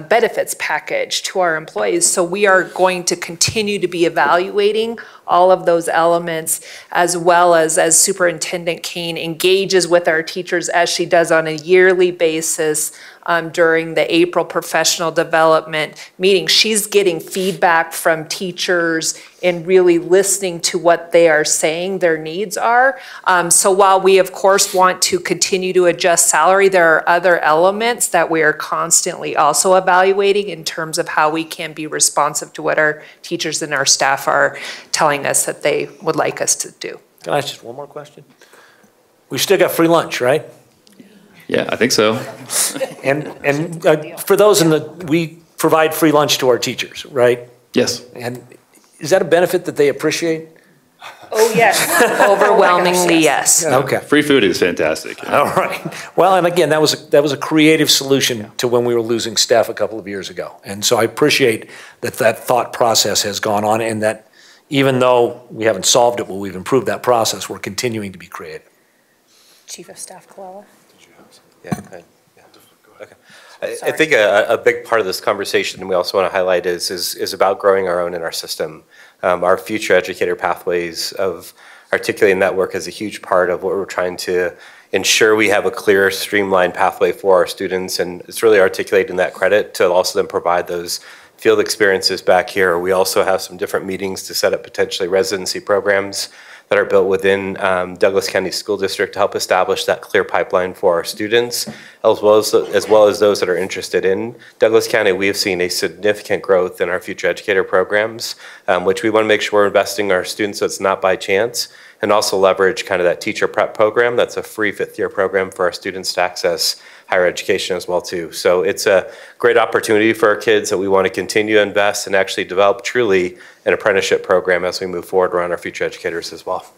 benefits package to our employees. So we are going to continue to be evaluating all of those elements, as well as Superintendent Kane engages with our teachers as she does on a yearly basis during the April professional development meeting. She's getting feedback from teachers and really listening to what they are saying their needs are. So while we of course want to continue to adjust salary, there are other elements that we are constantly also evaluating in terms of how we can be responsive to what our teachers and our staff are telling us that they would like us to do. Can I ask just one more question? We still got free lunch, right? Yeah, I think so. And for those we provide free lunch to our teachers, right? Yes. And is that a benefit that they appreciate? Oh, yes. Overwhelmingly, yes. Okay. Free food is fantastic. All right. Well, and again, that was a creative solution to when we were losing staff a couple of years ago. And so I appreciate that thought process has gone on and that even though we haven't solved it, well, we've improved that process, we're continuing to be creative. Chief of Staff Colella. Yeah. Okay. I think a big part of this conversation, and we also want to highlight, is about growing our own in our system. Our future educator pathways of articulating that work is a huge part of what we're trying to ensure we have a clear, streamlined pathway for our students, and it's really articulating that credit to also then provide those field experiences back here. We also have some different meetings to set up potentially residency programs that are built within Douglas County School District to help establish that clear pipeline for our students, as well as those that are interested in Douglas County. We have seen a significant growth in our future educator programs, which we want to make sure we're investing in our students so it's not by chance, and also leverage kind of that teacher prep program. That's a free fifth-year program for our students to access higher education as well too. So it's a great opportunity for our kids that we want to continue to invest and actually develop truly an apprenticeship program as we move forward around our future educators as well.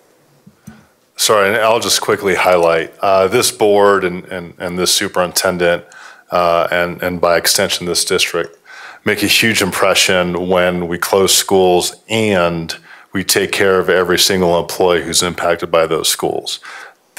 Sorry, and I'll just quickly highlight this board and this superintendent and by extension this district make a huge impression when we close schools and we take care of every single employee who's impacted by those schools.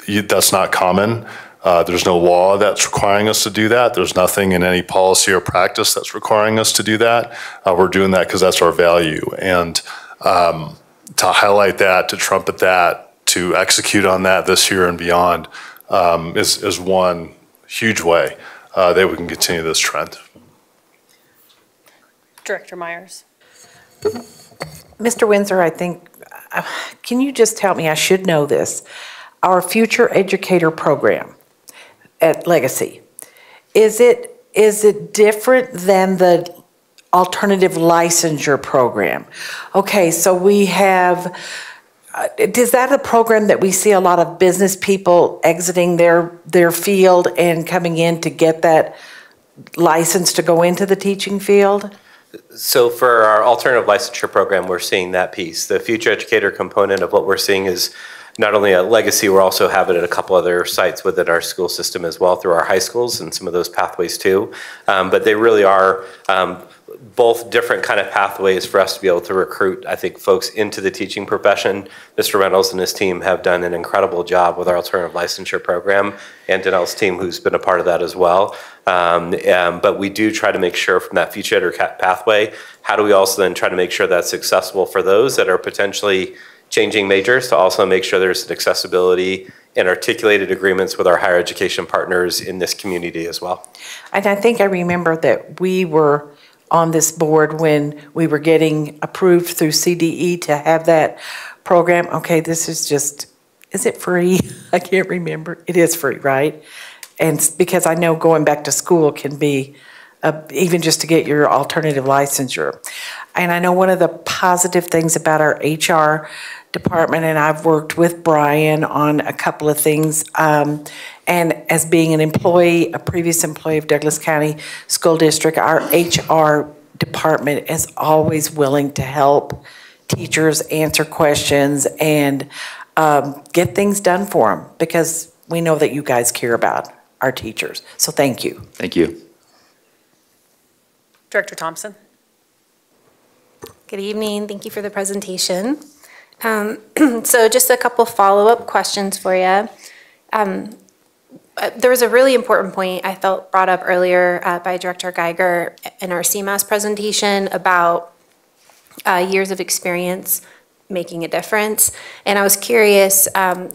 That's not common. There's no law that's requiring us to do that. There's nothing in any policy or practice that's requiring us to do that. We're doing that because that's our value. And to highlight that, to trumpet that, to execute on that this year and beyond is one huge way that we can continue this trend. Director Myers. Mr. Windsor, I think, can you just help me? I should know this. Our future educator program at Legacy, is it different than the alternative licensure program? Okay, so we have, is that a program that we see a lot of business people exiting their field and coming in to get that license to go into the teaching field? So for our alternative licensure program, we're seeing that piece. The future educator component of what we're seeing is not only at Legacy, we're also having it at a couple other sites within our school system as well through our high schools and some of those pathways too. But they really are both different kind of pathways for us to be able to recruit, I think, folks into the teaching profession. Mr. Reynolds and his team have done an incredible job with our alternative licensure program, and Danelle's team, who's been a part of that as well. But we do try to make sure from that future ed pathway, how do we also then try to make sure that's accessible for those that are potentially changing majors, to also make sure there's an accessibility and articulated agreements with our higher education partners in this community as well. And I think I remember that we were on this board when we were getting approved through CDE to have that program. Okay, this is just, is it free? I can't remember. It is free, right? And because I know going back to school can be even just to get your alternative licensure. And I know one of the positive things about our HR department, and I've worked with Brian on a couple of things, and as being an employee, a previous employee of Douglas County School District, our HR department is always willing to help teachers answer questions and get things done for them, because we know that you guys care about our teachers. So thank you. Thank you. Director Thompson. Good evening. Thank you for the presentation. So just a couple follow-up questions for you. There was a really important point I felt brought up earlier by Director Geiger in our CMAS presentation about years of experience making a difference. And I was curious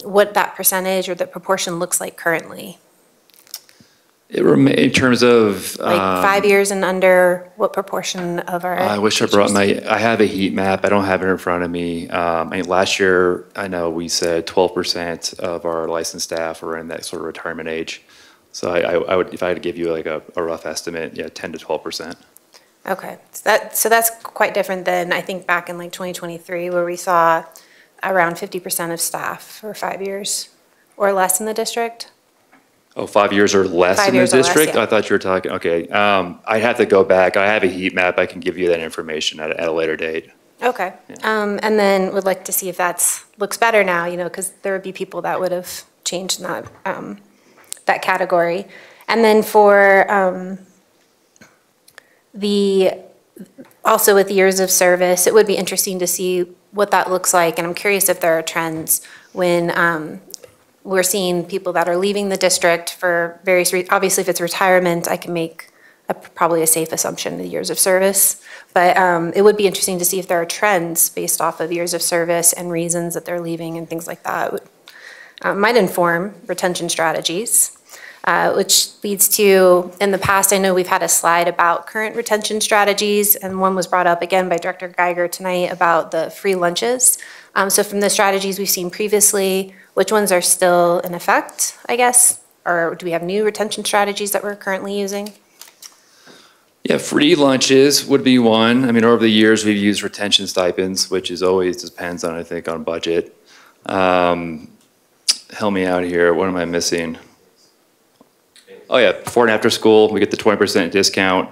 what that percentage or the proportion looks like currently. In terms of Like 5 years and under, what proportion of our I wish teachers? I brought I have a heat map. I don't have it in front of me. I mean, last year, I know we said 12% of our licensed staff are in that sort of retirement age. So I would, if I had to give you like a rough estimate, yeah, 10 to 12%. Okay, so that's quite different than I think back in like 2023 where we saw around 50% of staff for 5 years or less in the district. Oh, 5 years or less 5 in the years or less, district? yeah. I thought you were talking, okay. I'd have to go back. I have a heat map. I can give you that information at a later date. Okay, and then would like to see if that's looks better now, you know, because there would be people that would have changed in that that category. And then for also with years of service, it would be interesting to see what that looks like, and I'm curious if there are trends when we're seeing people that are leaving the district for various reasons. Obviously, if it's retirement, I can make probably a safe assumption of years of service. But it would be interesting to see if there are trends based off of years of service and reasons that they're leaving and things like that. Might inform retention strategies, which leads to, in the past, I know we've had a slide about current retention strategies, and one was brought up again by Director Geiger tonight about the free lunches. So from the strategies we've seen previously, which ones are still in effect, I guess? Or do we have new retention strategies that we're currently using? Yeah, free lunches would be one. I mean, over the years, we've used retention stipends, which is always depends on, I think, on budget. Help me out here. What am I missing? Oh yeah, before and after school, we get the 20% discount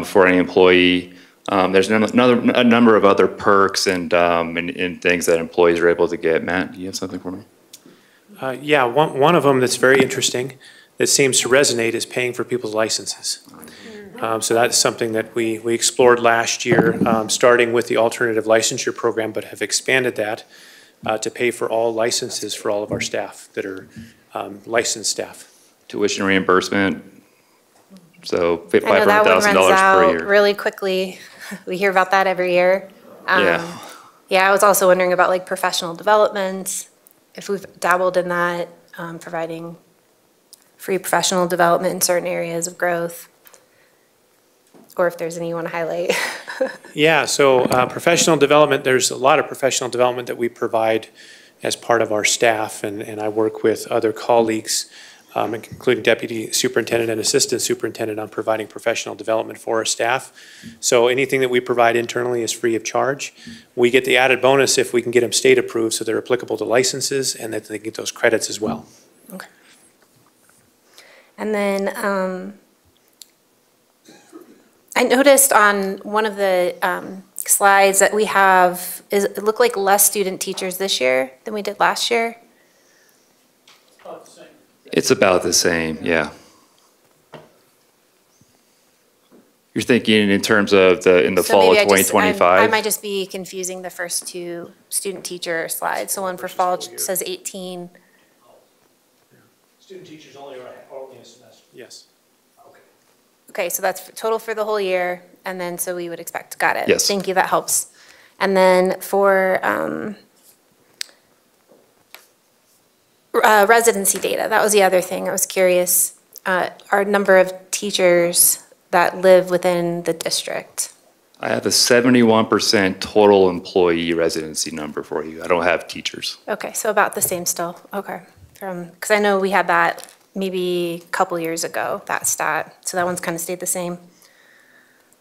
for any employee. There's a number of other perks and things that employees are able to get. Matt, do you have something for me? Yeah, one of them that's very interesting that seems to resonate is paying for people's licenses. So that's something that we explored last year, starting with the alternative licensure program, but have expanded that to pay for all licenses for all of our staff that are licensed staff. Tuition reimbursement, so $500,000 I know that one runs per out year. really quickly. We hear about that every year. Yeah. Yeah, I was also wondering about like professional development, if we've dabbled in that, providing free professional development in certain areas of growth, or if there's any you want to highlight. Yeah, so professional development, there's a lot of professional development that we provide as part of our staff, and I work with other colleagues, including Deputy Superintendent and Assistant Superintendent, on providing professional development for our staff. So anything that we provide internally is free of charge. We get the added bonus if we can get them state approved, so they're applicable to licenses and that they get those credits as well. Okay. And then I noticed on one of the slides that we have, it looked like less student teachers this year than we did last year. It's about the same, yeah. You're thinking in terms of in the fall of 2025? I might just be confusing the first two student teacher slides. So one for fall says 18. Student teachers only a semester? Yes. Okay, so that's total for the whole year, and then so we would expect, got it. Yes. Thank you, that helps. And then for residency data, that was the other thing I was curious. Our number of teachers that live within the district. I have a 71% total employee residency number for you. I don't have teachers. Okay, so about the same still, okay. Because I know we had that maybe a couple years ago, that stat. So that one's kind of stayed the same.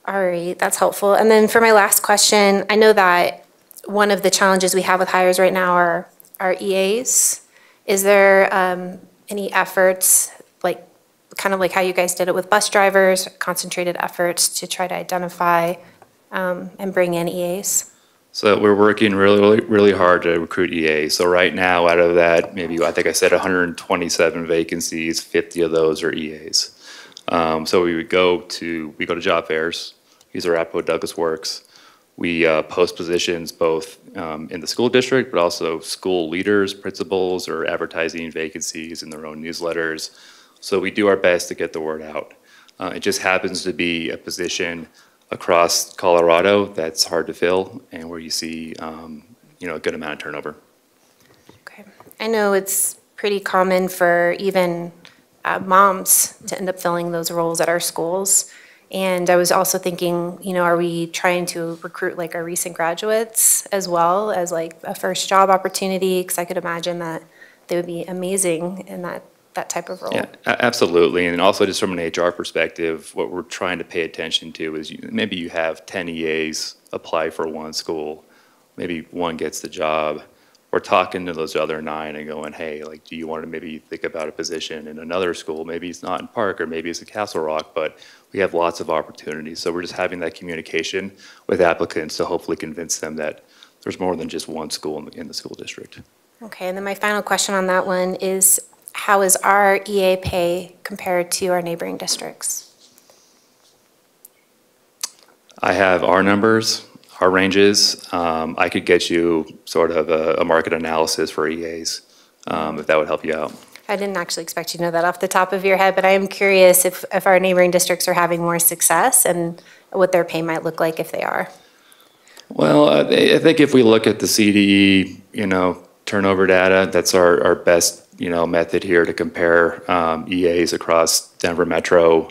All right, that's helpful. And then for my last question, I know that one of the challenges we have with hires right now are our EAs. Is there any efforts, like kind of like how you guys did it with bus drivers, concentrated efforts to try to identify and bring in EAs? So we're working really hard to recruit EAs. So right now, out of that, maybe I think I said 127 vacancies, 50 of those are EAs. So we go to job fairs. These are APO Douglas Works. We post positions both in the school district, but also school leaders, principals, or advertising vacancies in their own newsletters. So we do our best to get the word out. It just happens to be a position across Colorado that's hard to fill, and where you see a good amount of turnover. Okay, I know it's pretty common for even moms to end up filling those roles at our schools. And I was also thinking, are we trying to recruit like our recent graduates as well as like a first job opportunity? Because I could imagine that they would be amazing in that type of role. Yeah, absolutely. And also just from an HR perspective, what we're trying to pay attention to is maybe you have 10 EAs apply for one school, maybe one gets the job. We're talking to those other 9 and going, hey, like, do you want to maybe think about a position in another school? Maybe it's not in Park, or maybe it's in Castle Rock, but we have lots of opportunities. So we're just having that communication with applicants to hopefully convince them that there's more than just one school in the school district. Okay, and then my final question on that one is, how is our EA pay compared to our neighboring districts? I have our numbers. our ranges. I could get you sort of a market analysis for EAs, if that would help you out. I didn't actually expect you to know that off the top of your head, but I am curious if our neighboring districts are having more success and what their pay might look like if they are. Well, I think if we look at the CDE, turnover data, that's our best, method here to compare EAs across Denver Metro.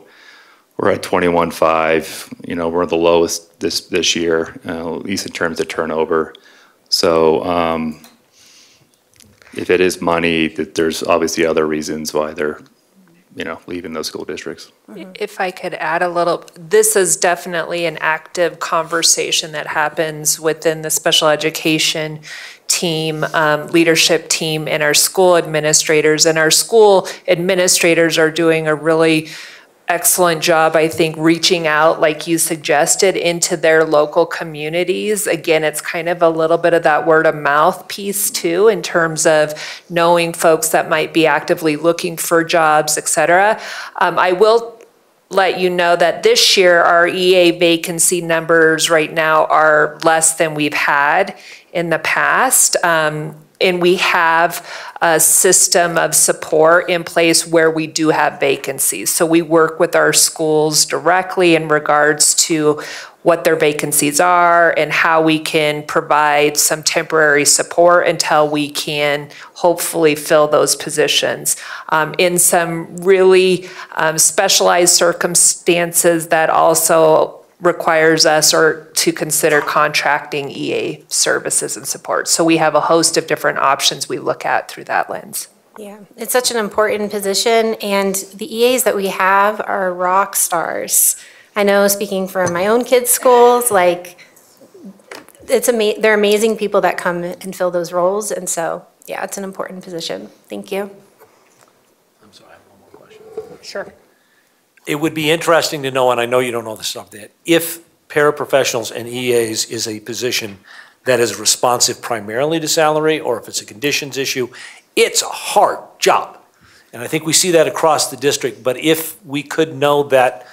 We're at 21.5. We're the lowest this year, at least in terms of turnover. So if it is money, there's obviously other reasons why they're leaving those school districts. If I could add a little, this is definitely an active conversation that happens within the special education team, leadership team, and our school administrators. And our school administrators are doing a really excellent job, I think, reaching out, like you suggested, into their local communities. Again, it's kind of a little bit of that word of mouth piece too, in terms of knowing folks that might be actively looking for jobs, et cetera. I will let you know that this year our EA vacancy numbers right now are less than we've had in the past. And we have a system of support in place where we do have vacancies. So we work with our schools directly in regards to what their vacancies are and how we can provide some temporary support until we can hopefully fill those positions. In some really specialized circumstances that also requires us to consider contracting EA services and support. So we have a host of different options we look at through that lens. Yeah, it's such an important position, and the EAs that we have are rock stars. I know, speaking from my own kids' schools, like, they're amazing people that come and fill those roles, and so, yeah, it's an important position. Thank you. I'm sorry, I have one more question. Sure. It would be interesting to know, and I know you don't know this stuff, that if paraprofessionals and EAs is a position that is responsive primarily to salary, or if it's a conditions issue, it's a hard job. And I think we see that across the district, but if we could know that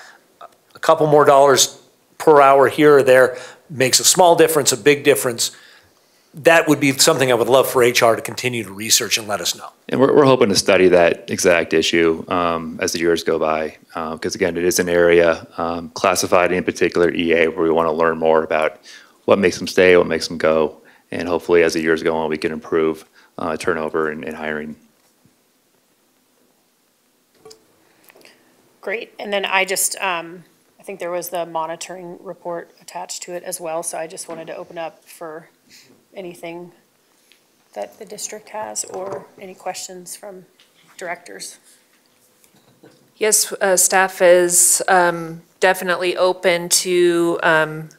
a couple more dollars per hour here or there makes a small difference, a big difference, that would be something I would love for HR to continue to research and let us know. And we're hoping to study that exact issue as the years go by, because again, it is an area classified in particular EA where we want to learn more about what makes them stay, what makes them go, and hopefully as the years go on, we can improve turnover and hiring. Great. And then I just, I think there was the monitoring report attached to it as well, so I just wanted to open up for anything that the district has or any questions from directors. Yes, staff is definitely open to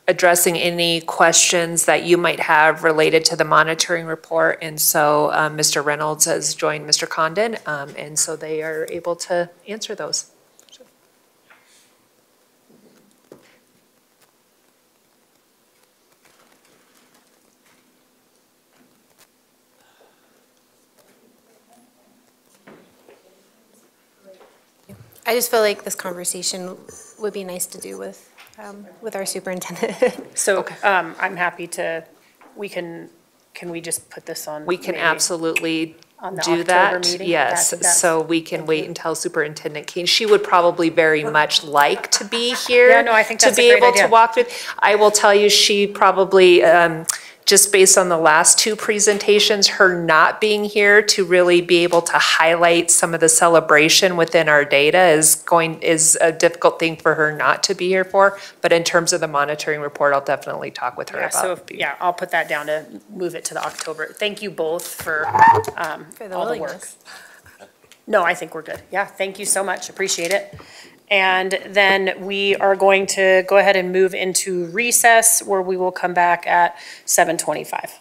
addressing any questions that you might have related to the monitoring report. And so Mr. Reynolds has joined Mr. Condon, and so they are able to answer those. I just feel like this conversation would be nice to do with our superintendent. So I'm happy to, can we just put this on? We can absolutely on the do October that. meeting? Yes, so we can wait until Superintendent Kane. She would probably very much like to be here. Yeah, no, I think that's to a be great able to idea. walk through. I will tell you, she probably, just based on the last two presentations, her not being here to really be able to highlight some of the celebration within our data is a difficult thing for her not to be here for. But in terms of the monitoring report, I'll definitely talk with her Yeah, about. so yeah, I'll put that down to move it to the October. Thank you both for all the work. No, I think we're good. Yeah, thank you so much. Appreciate it. And then we are going to go ahead and move into recess, where we will come back at 7:25.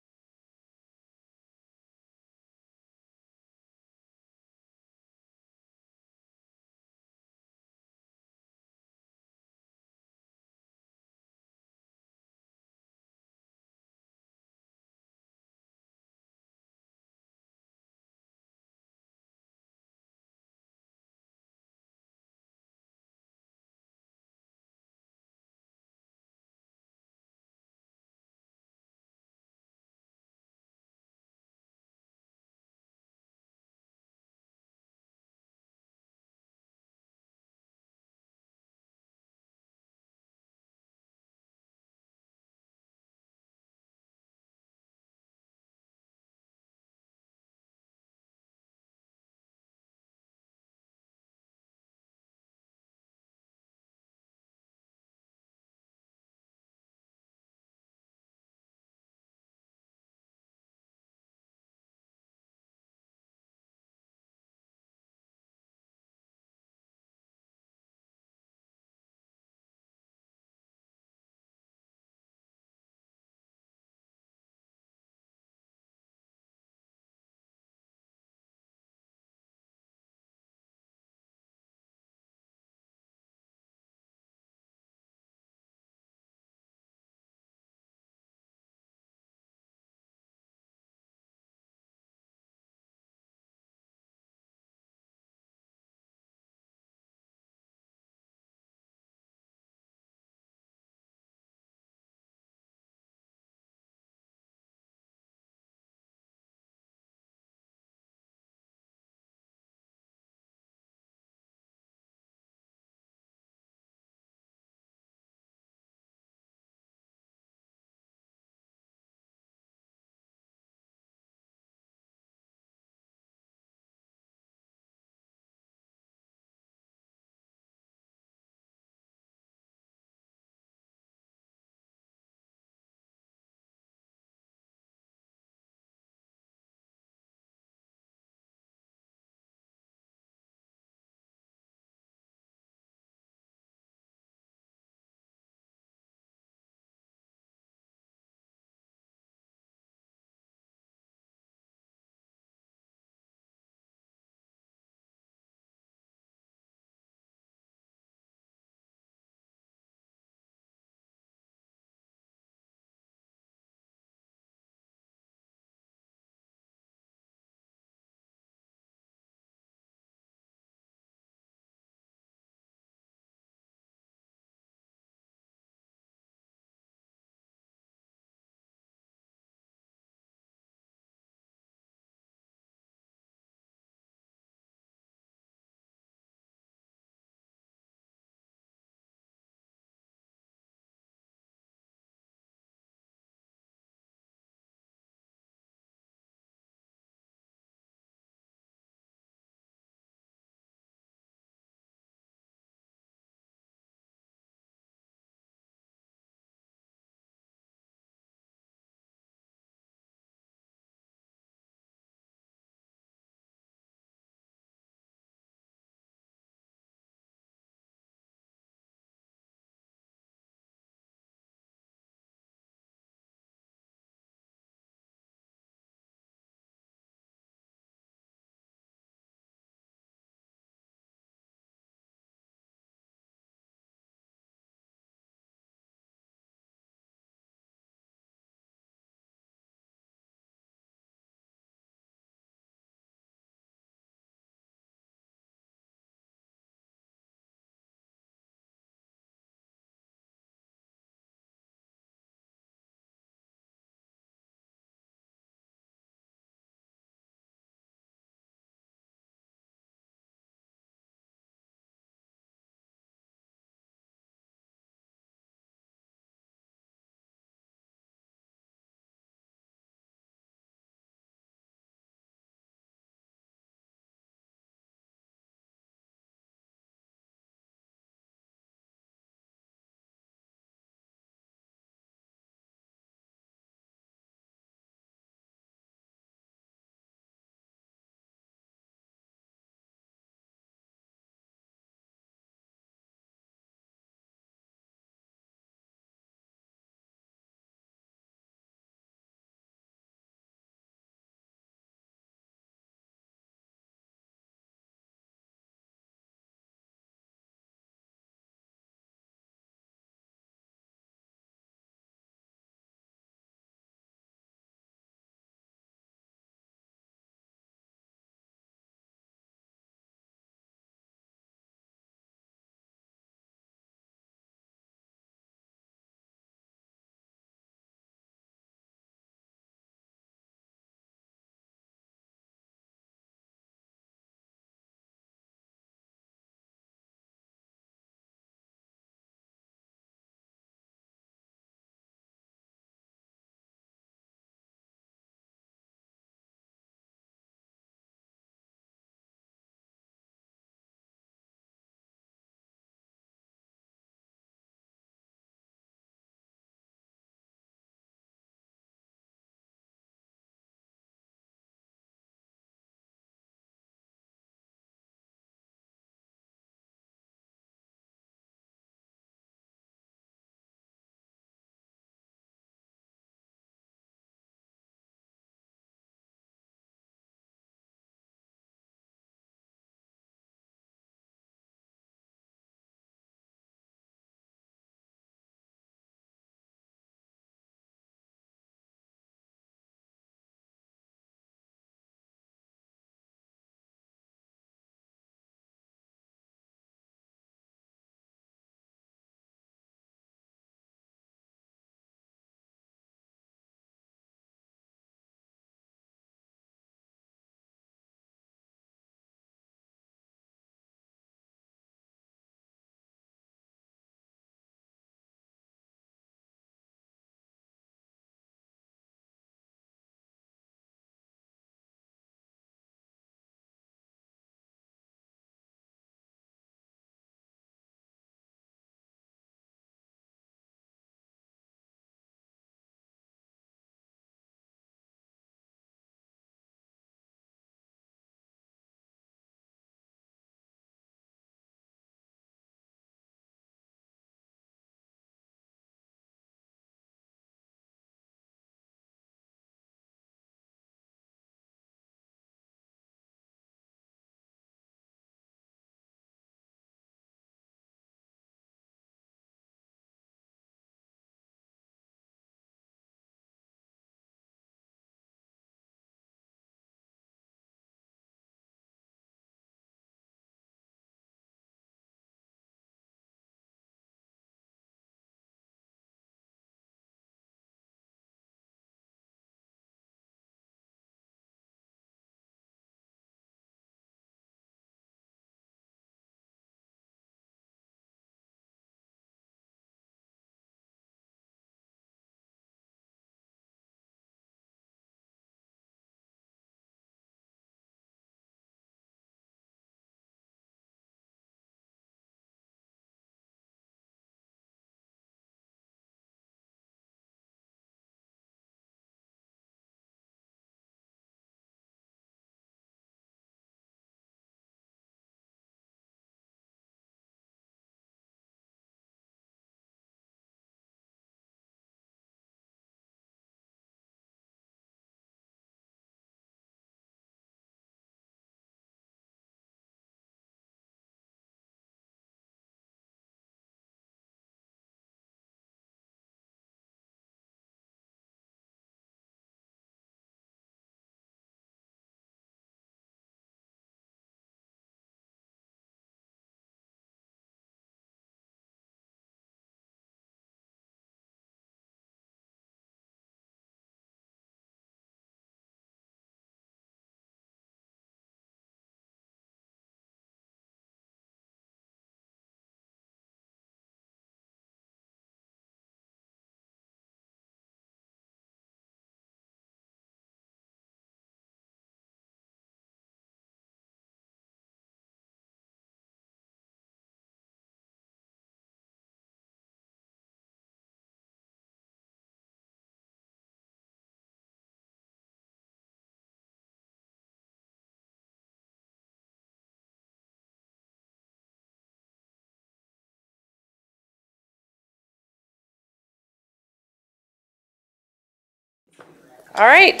All right.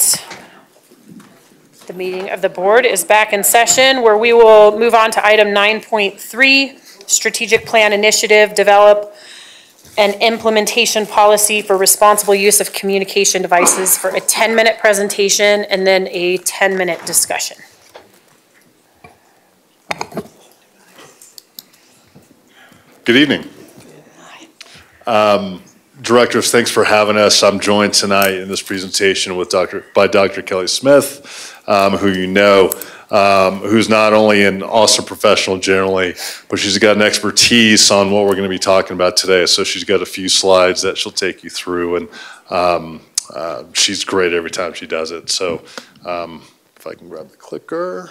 The meeting of the board is back in session, where we will move on to item 9.3, strategic plan initiative, develop an implementation policy for responsible use of communication devices, for a 10-minute presentation and then a 10-minute discussion. Good evening. Directors, thanks for having us. I'm joined tonight in this presentation with by Dr. Kelly Smith, who you know, who's not only an awesome professional generally, but she's got an expertise on what we're going to be talking about today. So she's got a few slides that she'll take you through, and she's great every time she does it. So if I can grab the clicker.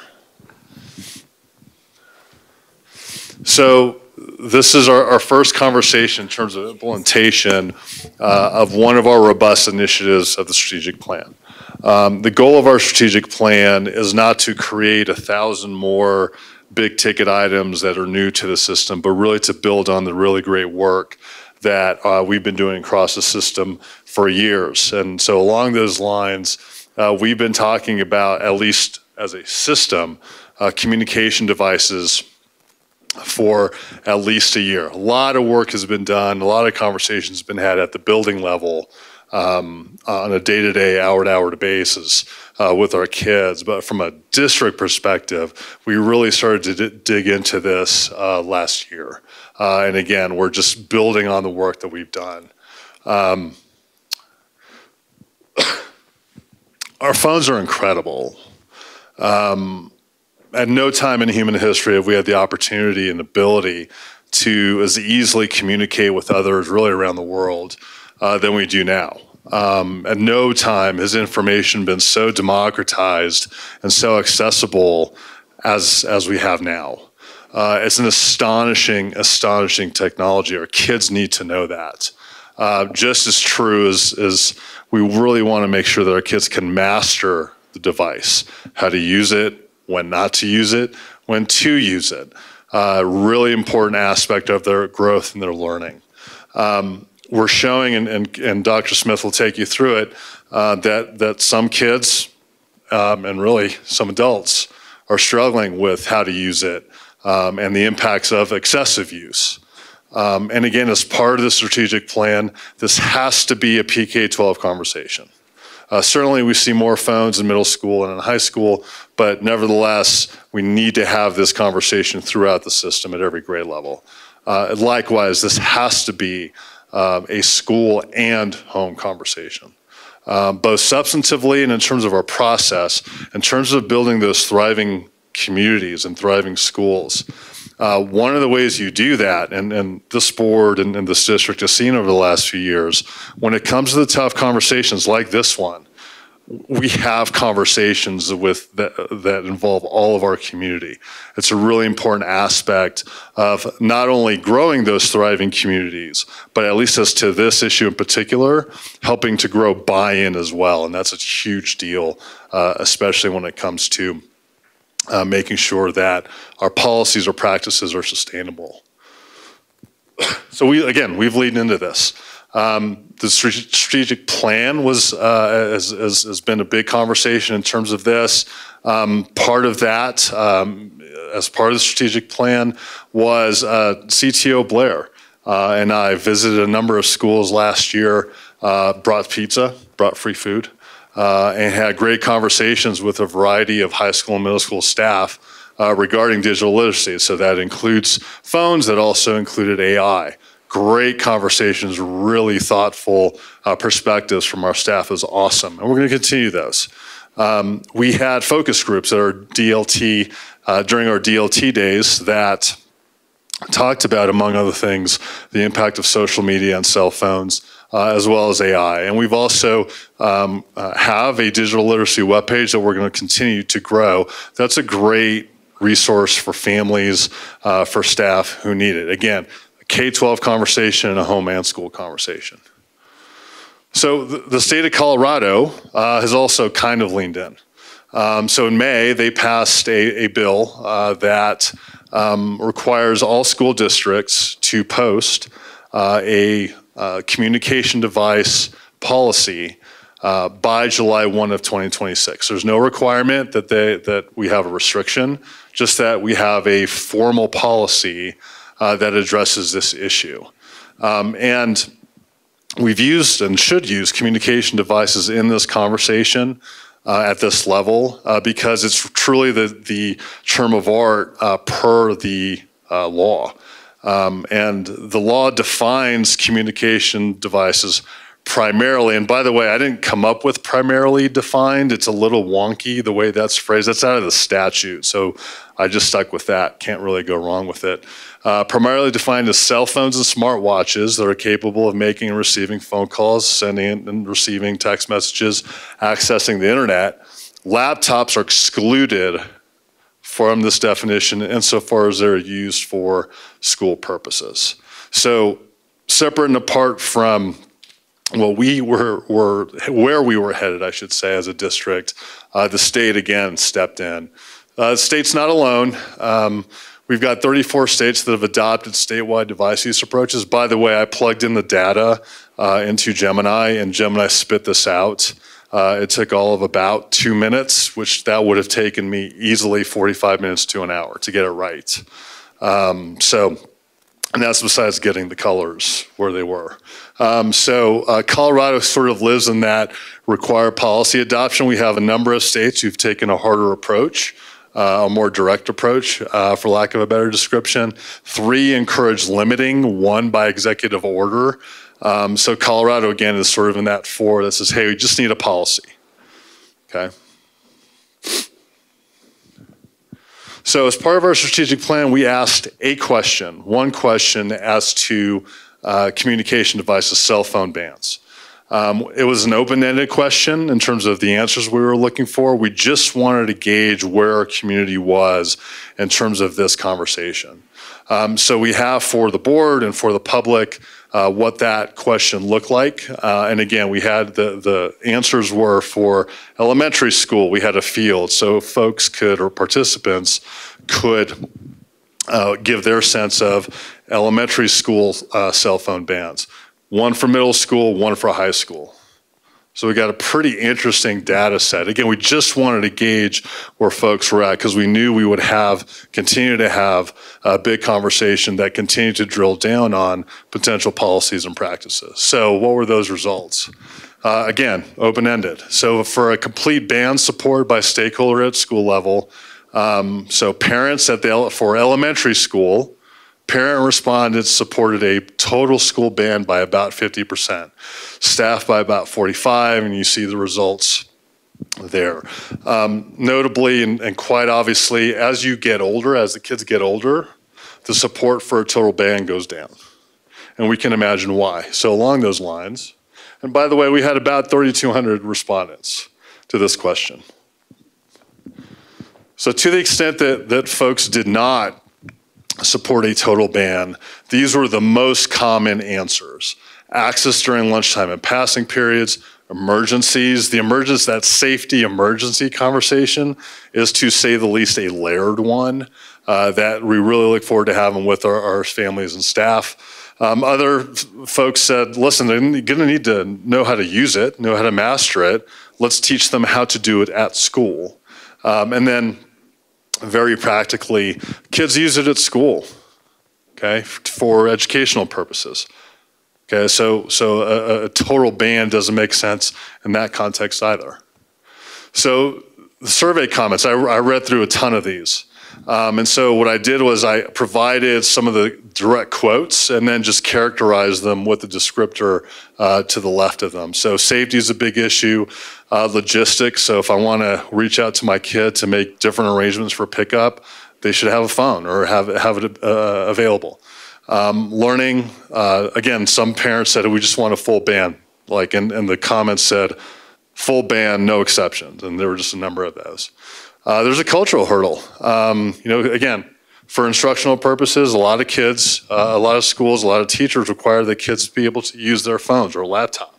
So this is our first conversation in terms of implementation of one of our robust initiatives of the strategic plan. The goal of our strategic plan is not to create 1,000 more big ticket items that are new to the system, but really to build on the really great work that we've been doing across the system for years. And so along those lines, we've been talking about, at least as a system, communication devices for at least a year. A lot of work has been done, a lot of conversations have been had at the building level on a day-to-day, hour-to-hour basis with our kids. But from a district perspective, we really started to dig into this last year. And again, we're just building on the work that we've done. Our phones are incredible. At no time in human history have we had the opportunity and ability to as easily communicate with others really around the world than we do now. At no time has information been so democratized and so accessible as we have now. It's an astonishing technology. Our kids need to know that. Just as true as we really want to make sure that our kids can master the device, how to use it, when not to use it, when to use it. Really important aspect of their growth and their learning. We're showing, and Dr. Smith will take you through it, that some kids, and really some adults, are struggling with how to use it and the impacts of excessive use. And again, as part of the strategic plan, this has to be a PK-12 conversation. Certainly we see more phones in middle school and in high school, but nevertheless, we need to have this conversation throughout the system at every grade level. Likewise, this has to be a school and home conversation, both substantively and in terms of our process, in terms of building those thriving communities and thriving schools. One of the ways you do that, and this board and this district has seen over the last few years, when it comes to the tough conversations like this one, we have conversations with that involve all of our community. It's a really important aspect of not only growing those thriving communities, but at least as to this issue in particular, helping to grow buy-in as well. And that's a huge deal, especially when it comes to making sure that our policies or practices are sustainable. So we've leaned into this. The strategic plan has been a big conversation in terms of this. Part of that, as part of the strategic plan, was CTO Blair and I visited a number of schools last year, brought pizza, brought free food, and had great conversations with a variety of high school and middle school staff regarding digital literacy. So that includes phones, that also included AI. Great conversations, really thoughtful perspectives from our staff. It was awesome, and we're going to continue those. We had focus groups at our DLT, during our DLT days that talked about, among other things, the impact of social media and cell phones, as well as AI. And we've also have a digital literacy webpage that we're going to continue to grow. That's a great resource for families, for staff who need it. Again, a K-12 conversation and a home and school conversation. So the state of Colorado has also kind of leaned in. So in May, they passed a bill that requires all school districts to post a communication device policy by July 1 of 2026. There's no requirement that we have a restriction, just that we have a formal policy that addresses this issue. And we've used and should use communication devices in this conversation at this level because it's truly the term of art per the law. And the law defines communication devices primarily, and by the way, I didn't come up with primarily defined. It's a little wonky the way that's phrased. That's out of the statute, so I just stuck with that. Can't really go wrong with it. Primarily defined as cell phones and smartwatches that are capable of making and receiving phone calls, sending and receiving text messages, accessing the internet. Laptops are excluded from this definition insofar as they're used for school purposes. So separate and apart from where we were headed, I should say, as a district, the state again stepped in. The state's not alone. We've got 34 states that have adopted statewide device use approaches. By the way, I plugged in the data into Gemini, and Gemini spit this out. It took all of about 2 minutes, which that would have taken me easily 45 minutes to an hour to get it right. And that's besides getting the colors where they were. Colorado sort of lives in that required policy adoption. We have a number of states who've taken a harder approach, a more direct approach, for lack of a better description. 3 encourage limiting, 1 by executive order. So Colorado, again, is sort of in that 4 that says, hey, we just need a policy, okay? So as part of our strategic plan, we asked one question as to communication devices, cell phone bans. It was an open-ended question in terms of the answers we were looking for. We just wanted to gauge where our community was in terms of this conversation. So we have for the board and for the public what that question looked like. And again, we had the answers were for elementary school, we had a field, so folks could, or participants could give their sense of elementary school cell phone bans. 1 for middle school, 1 for high school. So we got a pretty interesting data set. Again, we just wanted to gauge where folks were at because we knew we would continue to have a big conversation that continued to drill down on potential policies and practices. So what were those results? Again, open-ended. So for a complete ban supported by stakeholder at school level, so parents for elementary school, parent respondents supported a total school ban by about 50%, staff by about 45%, and you see the results there. Notably and quite obviously, as you get older, as the kids get older, the support for a total ban goes down. And we can imagine why. So along those lines, and by the way, we had about 3,200 respondents to this question. So to the extent that folks did not support a total ban, these were the most common answers. Access during lunchtime and passing periods, emergencies. That safety emergency conversation is, to say the least, a layered one that we really look forward to having with our families and staff. Other folks said, listen, they're gonna need to know how to use it, know how to master it. Let's teach them how to do it at school. And then very practically, kids use it at school, okay, for educational purposes. Okay, so a total ban doesn't make sense in that context either. So the survey comments, I read through a ton of these. And so what I did was I provided some of the direct quotes and then just characterized them with the descriptor to the left of them. So safety is a big issue. Logistics, so if I want to reach out to my kid to make different arrangements for pickup, they should have a phone or have it available. Learning, again, some parents said, we just want a full ban. Like, and the comments said, full ban, no exceptions. And there were just a number of those. There's a cultural hurdle. Again, for instructional purposes, a lot of kids, a lot of schools, a lot of teachers require that kids be able to use their phones or a laptop.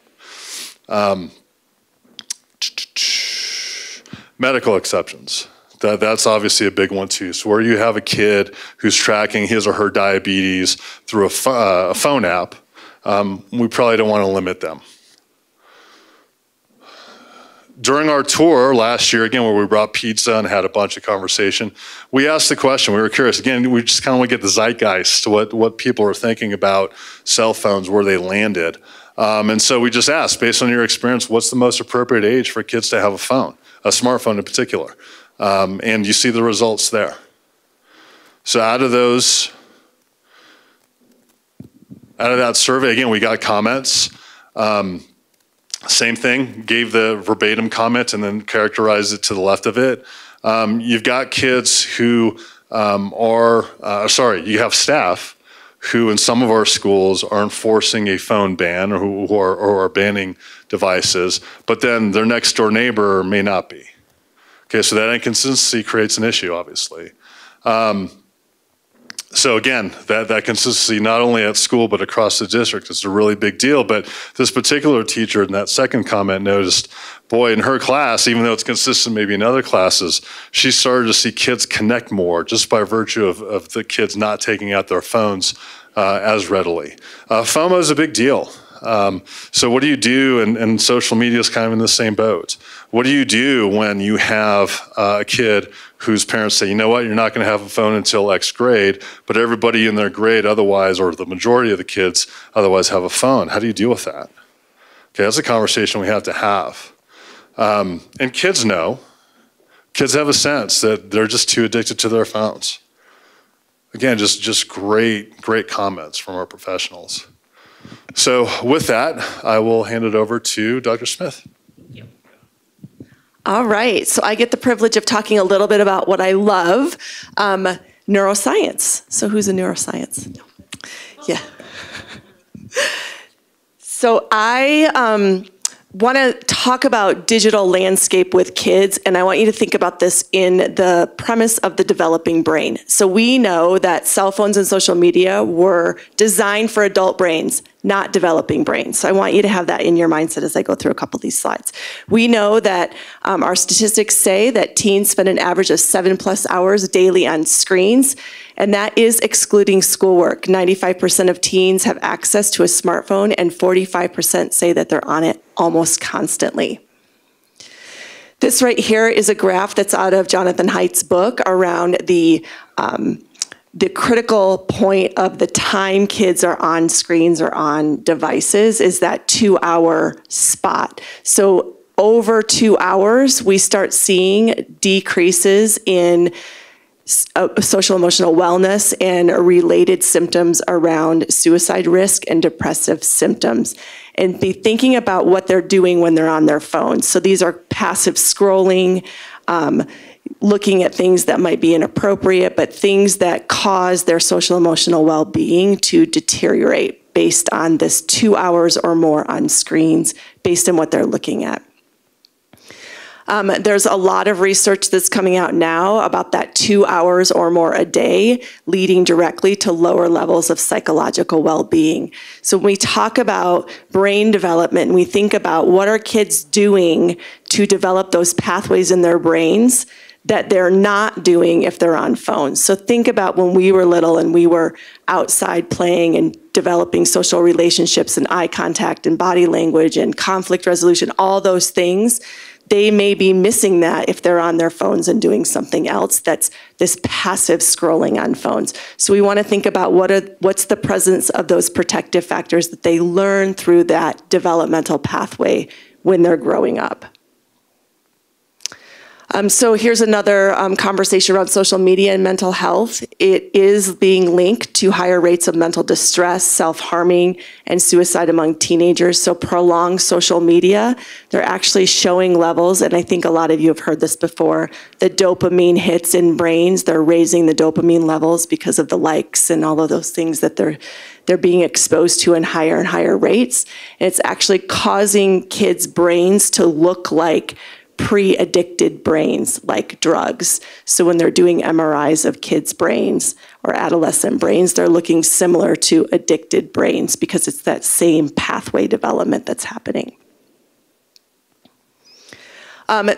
Medical exceptions. That's obviously a big one too. So where you have a kid who's tracking his or her diabetes through a phone app, we probably don't want to limit them. During our tour last year, again, where we brought pizza and had a bunch of conversation, we asked the question, we were curious. Again, we just kind of want to get the zeitgeist to what people are thinking about cell phones, where they landed. And so we just asked, based on your experience, what's the most appropriate age for kids to have a phone, a smartphone in particular? And you see the results there. So out of that survey, again, we got comments. Same thing, gave the verbatim comment and then characterized it to the left of it. You've got kids who you have staff who in some of our schools are enforcing a phone ban, or who are banning devices, but then their next door neighbor may not be. Okay, so that inconsistency creates an issue, obviously. So again, that consistency not only at school but across the district is a really big deal. But this particular teacher in that second comment noticed, boy, in her class, even though it's consistent maybe in other classes, she started to see kids connect more just by virtue of the kids not taking out their phones as readily. FOMO is a big deal. So what do you do, and social media is kind of in the same boat. What do you do when you have a kid whose parents say, you know what, you're not going to have a phone until X grade, but everybody in their grade otherwise, or the majority of the kids otherwise have a phone? How do you deal with that? Okay, that's a conversation we have to have. And kids know. Kids have a sense that they're just too addicted to their phones. Again, just great comments from our professionals. So with that, I will hand it over to Dr. Smith. All right, so I get the privilege of talking a little bit about what I love, neuroscience. So who's a neuroscience? Yeah. So I want to talk about digital landscape with kids, and I want you to think about this in the premise of the developing brain. So we know that cell phones and social media were designed for adult brains, not developing brains. So I want you to have that in your mindset as I go through a couple of these slides. We know that our statistics say that teens spend an average of 7+ hours daily on screens, and that is excluding schoolwork. 95% of teens have access to a smartphone, and 45% say that they're on it almost constantly. This right here is a graph that's out of Jonathan Haidt's book around the critical point of the time kids are on screens or on devices is that 2-hour spot. So over 2 hours, we start seeing decreases in social emotional wellness and related symptoms around suicide risk and depressive symptoms. And be thinking about what they're doing when they're on their phones. So these are passive scrolling, looking at things that might be inappropriate, but things that cause their social emotional well-being to deteriorate based on this 2 hours or more on screens, based on what they're looking at. There's a lot of research that's coming out now about that 2 hours or more a day leading directly to lower levels of psychological well-being. So when we talk about brain development, we think about what are kids doing to develop those pathways in their brains that they're not doing if they're on phones. So think about when we were little and we were outside playing and developing social relationships and eye contact and body language and conflict resolution, all those things. They may be missing that if they're on their phones and doing something else that's this passive scrolling on phones. So we want to think about what's the presence of those protective factors that they learn through that developmental pathway when they're growing up. So here's another conversation around social media and mental health. It is being linked to higher rates of mental distress, self-harming, and suicide among teenagers. So prolonged social media, they're actually showing levels, and I think a lot of you have heard this before, the dopamine hits in brains. They're raising the dopamine levels because of the likes and all of those things that they're being exposed to in higher and higher rates. And it's actually causing kids' brains to look like pre-addicted brains, like drugs. So when they're doing MRIs of kids' brains or adolescent brains, they're looking similar to addicted brains because it's that same pathway development that's happening.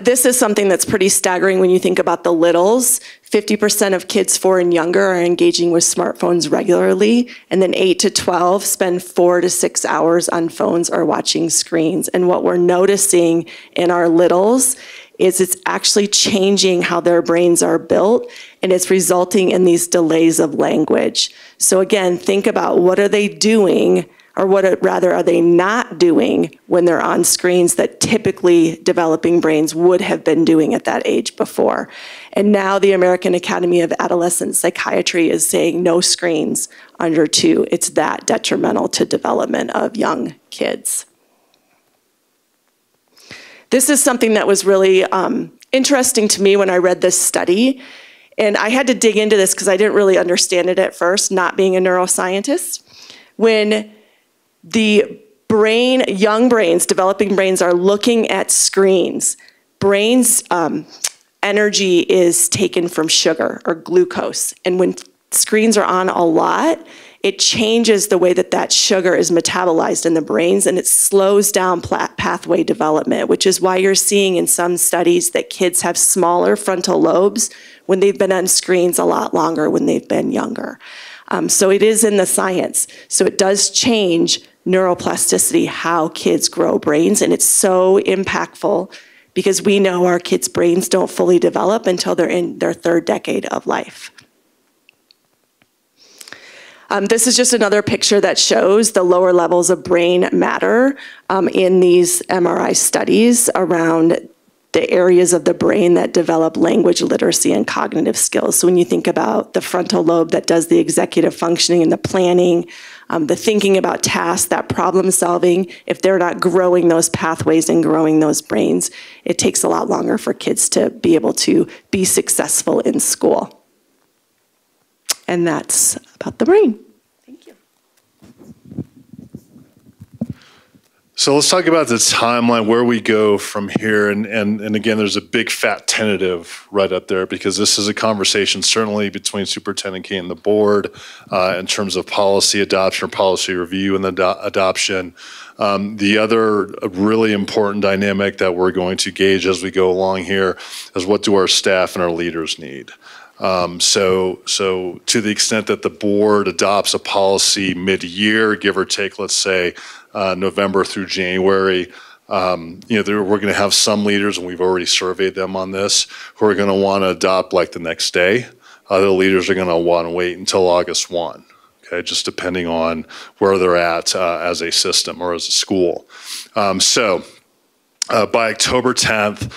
This is something that's pretty staggering when you think about the littles. 50% of kids 4 and younger are engaging with smartphones regularly, and then 8 to 12 spend 4 to 6 hours on phones or watching screens. And what we're noticing in our littles is it's actually changing how their brains are built, and it's resulting in these delays of language. So again, think about what are they doing, or what rather are they not doing when they're on screens that typically developing brains would have been doing at that age before. And now the American Academy of Adolescent Psychiatry is saying no screens under 2. It's that detrimental to development of young kids. This is something that was really interesting to me when I read this study. And I had to dig into this because I didn't really understand it at first, not being a neuroscientist. When the brain, young brains, developing brains are looking at screens, brains energy is taken from sugar or glucose. And when screens are on a lot, it changes the way that that sugar is metabolized in the brains, and it slows down pathway development, which is why you're seeing in some studies that kids have smaller frontal lobes when they've been on screens a lot longer when they've been younger. So it is in the science. So it does change neuroplasticity, how kids grow brains, and it's so impactful because we know our kids' brains don't fully develop until they're in their 3rd decade of life. This is just another picture that shows the lower levels of brain matter in these MRI studies around the areas of the brain that develop language literacy and cognitive skills. So when you think about the frontal lobe that does the executive functioning and the planning, the thinking about tasks, that problem solving, if they're not growing those pathways and growing those brains, it takes a lot longer for kids to be able to be successful in school. And that's about the brain. Thank you. So let's talk about the timeline, where we go from here. And again, there's a big fat tentative right up there because this is a conversation certainly between Superintendent Kate and the board in terms of policy adoption or policy review and the adoption. The other really important dynamic that we're going to gauge as we go along here is what do our staff and our leaders need. So to the extent that the board adopts a policy mid-year, give or take, let's say, November through January, we're going to have some leaders, and we've already surveyed them on this, who are going to want to adopt like the next day. Other leaders are going to want to wait until August 1, okay, just depending on where they're at as a system or as a school. By October 10th,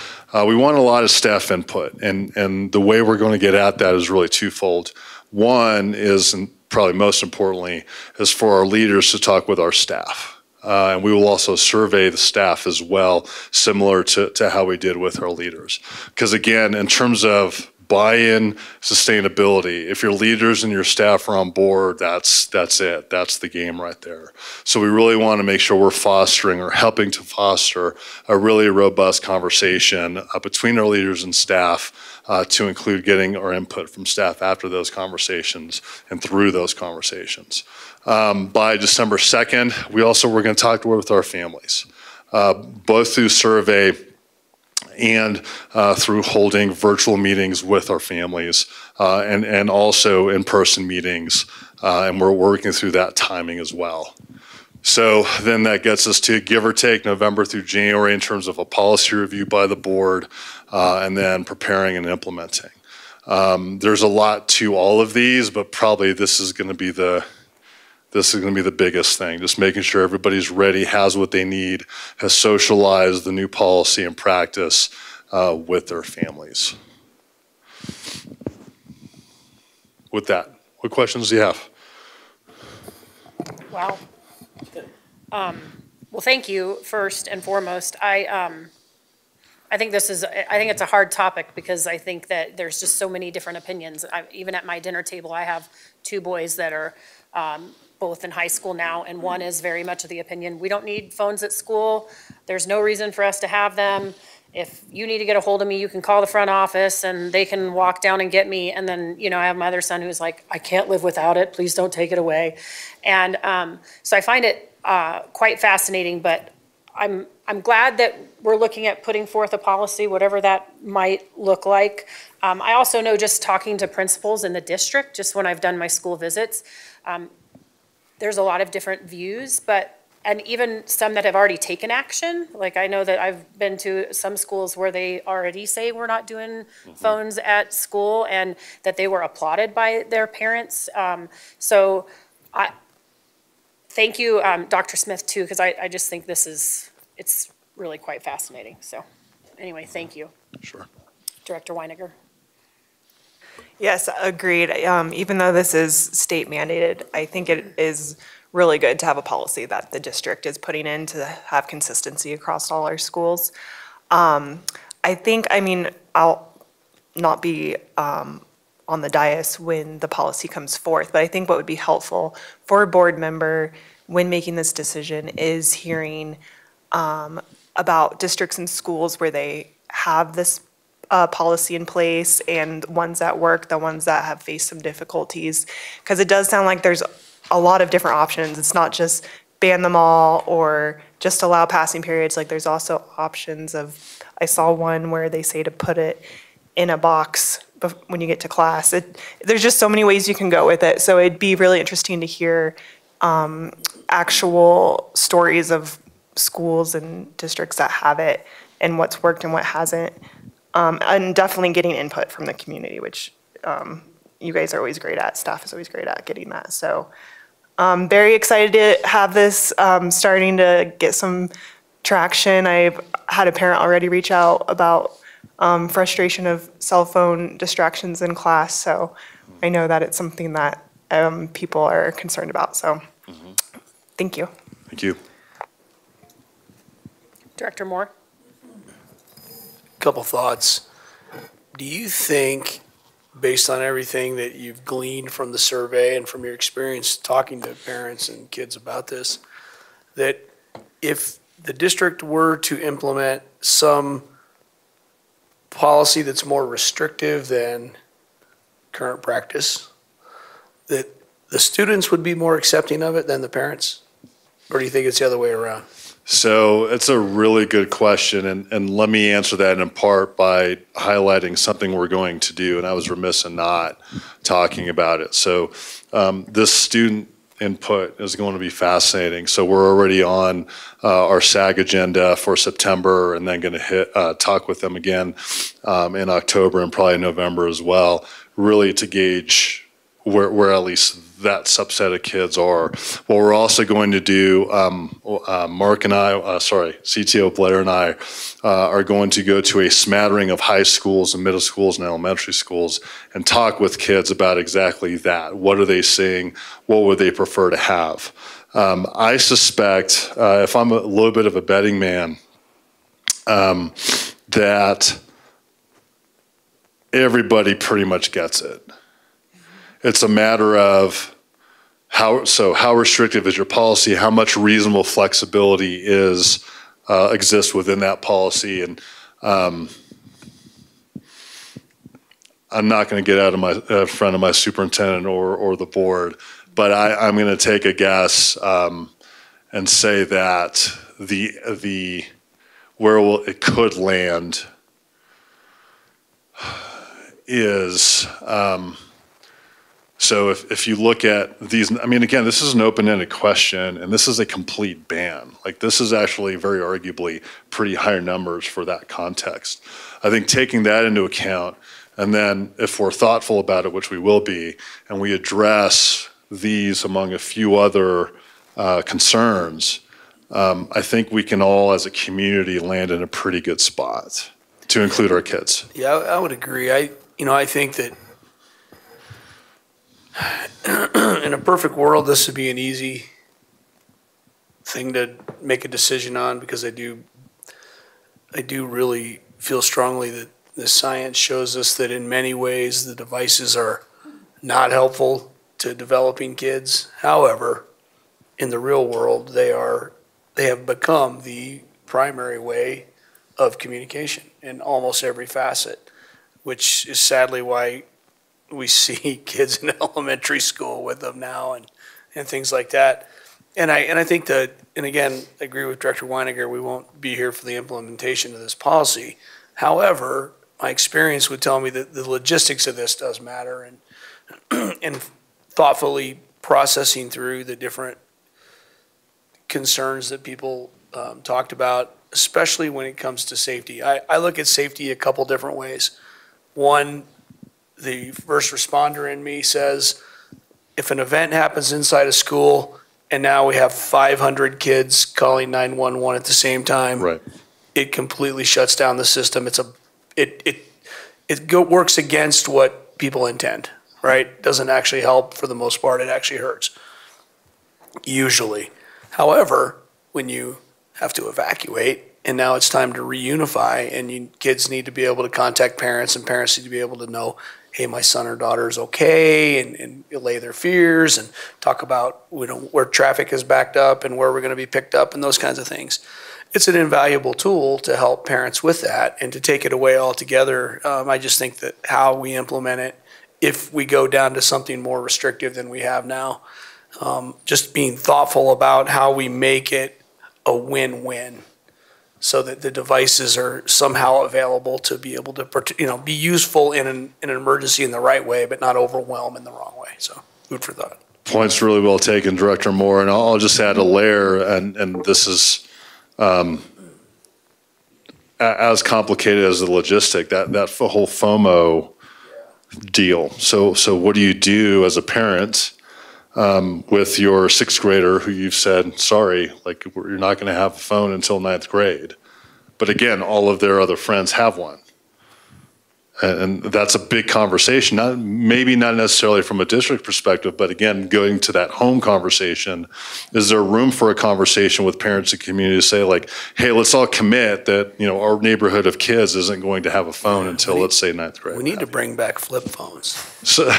we want a lot of staff input, and the way we're going to get at that is really twofold. One is, and probably most importantly, is for our leaders to talk with our staff. And we will also survey the staff as well, similar to how we did with our leaders. Because again, in terms of buy-in, sustainability, if your leaders and your staff are on board, that's it. That's the game right there. So we really want to make sure we're fostering or helping to foster a really robust conversation between our leaders and staff to include getting our input from staff after those conversations and through those conversations. By December 2nd, we're going to talk with our families, both through survey and through holding virtual meetings with our families and also in-person meetings, and we're working through that timing as well. So then that gets us to give or take November through January in terms of a policy review by the board and then preparing and implementing. There's a lot to all of these, but probably this is going to be the biggest thing, just making sure everybody's ready, has what they need, has socialized the new policy and practice with their families. With that, what questions do you have? Wow. Well, thank you first and foremost. I think it's a hard topic because I think that there's just so many different opinions. Even at my dinner table, I have 2 boys that are both in high school now, and one is very much of the opinion, we don't need phones at school. There's no reason for us to have them. If you need to get a hold of me, you can call the front office and they can walk down and get me. And then, I have my other son who's like, I can't live without it. Please don't take it away. And so I find it quite fascinating, but I'm I'm glad that we're looking at putting forth a policy, whatever that might look like. I also know, just talking to principals in the district, just when I've done my school visits, there's a lot of different views, and even some that have already taken action. Like, I know that I've been to some schools where they already say we're not doing phones at school, and that they were applauded by their parents. So thank you, Dr. Smith, too, because I just think it's really quite fascinating. So anyway, thank you. Sure. Director Weiniger. Yes, agreed. Even though this is state mandated, I think it is really good to have a policy that the district is putting in to have consistency across all our schools. I mean, I'll not be on the dais when the policy comes forth, but I think what would be helpful for a board member when making this decision is hearing about districts and schools where they have this policy in place, and ones that work, the ones that have faced some difficulties. Because it does sound like there's a lot of different options. It's not just ban them all or just allow passing periods. Like, there's also options of, I saw one where they say to put it in a box when you get to class. There's just so many ways you can go with it. So it'd be really interesting to hear actual stories of schools and districts that have it and what's worked and what hasn't. And definitely getting input from the community, which you guys are always great at. Staff is always great at getting that. So very excited to have this starting to get some traction. I've had a parent already reach out about frustration of cell phone distractions in class. So I know that it's something that people are concerned about. So thank you. Thank you. Director Moore. Couple thoughts. Do you think, based on everything that you've gleaned from the survey and from your experience talking to parents and kids about this, that if the district were to implement some policy that's more restrictive than current practice, that the students would be more accepting of it than the parents? Or do you think it's the other way around? So it's a really good question, and let me answer that in part by highlighting something we're going to do, and I was remiss in not talking about it. So this student input is going to be fascinating. So we're already on our SAG agenda for September, and then going to talk with them again in October and probably November as well, really to gauge where at least that subset of kids are. What we're also going to do, Mark and I, CTO Blair and I are going to go to a smattering of high schools and middle schools and elementary schools and talk with kids about exactly that. What are they seeing? What would they prefer to have? I suspect, if I'm a little bit of a betting man, that everybody pretty much gets it. It's a matter of how restrictive is your policy, how much reasonable flexibility exists within that policy, and I'm not going to get out of my front of my superintendent or the board, but I'm going to take a guess and say that where it could land is. So if you look at these, I mean, again, this is an open-ended question, and this is a complete ban. Like, this is actually very arguably pretty high numbers for that context. I think taking that into account, and then if we're thoughtful about it, which we will be, and we address these among a few other concerns, I think we can all as a community land in a pretty good spot to include our kids. Yeah, I would agree. I think that in a perfect world, this would be an easy thing to make a decision on, because I do really feel strongly that the science shows us that in many ways the devices are not helpful to developing kids. However, in the real world, they have become the primary way of communication in almost every facet, which is sadly why we see kids in elementary school with them now and things like that. And I think that, and again, I agree with Director Weiniger, we won't be here for the implementation of this policy. However, my experience would tell me that the logistics of this does matter, and thoughtfully processing through the different concerns that people talked about, especially when it comes to safety. I look at safety a couple different ways. One, the first responder in me says, if an event happens inside a school and now we have 500 kids calling 911 at the same time, Right. it completely shuts down the system. It works against what people intend, right? Doesn't actually help for the most part. It actually hurts, usually. However, when you have to evacuate and now it's time to reunify and kids need to be able to contact parents and parents need to be able to know, hey, my son or daughter is okay, and allay their fears and talk about where traffic is backed up and where we're going to be picked up and those kinds of things. It's an invaluable tool to help parents with that, and to take it away altogether, I just think that how we implement it, if we go down to something more restrictive than we have now, just being thoughtful about how we make it a win-win so that the devices are somehow available to be able to, be useful in an emergency in the right way, but not overwhelm in the wrong way. So food for thought. Point's really well taken, Director Moore, and I'll just add a layer, and this is as complicated as the logistic, that whole FOMO deal. So what do you do as a parent with your sixth grader who you've said, sorry, like you're not going to have a phone until ninth grade. But again, all of their other friends have one. And that's a big conversation, maybe not necessarily from a district perspective, but again, going to that home conversation, is there room for a conversation with parents and community to say like, hey, let's all commit that, our neighborhood of kids isn't going to have a phone until, let's say, ninth grade. We need to bring back flip phones. So,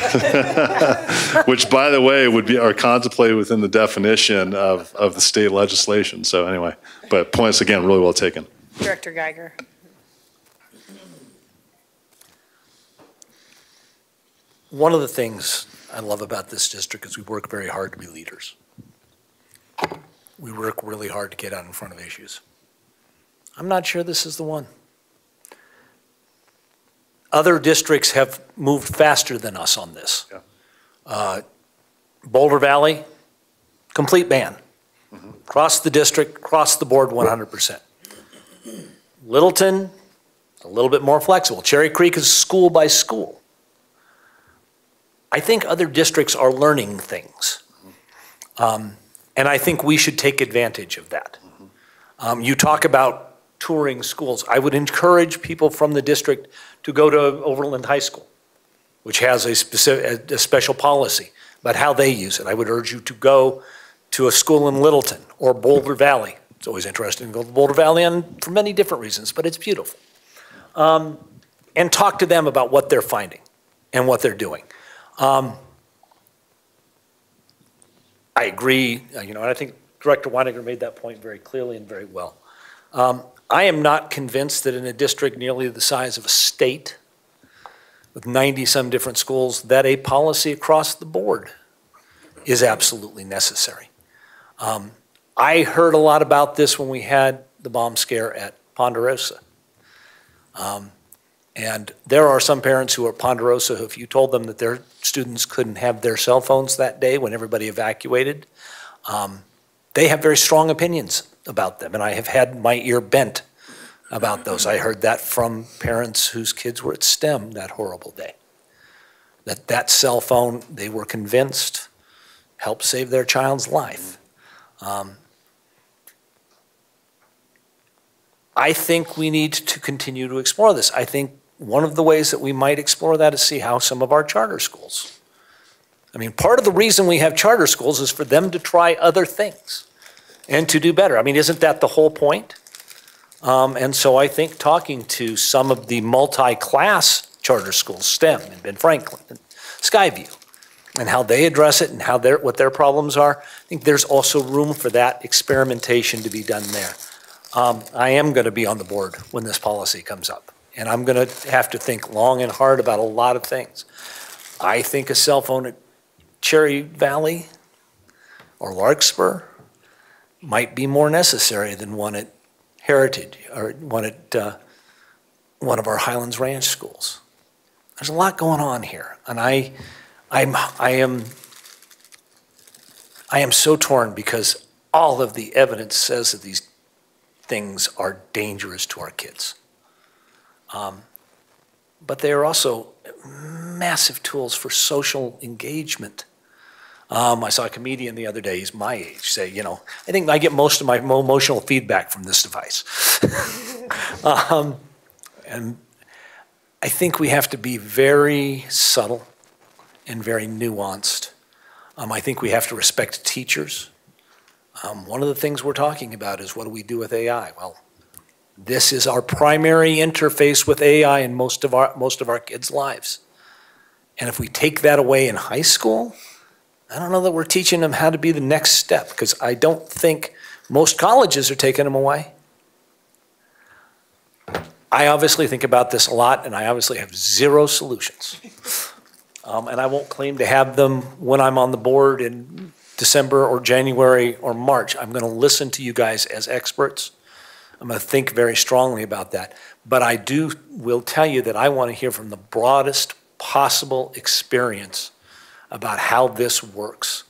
which, by the way, are contemplated within the definition of the state legislation. So anyway, but points, again, really well taken. Director Geiger. One of the things I love about this district is we work very hard to be leaders. We work really hard to get out in front of issues. I'm not sure this is the one. Other districts have moved faster than us on this. Yeah. Boulder Valley, complete ban. Across the district, across the board, 100%. Littleton, a little bit more flexible. Cherry Creek is school by school. I think other districts are learning things. And I think we should take advantage of that. You talk about touring schools. I would encourage people from the district to go to Overland High School, which has a special policy about how they use it. I would urge you to go to a school in Littleton or Boulder Valley. It's always interesting to go to Boulder Valley for many different reasons, but it's beautiful. And talk to them about what they're finding and what they're doing. I agree, and I think Director Weiniger made that point very clearly and very well. I am not convinced that in a district nearly the size of a state with 90-some different schools, that a policy across the board is absolutely necessary. I heard a lot about this when we had the bomb scare at Ponderosa. And there are some parents who are at Ponderosa who, if you told them that their students couldn't have their cell phones that day when everybody evacuated, they have very strong opinions about them. And I have had my ear bent about those. I heard that from parents whose kids were at STEM that horrible day. That cell phone, they were convinced, helped save their child's life. I think we need to continue to explore this. I think one of the ways that we might explore that is see how some of our charter schools. I mean, part of the reason we have charter schools is for them to try other things and to do better. I mean, isn't that the whole point? And so I think talking to some of the multi-class charter schools, STEM and Ben Franklin and Skyview, and how they address it and how what their problems are, I think there's also room for that experimentation to be done there. I am going to be on the board when this policy comes up, and I'm going to have to think long and hard about a lot of things. I think a cell phone at Cherry Valley or Larkspur might be more necessary than one at Heritage or one at one of our Highlands Ranch schools. There's a lot going on here, and I am so torn because all of the evidence says that these things are dangerous to our kids. But they are also massive tools for social engagement. I saw a comedian the other day, he's my age, say, you know, I think I get most of my emotional feedback from this device. And I think we have to be very subtle and very nuanced. I think we have to respect teachers. One of the things we're talking about is what do we do with AI? Well, this is our primary interface with AI in most of our kids' lives. And if we take that away in high school, I don't know that we're teaching them how to be the next step, because I don't think most colleges are taking them away. I obviously think about this a lot, and I obviously have zero solutions. And I won't claim to have them when I'm on the board in December or January or March. I'm going to listen to you guys as experts. I'm going to think very strongly about that. But I will tell you that I want to hear from the broadest possible experience about how this works.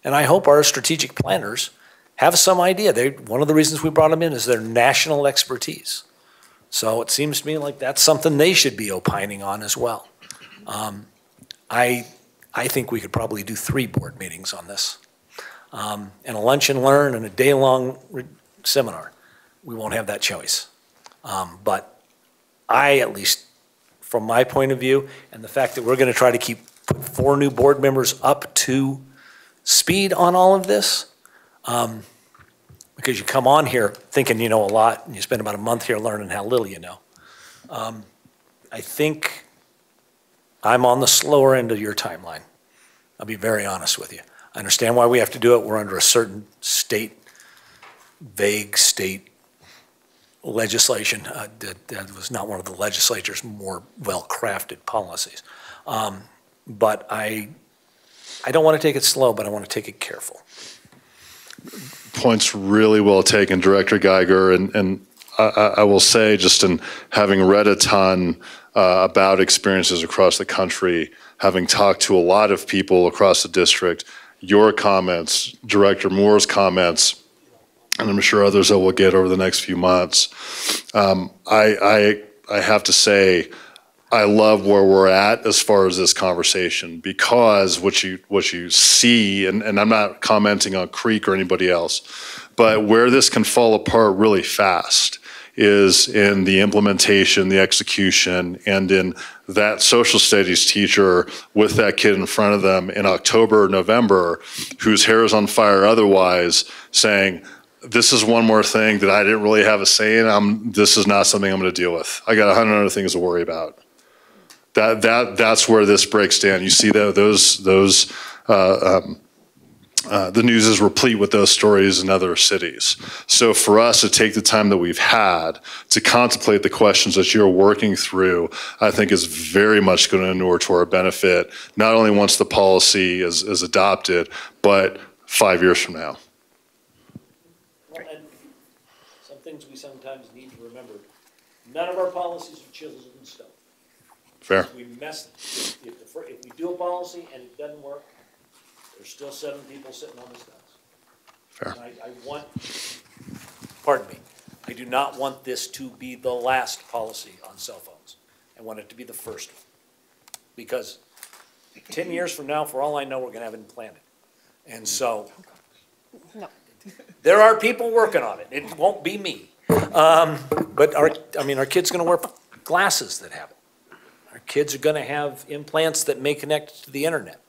And I hope our strategic planners have some idea. One of the reasons we brought them in is their national expertise. So it seems to me like that's something they should be opining on as well. I think we could probably do 3 board meetings on this. And a lunch and learn and a day-long seminar. We won't have that choice. But I, at least from my point of view, and the fact that we're going to try to put 4 new board members up to speed on all of this, because you come on here thinking you know a lot, and you spend about a month here learning how little you know. I think I'm on the slower end of your timeline. I'll be very honest with you. I understand why we have to do it. We're under a certain vague state legislation that was not one of the legislature's more well-crafted policies. But I don't want to take it slow, but I want to take it careful. Points really well taken, Director Geiger, and I will say, just in having read a ton about experiences across the country, having talked to a lot of people across the district, your comments, Director Moore's comments, and I'm sure others that we'll get over the next few months. I have to say, I love where we're at as far as this conversation, because what you see, and I'm not commenting on Creek or anybody else, but where this can fall apart really fast is in the implementation, the execution, and in that social studies teacher with that kid in front of them in October or November, whose hair is on fire otherwise, saying, this is one more thing that I didn't really have a say in. This is not something I'm going to deal with. I got 100 other things to worry about. That's where this breaks down. You see that the news is replete with those stories in other cities. So for us to take the time that we've had to contemplate the questions that you're working through, I think is very much going to inure to our benefit, not only once the policy is adopted, but 5 years from now. Well, and some things we sometimes need to remember. None of our policies are chiseled in stone. Fair. If we do a policy and it doesn't work, there's still 7 people sitting on the steps. Fair. Pardon me, I do not want this to be the last policy on cell phones. I want it to be the first one. Because 10 years from now, for all I know, we're going to have it implanted. And so, there are people working on it. It won't be me. But our kids are going to wear glasses that have it. Our kids are going to have implants that may connect to the internet.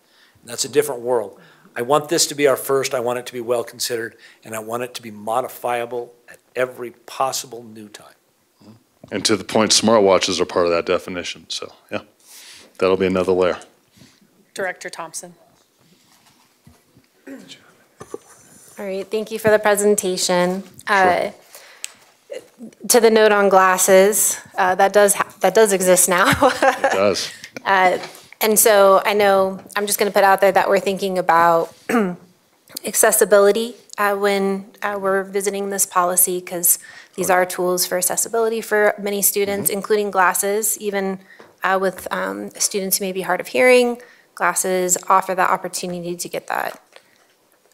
That's a different world. I want this to be our first. I want it to be well considered, and I want it to be modifiable at every possible new time. And to the point, smartwatches are part of that definition. So yeah, that'll be another layer. Director Thompson. All right, thank you for the presentation. Sure. To the note on glasses, that does exist now. It does. And so I know, I'm just going to put out there that we're thinking about accessibility when we're visiting this policy, because these are tools for accessibility for many students, including glasses. Even with students who may be hard of hearing, glasses offer that opportunity to get that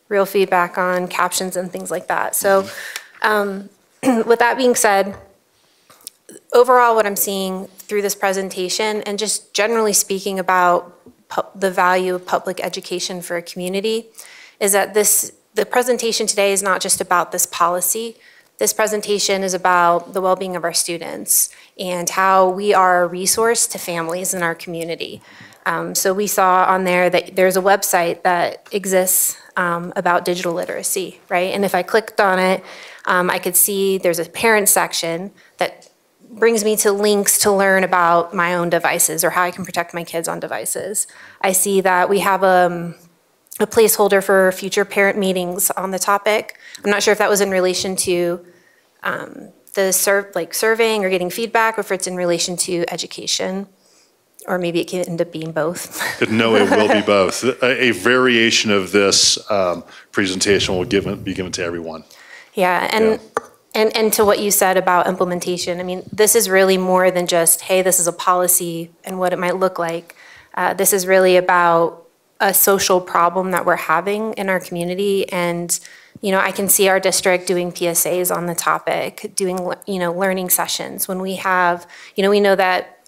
real feedback on captions and things like that. So with that being said, overall what I'm seeing through this presentation, and just generally speaking about the value of public education for a community, is that the presentation today is not just about this policy. This presentation is about the well-being of our students and how we are a resource to families in our community. So we saw on there that there's a website that exists about digital literacy, right? And if I clicked on it, I could see there's a parent section that brings me to links to learn about my own devices or how I can protect my kids on devices. I see that we have a placeholder for future parent meetings on the topic. I'm not sure if that was in relation to the surveying or getting feedback, or if it's in relation to education, or maybe it can end up being both. No, it will be both. A variation of this presentation will be given to everyone. Yeah, and to what you said about implementation, I mean, this is really more than just, hey, this is a policy and what it might look like. This is really about a social problem that we're having in our community. And, you know, I can see our district doing PSAs on the topic, doing, you know, learning sessions. When we have, you know, we know that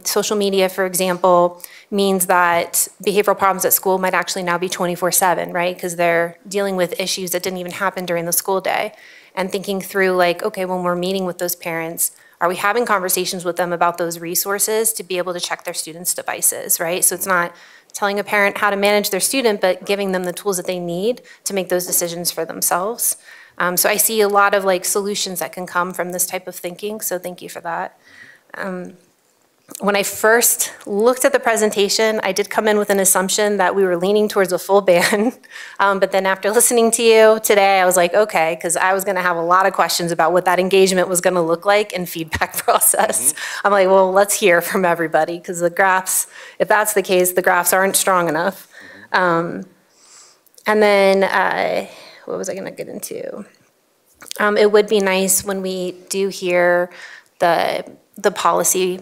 social media, for example, means that behavioral problems at school might actually now be 24/7, right? Because they're dealing with issues that didn't even happen during the school day. And thinking through, like, okay, when we're meeting with those parents, are we having conversations with them about those resources to be able to check their students' devices, right? So it's not telling a parent how to manage their student, but giving them the tools that they need to make those decisions for themselves. So I see a lot of like solutions that can come from this type of thinking, so thank you for that. When I first looked at the presentation, I did come in with an assumption that we were leaning towards a full ban. But then after listening to you today, I was like, okay, because I was going to have a lot of questions about what that engagement was going to look like and feedback process. I'm like, well, let's hear from everybody, because the graphs, if that's the case, the graphs aren't strong enough. And then what was I going to get into? It would be nice when we do hear the policy.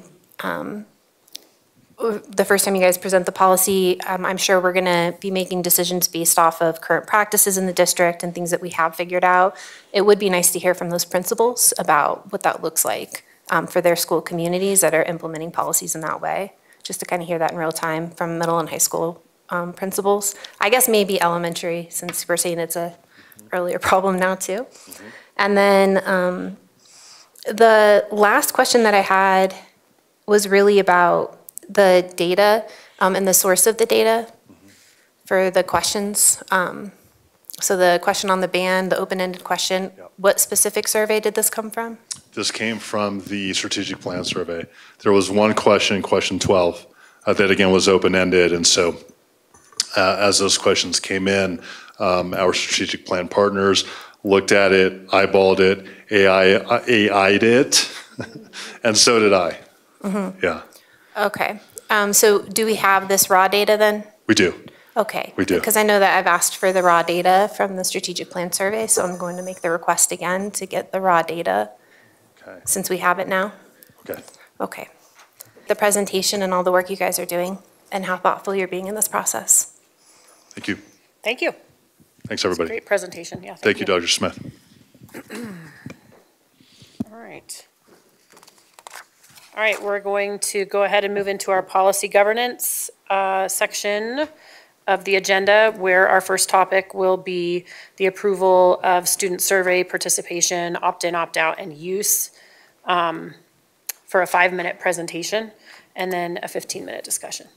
The first time you guys present the policy, I'm sure we're going to be making decisions based off of current practices in the district and things that we have figured out. It would be nice to hear from those principals about what that looks like for their school communities that are implementing policies in that way, just to kind of hear that in real time from middle and high school principals. I guess maybe elementary, since we're saying it's a earlier problem now too. And then the last question that I had was really about the data and the source of the data for the questions. So the question on the ban, the open-ended question, what specific survey did this come from? This came from the strategic plan survey. There was one question, question 12, that again was open-ended. And so as those questions came in, our strategic plan partners looked at it, eyeballed it, AI'd it, and so did I. Yeah. Okay. So do we have this raw data then? We do. Okay. We do. Because I know that I've asked for the raw data from the strategic plan survey, so I'm going to make the request again to get the raw data since we have it now. Okay. Okay. The presentation and all the work you guys are doing and how thoughtful you're being in this process. Thank you. Thank you. Thanks, everybody. Great presentation. Yeah. Thank you, Dr. Smith. All right. All right, we're going to go ahead and move into our policy governance section of the agenda, where our first topic will be the approval of student survey participation, opt-in, opt-out, and use for a 5-minute presentation, and then a 15-minute discussion.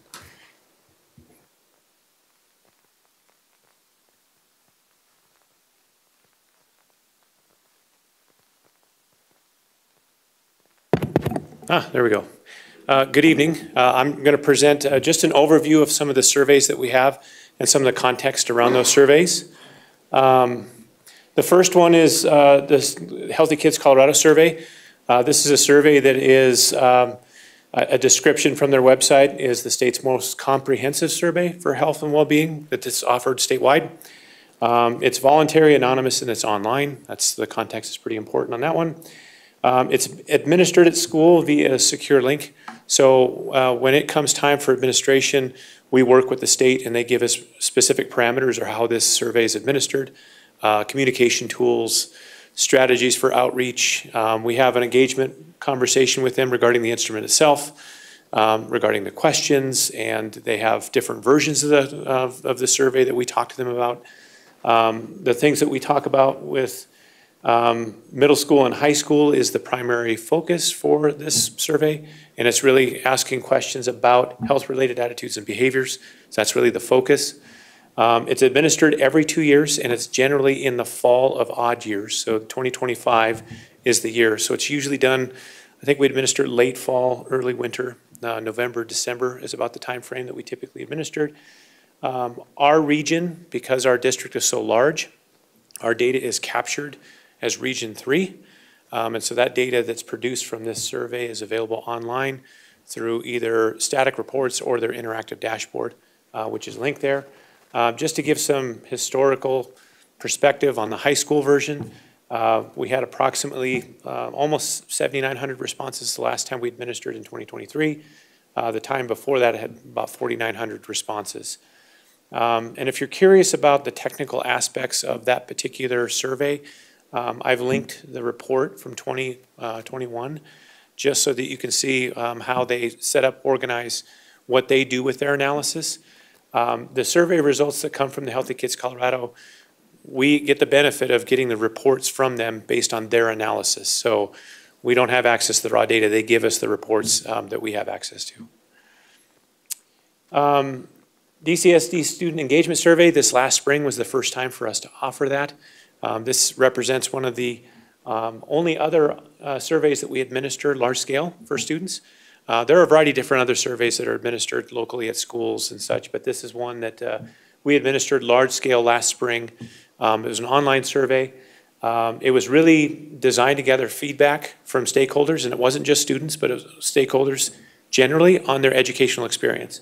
There we go. Good evening. I'm going to present just an overview of some of the surveys that we have and some of the context around those surveys. The first one is the Healthy Kids Colorado survey. This is a survey that is a description from their website is the state's most comprehensive survey for health and well-being that is offered statewide. It's voluntary, anonymous, and it's online. That's the context is pretty important on that one. It's administered at school via a secure link. So when it comes time for administration, we work with the state and they give us specific parameters or how this survey is administered, communication tools, strategies for outreach. We have an engagement conversation with them regarding the instrument itself, regarding the questions, and they have different versions of the survey that we talk to them about. The things that we talk about with middle school and high school is the primary focus for this survey, and it's really asking questions about health-related attitudes and behaviors. So that's really the focus. It's administered every 2 years, and it's generally in the fall of odd years. So 2025 is the year. So it's usually done, I think we administer late fall, early winter. November, December is about the time frame that we typically administered. Our region, because our district is so large, our data is captured as Region 3. And so that data that's produced from this survey is available online through either static reports or their interactive dashboard, which is linked there. Just to give some historical perspective on the high school version, we had approximately almost 7,900 responses the last time we administered in 2023. The time before that had about 4,900 responses. And if you're curious about the technical aspects of that particular survey, I've linked the report from 2021 just so that you can see how they set up, organize what they do with their analysis. The survey results that come from the Healthy Kids Colorado, we get the benefit of getting the reports from them based on their analysis. So we don't have access to the raw data. They give us the reports that we have access to. DCSD Student Engagement Survey, this last spring was the first time for us to offer that. This represents one of the only other surveys that we administer large scale for students. There are a variety of different other surveys that are administered locally at schools and such, but this is one that we administered large scale last spring. It was an online survey. It was really designed to gather feedback from stakeholders, and it wasn't just students, but it was stakeholders generally on their educational experience.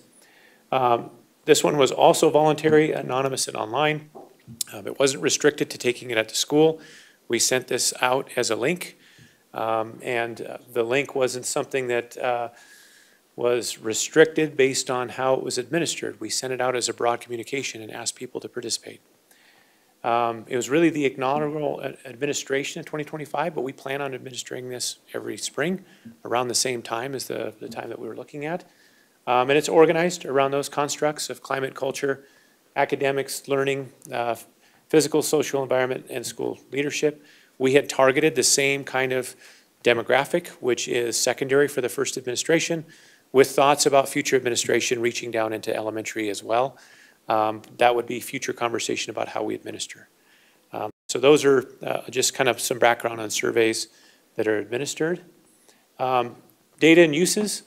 This one was also voluntary, anonymous, and online. It wasn't restricted to taking it at the school. We sent this out as a link, and the link wasn't something that was restricted based on how it was administered. We sent it out as a broad communication and asked people to participate. It was really the inaugural administration in 2025, but we plan on administering this every spring around the same time as the time that we were looking at. And it's organized around those constructs of climate, culture, academics, learning, physical, social environment, and school leadership. We had targeted the same kind of demographic, which is secondary for the first administration, with thoughts about future administration reaching down into elementary as well. That would be future conversation about how we administer. So those are just kind of some background on surveys that are administered. Data and uses.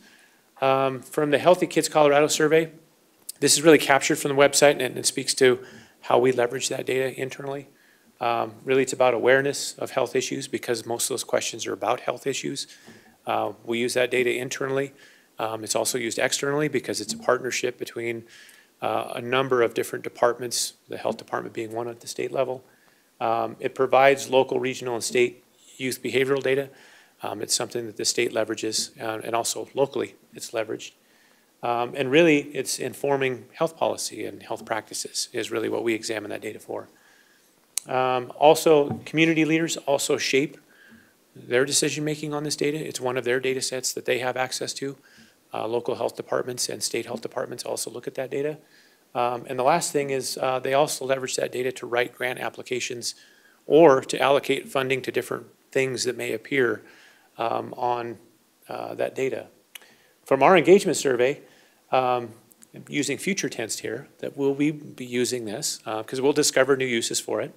From the Healthy Kids Colorado survey, this is really captured from the website and it speaks to how we leverage that data internally. Really, it's about awareness of health issues because most of those questions are about health issues. We use that data internally. It's also used externally because it's a partnership between a number of different departments, the health department being one at the state level. It provides local, regional, and state youth behavioral data. It's something that the state leverages and also locally it's leveraged. And really, it's informing health policy and health practices is really what we examine that data for. Also, community leaders also shape their decision-making on this data. It's one of their data sets that they have access to. Local health departments and state health departments also look at that data. And the last thing is they also leverage that data to write grant applications or to allocate funding to different things that may appear on that data. From our engagement survey, using future tense here, that we'll be using this because we'll discover new uses for it.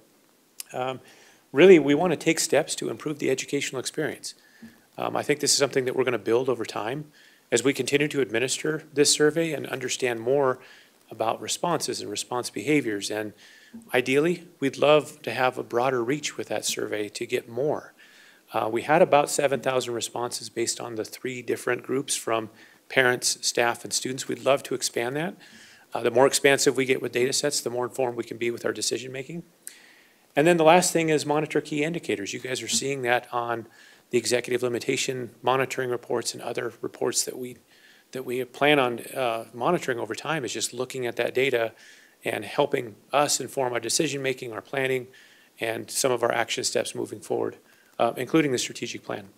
Really, we want to take steps to improve the educational experience. I think this is something that we're going to build over time as we continue to administer this survey and understand more about responses and response behaviors. And ideally, we'd love to have a broader reach with that survey to get more. We had about 7,000 responses based on the 3 different groups from parents, staff, and students. We'd love to expand that. The more expansive we get with data sets, the more informed we can be with our decision making. And then the last thing is monitor key indicators. You guys are seeing that on the executive limitation monitoring reports and other reports that we plan on monitoring over time, is just looking at that data and helping us inform our decision making, our planning, and some of our action steps moving forward, including the strategic plan.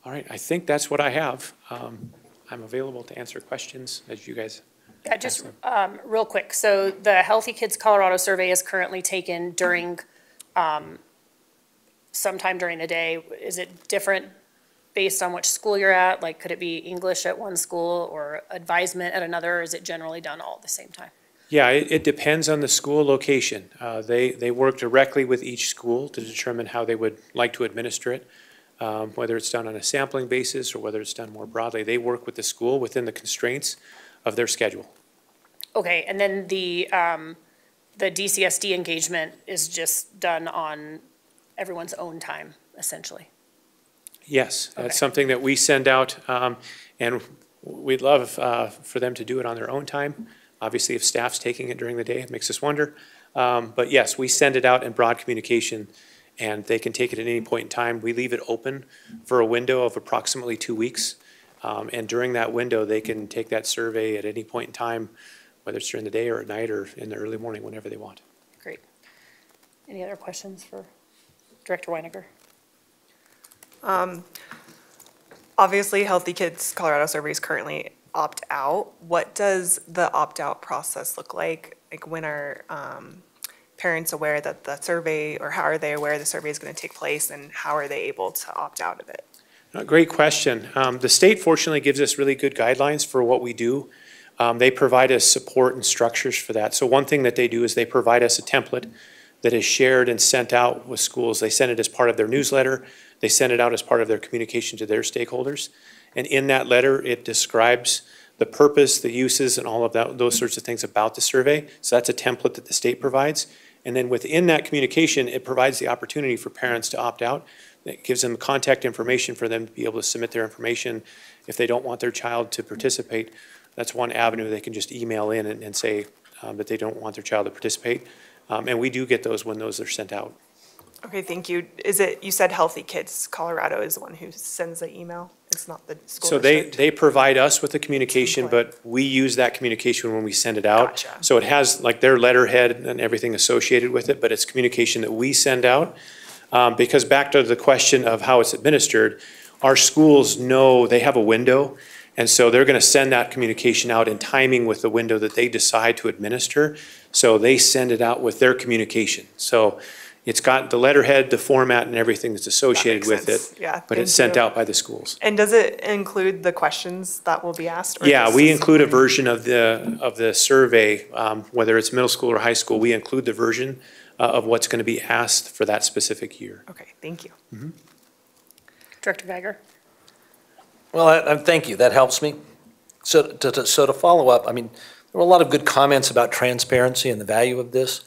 All right, I think that's what I have. I'm available to answer questions as you guys. Yeah, just real quick. So the Healthy Kids Colorado survey is currently taken during, sometime during the day. Is it different based on which school you're at? Like, could it be English at one school or advisement at another, or is it generally done all at the same time? Yeah, it depends on the school location. They work directly with each school to determine how they would like to administer it, whether it's done on a sampling basis or whether it's done more broadly. They work with the school within the constraints of their schedule. Okay, and then the DCSD engagement is just done on everyone's own time, essentially? Yes, that's something that we send out, and we'd love for them to do it on their own time. Obviously, if staff's taking it during the day, it makes us wonder. But yes, we send it out in broad communication, and they can take it at any point in time. We leave it open for a window of approximately 2 weeks. And during that window, they can take that survey at any point in time, whether it's during the day or at night or in the early morning, whenever they want. Great. Any other questions for Director Weiniger? Obviously, Healthy Kids Colorado survey is currently opt out. What does the opt out process look like? Like, when are parents aware that the survey, or how are they aware the survey is going to take place, and how are they able to opt out of it? Great question. The state fortunately gives us really good guidelines for what we do. They provide us support and structures for that. So one thing that they do is they provide us a template that is shared and sent out with schools. They send it as part of their newsletter. They send it out as part of their communication to their stakeholders. And in that letter, it describes the purpose, the uses, and all of that, those sorts of things about the survey. So that's a template that the state provides. And then within that communication, it provides the opportunity for parents to opt out. It gives them contact information for them to be able to submit their information. If they don't want their child to participate, that's one avenue. They can just email in and say that they don't want their child to participate. And we do get those when those are sent out. Okay, thank you. Is it, you said Healthy Kids Colorado is the one who sends the email? It's not the school So district? they provide us with the communication, but we use that communication when we send it out. Gotcha. So it has like their letterhead and everything associated with it, but it's communication that we send out. Because back to the question of how it's administered, our schools know they have a window, and so they're going to send that communication out in timing with the window that they decide to administer. So they send it out with their communication. So it's got the letterhead, the format, and everything that's associated with it. Yeah, but it's thank sent you. out by the schools. And does it include the questions that will be asked? or Yeah, just- we include a version of the survey, whether it's middle school or high school. We include the version of what's going to be asked for that specific year. Okay, thank you. Mm-hmm. Director Geiger? Well, thank you. That helps me. So to follow up, I mean, there were a lot of good comments about transparency and the value of this.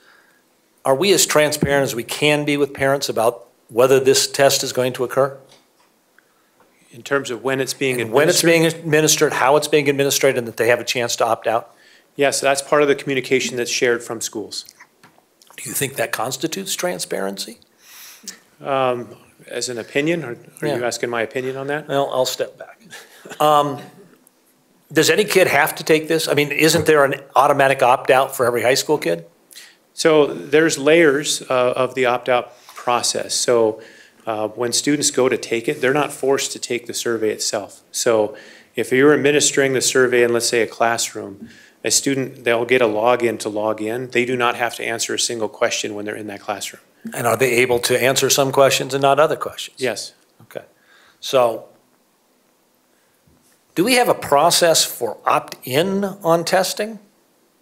Are we as transparent as we can be with parents about whether this test is going to occur? In terms of when it's being administered? When it's being administered, how it's being administered, and that they have a chance to opt out? Yes, that's part of the communication that's shared from schools. Do you think that constitutes transparency? As an opinion, or are you asking my opinion on that? Well, I'll step back. Does any kid have to take this? I mean, isn't there an automatic opt-out for every high school kid? So there's layers of the opt-out process. So when students go to take it, they're not forced to take the survey itself. So if you're administering the survey in, let's say, a classroom, a student, they'll get a login to log in. They do not have to answer a single question when they're in that classroom. And are they able to answer some questions and not other questions? Yes. Okay. So do we have a process for opt-in on testing?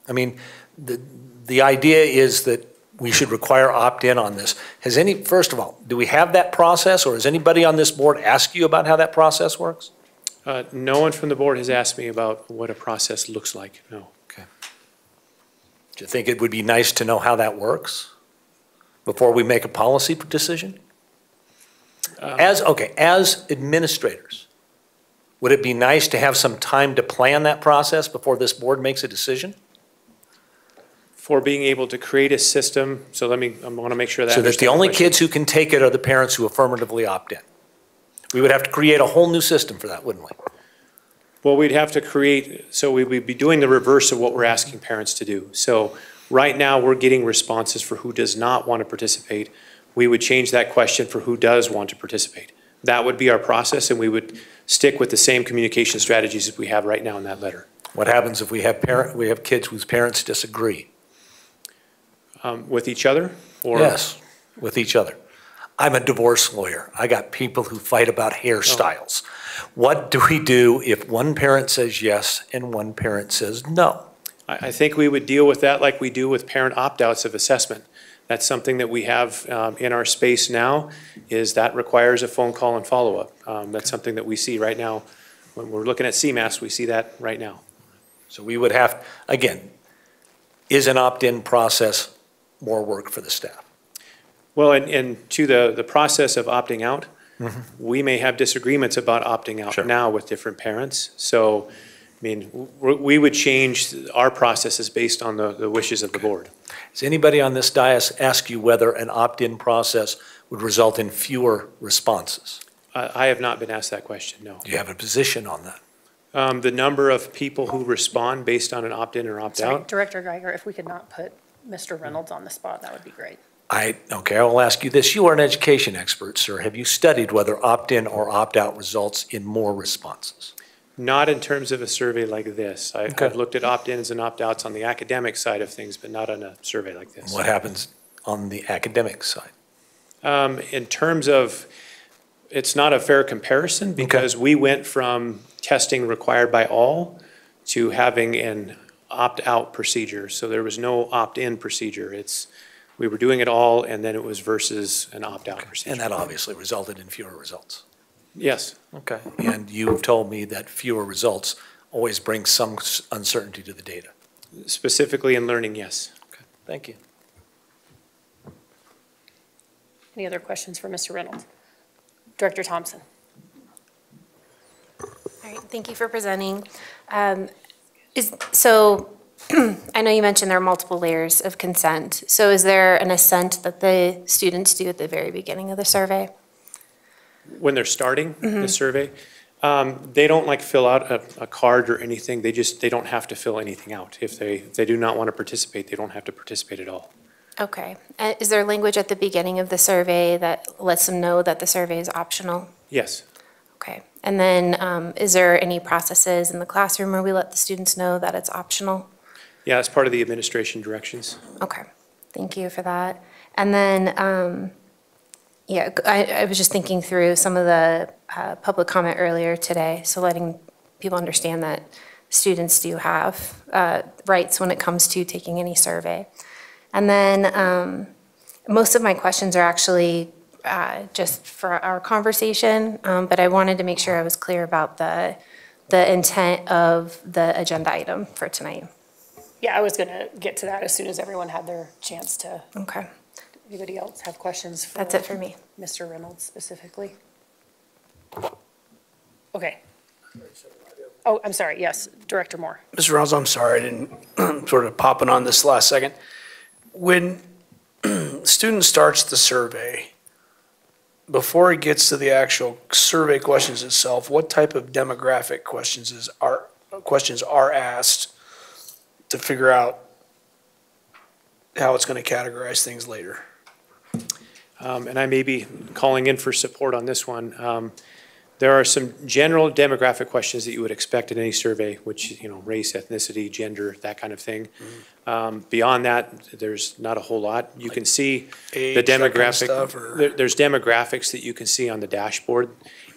I mean, the idea is that we should require opt-in on this. First of all, do we have that process, or has anybody on this board asked you about how that process works? No one from the board has asked me about what a process looks like, no. Okay. Do you think it would be nice to know how that works before we make a policy decision? As administrators, Would it be nice to have some time to plan that process before this board makes a decision? For being able to create a system, so I want to make sure that. So that the only kids who can take it are the parents who affirmatively opt in. We would have to create a whole new system for that, wouldn't we? Well, we'd have to create, so we would be doing the reverse of what we're asking parents to do. So right now, we're getting responses for who does not want to participate. We would change that question for who does want to participate. That would be our process, and we would stick with the same communication strategies as we have right now in that letter. What happens if we have kids whose parents disagree? With each other? Or? Yes, with each other. I'm a divorce lawyer. I got people who fight about hairstyles. Oh. What do we do if one parent says yes and one parent says no? I think we would deal with that like we do with parent opt-outs of assessment. That's something that we have in our space now, is that requires a phone call and follow-up. That's something that we see right now. When we're looking at CMAS, we see that right now. So we would have, again, is an opt-in process more work for the staff? Well, and to the process of opting out, we may have disagreements about opting out now with different parents. So, I mean, we would change our processes based on the wishes of the board. Does anybody on this dais ask you whether an opt-in process would result in fewer responses? I have not been asked that question, no. Do you have a position on that? The number of people who respond based on an opt-in or opt-out? Director Geiger, if we could not put Mr. Reynolds on the spot, that would be great. Okay, I will ask you this. You are an education expert, sir. Have you studied whether opt-in or opt-out results in more responses? Not in terms of a survey like this. I've looked at opt-ins and opt-outs on the academic side of things, but not on a survey like this. What happens on the academic side? In terms of, it's not a fair comparison because we went from testing required by all to having an opt-out procedure. So there was no opt-in procedure. We were doing it all, and then it was versus an opt-out procedure. And that obviously resulted in fewer results. Yes. Okay. And you've told me that fewer results always bring some uncertainty to the data. Specifically in learning, yes. Okay. Thank you. Any other questions for Mr. Reynolds? Director Thompson. All right, thank you for presenting. So I know you mentioned there are multiple layers of consent. So is there an assent that the students do at the very beginning of the survey? When they're starting the survey, they don't fill out a card or anything. They don't have to fill anything out. If they do not want to participate, they don't have to participate at all. Okay. Is there language at the beginning of the survey that lets them know that the survey is optional? Yes. Okay. And then is there any processes in the classroom where we let the students know that it's optional? Yeah, it's part of the administration directions. Okay. Thank you for that. And then, yeah, I was just thinking through some of the public comment earlier today, so letting people understand that students do have rights when it comes to taking any survey. And then most of my questions are actually just for our conversation, but I wanted to make sure I was clear about the intent of the agenda item for tonight. Yeah, I was going to get to that as soon as everyone had their chance to. Okay. Anybody else have questions for? That's it for me. Mr. Reynolds specifically? Okay. Oh, I'm sorry, yes, Director Moore. Mr. Reynolds, I'm sorry, I didn't sort of popping on this last second. When student starts the survey, before it gets to the actual survey questions itself, what type of demographic questions are asked to figure out how it's going to categorize things later? And I may be calling in for support on this one. There are some general demographic questions that you would expect in any survey, which, race, ethnicity, gender, that kind of thing. Beyond that, there's not a whole lot. You can see age, the demographic. That kind of stuff, there's demographics that you can see on the dashboard.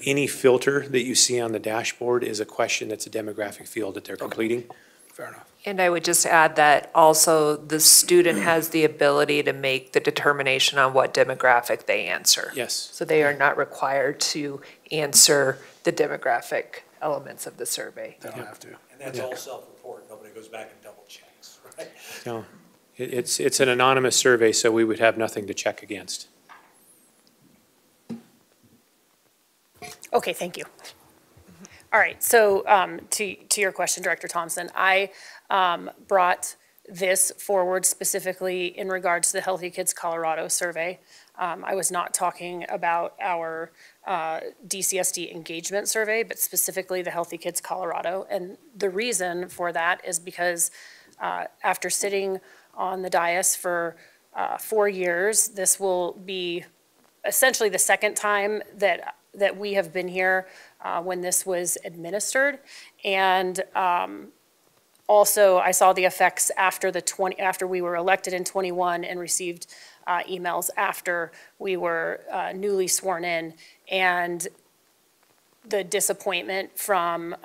Any filter that you see on the dashboard is a question that's a demographic field that they're completing. Fair enough. And I would just add that also the student has the ability to make the determination on what demographic they answer. Yes. So they are not required to answer the demographic elements of the survey. They don't have to. And that's all self-report. Nobody goes back and double checks, right? No, it's an anonymous survey, so we would have nothing to check against. Okay, thank you. All right, so to your question, Director Thompson, I brought this forward specifically in regards to the Healthy Kids Colorado survey. I was not talking about our DCSD engagement survey, but specifically the Healthy Kids Colorado. And the reason for that is because after sitting on the dais for 4 years, this will be essentially the second time that we have been here when this was administered. And also, I saw the effects after we were elected in 21 and received emails after we were newly sworn in, and the disappointment from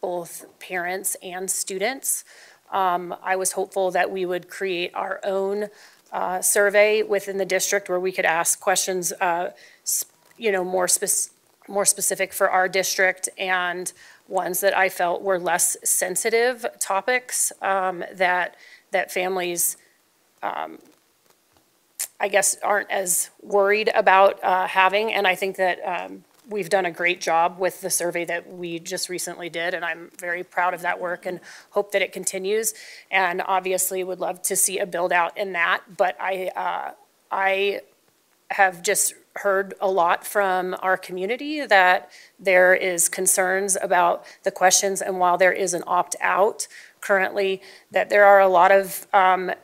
both parents and students. I was hopeful that we would create our own survey within the district where we could ask questions, more specific for our district, and ones that I felt were less sensitive topics that families, I guess, aren't as worried about having. And I think that we've done a great job with the survey that we just recently did, and I'm very proud of that work and hope that it continues. And obviously would love to see a build out in that, but I have just heard a lot from our community that there is concerns about the questions, and while there is an opt-out currently, that there are a lot of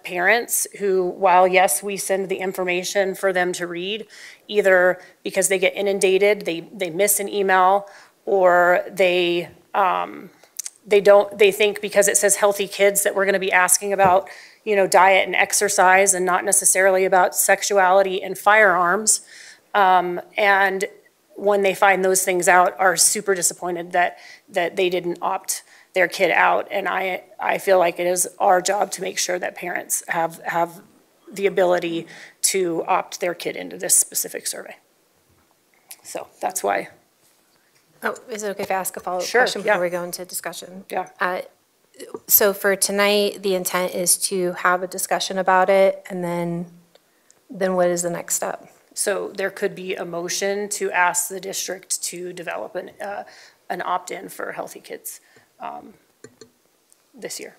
parents who, while yes, we send the information for them to read, either because they get inundated, they miss an email, or they think because it says healthy kids that we're going to be asking about, diet and exercise and not necessarily about sexuality and firearms. And when they find those things out, are super disappointed that they didn't opt their kid out. And I feel like it is our job to make sure that parents have the ability to opt their kid into this specific survey. So that's why. Oh, is it okay if I ask a follow-up Sure, question before we go into discussion? Yeah. So for tonight, the intent is to have a discussion about it, and then what is the next step? So there could be a motion to ask the district to develop an opt-in for Healthy Kids this year.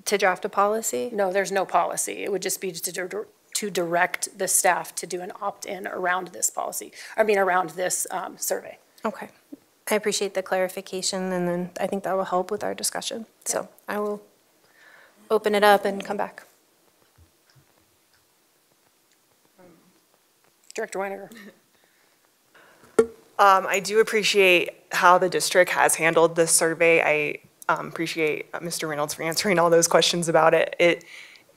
To draft a policy? No, there's no policy. It would just be to direct the staff to do an opt-in around this policy, around this survey. Okay. I appreciate the clarification, and then I think that will help with our discussion. So I will open it up and come back. Director Weiniger. I do appreciate how the district has handled this survey. I appreciate Mr. Reynolds for answering all those questions about it.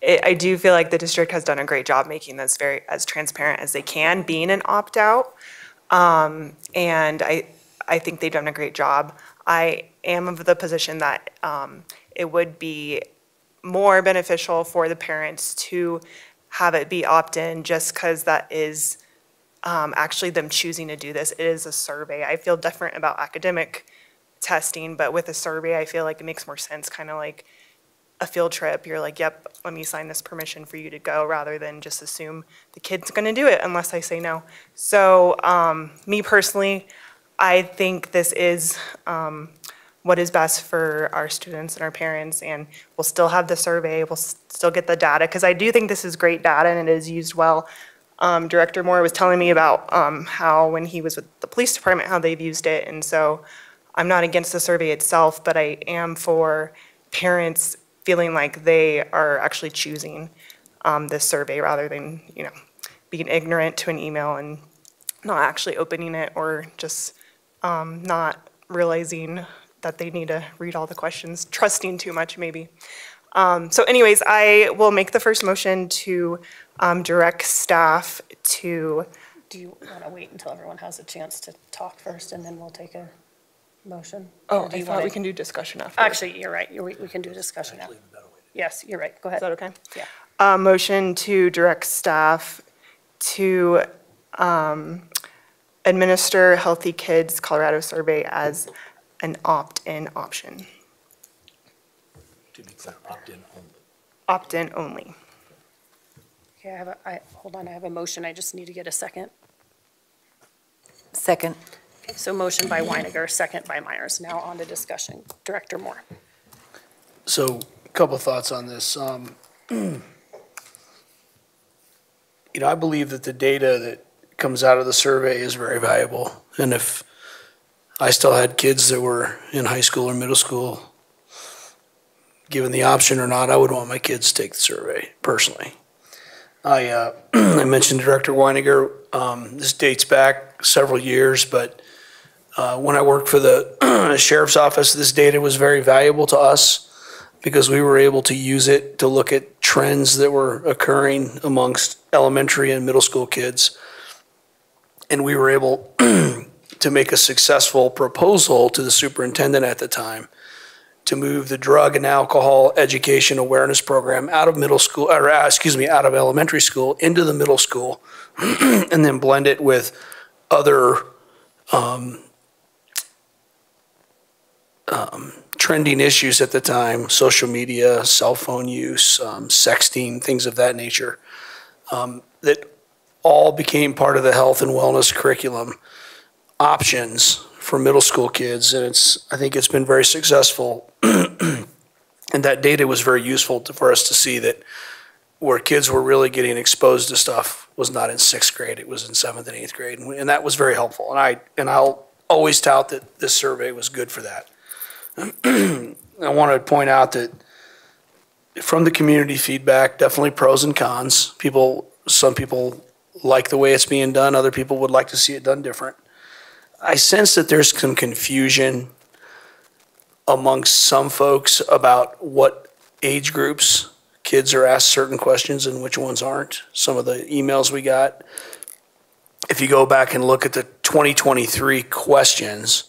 I do feel like the district has done a great job making this as transparent as they can, being an opt-out. And I think they've done a great job. I am of the position that it would be more beneficial for the parents to have it be opt-in, just because that is actually them choosing to do this. It is a survey. I feel different about academic testing, but with a survey, I feel like it makes more sense, kind of like a field trip. You're like, yep, let me sign this permission for you to go, rather than just assume the kid's gonna do it unless I say no. So me personally, I think this is what is best for our students and our parents, and we'll still have the survey, we'll still get the data, because I do think this is great data and it is used well. Director Moore was telling me about how when he was with the police department, how they've used it, and so I'm not against the survey itself, but I am for parents feeling like they are actually choosing this survey rather than, being ignorant to an email and not actually opening it, or just not realizing that they need to read all the questions, trusting too much maybe. So anyways, I will make the first motion to direct staff to. Do you want to wait until everyone has a chance to talk first, and then we'll take a motion? Oh, I thought we can do discussion after. Actually, you're right. We can do discussion now. Yes, you're right. Go ahead. Is that okay? Yeah. Motion to direct staff to administer Healthy Kids Colorado survey as an opt-in option. To be clear, opt-in only. Opt-in only. Okay, hold on, I have a motion. I just need to get a second. Second. So motion by Weiniger, second by Myers. Now on to discussion. Director Moore. So a couple thoughts on this. I believe that the data that comes out of the survey is very valuable. And if I still had kids that were in high school or middle school, given the option or not, I would want my kids to take the survey, personally. I mentioned to Director Weiniger, this dates back several years, but when I worked for the Sheriff's Office, this data was very valuable to us because we were able to use it to look at trends that were occurring amongst elementary and middle school kids. And we were able to make a successful proposal to the superintendent at the time to move the drug and alcohol education awareness program out of middle school, or out of elementary school into the middle school, and then blend it with other trending issues at the time, social media, cell phone use, sexting, things of that nature, that all became part of the health and wellness curriculum options for middle school kids. And I think it's been very successful. And that data was very useful for us to see that where kids were really getting exposed to stuff was not in 6th grade, it was in 7th and 8th grade. And that was very helpful. And I'll always tout that this survey was good for that. I want to point out that from the community feedback, definitely pros and cons. Some people like the way it's being done, other people would like to see it done different. I sense that there's some confusion amongst some folks about what age groups kids are asked certain questions and which ones aren't. Some of the emails we got. If you go back and look at the 2023 questions,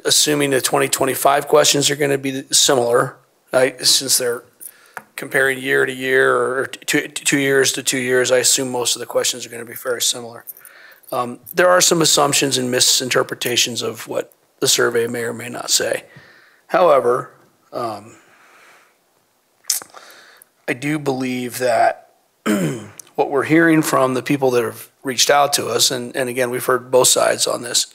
assuming the 2025 questions are going to be similar, right, since they're comparing year to year or 2 years to 2 years, I assume most of the questions are going to be very similar. There are some assumptions and misinterpretations of what the survey may or may not say. However, I do believe that what we're hearing from the people that have reached out to us, and again, we've heard both sides on this,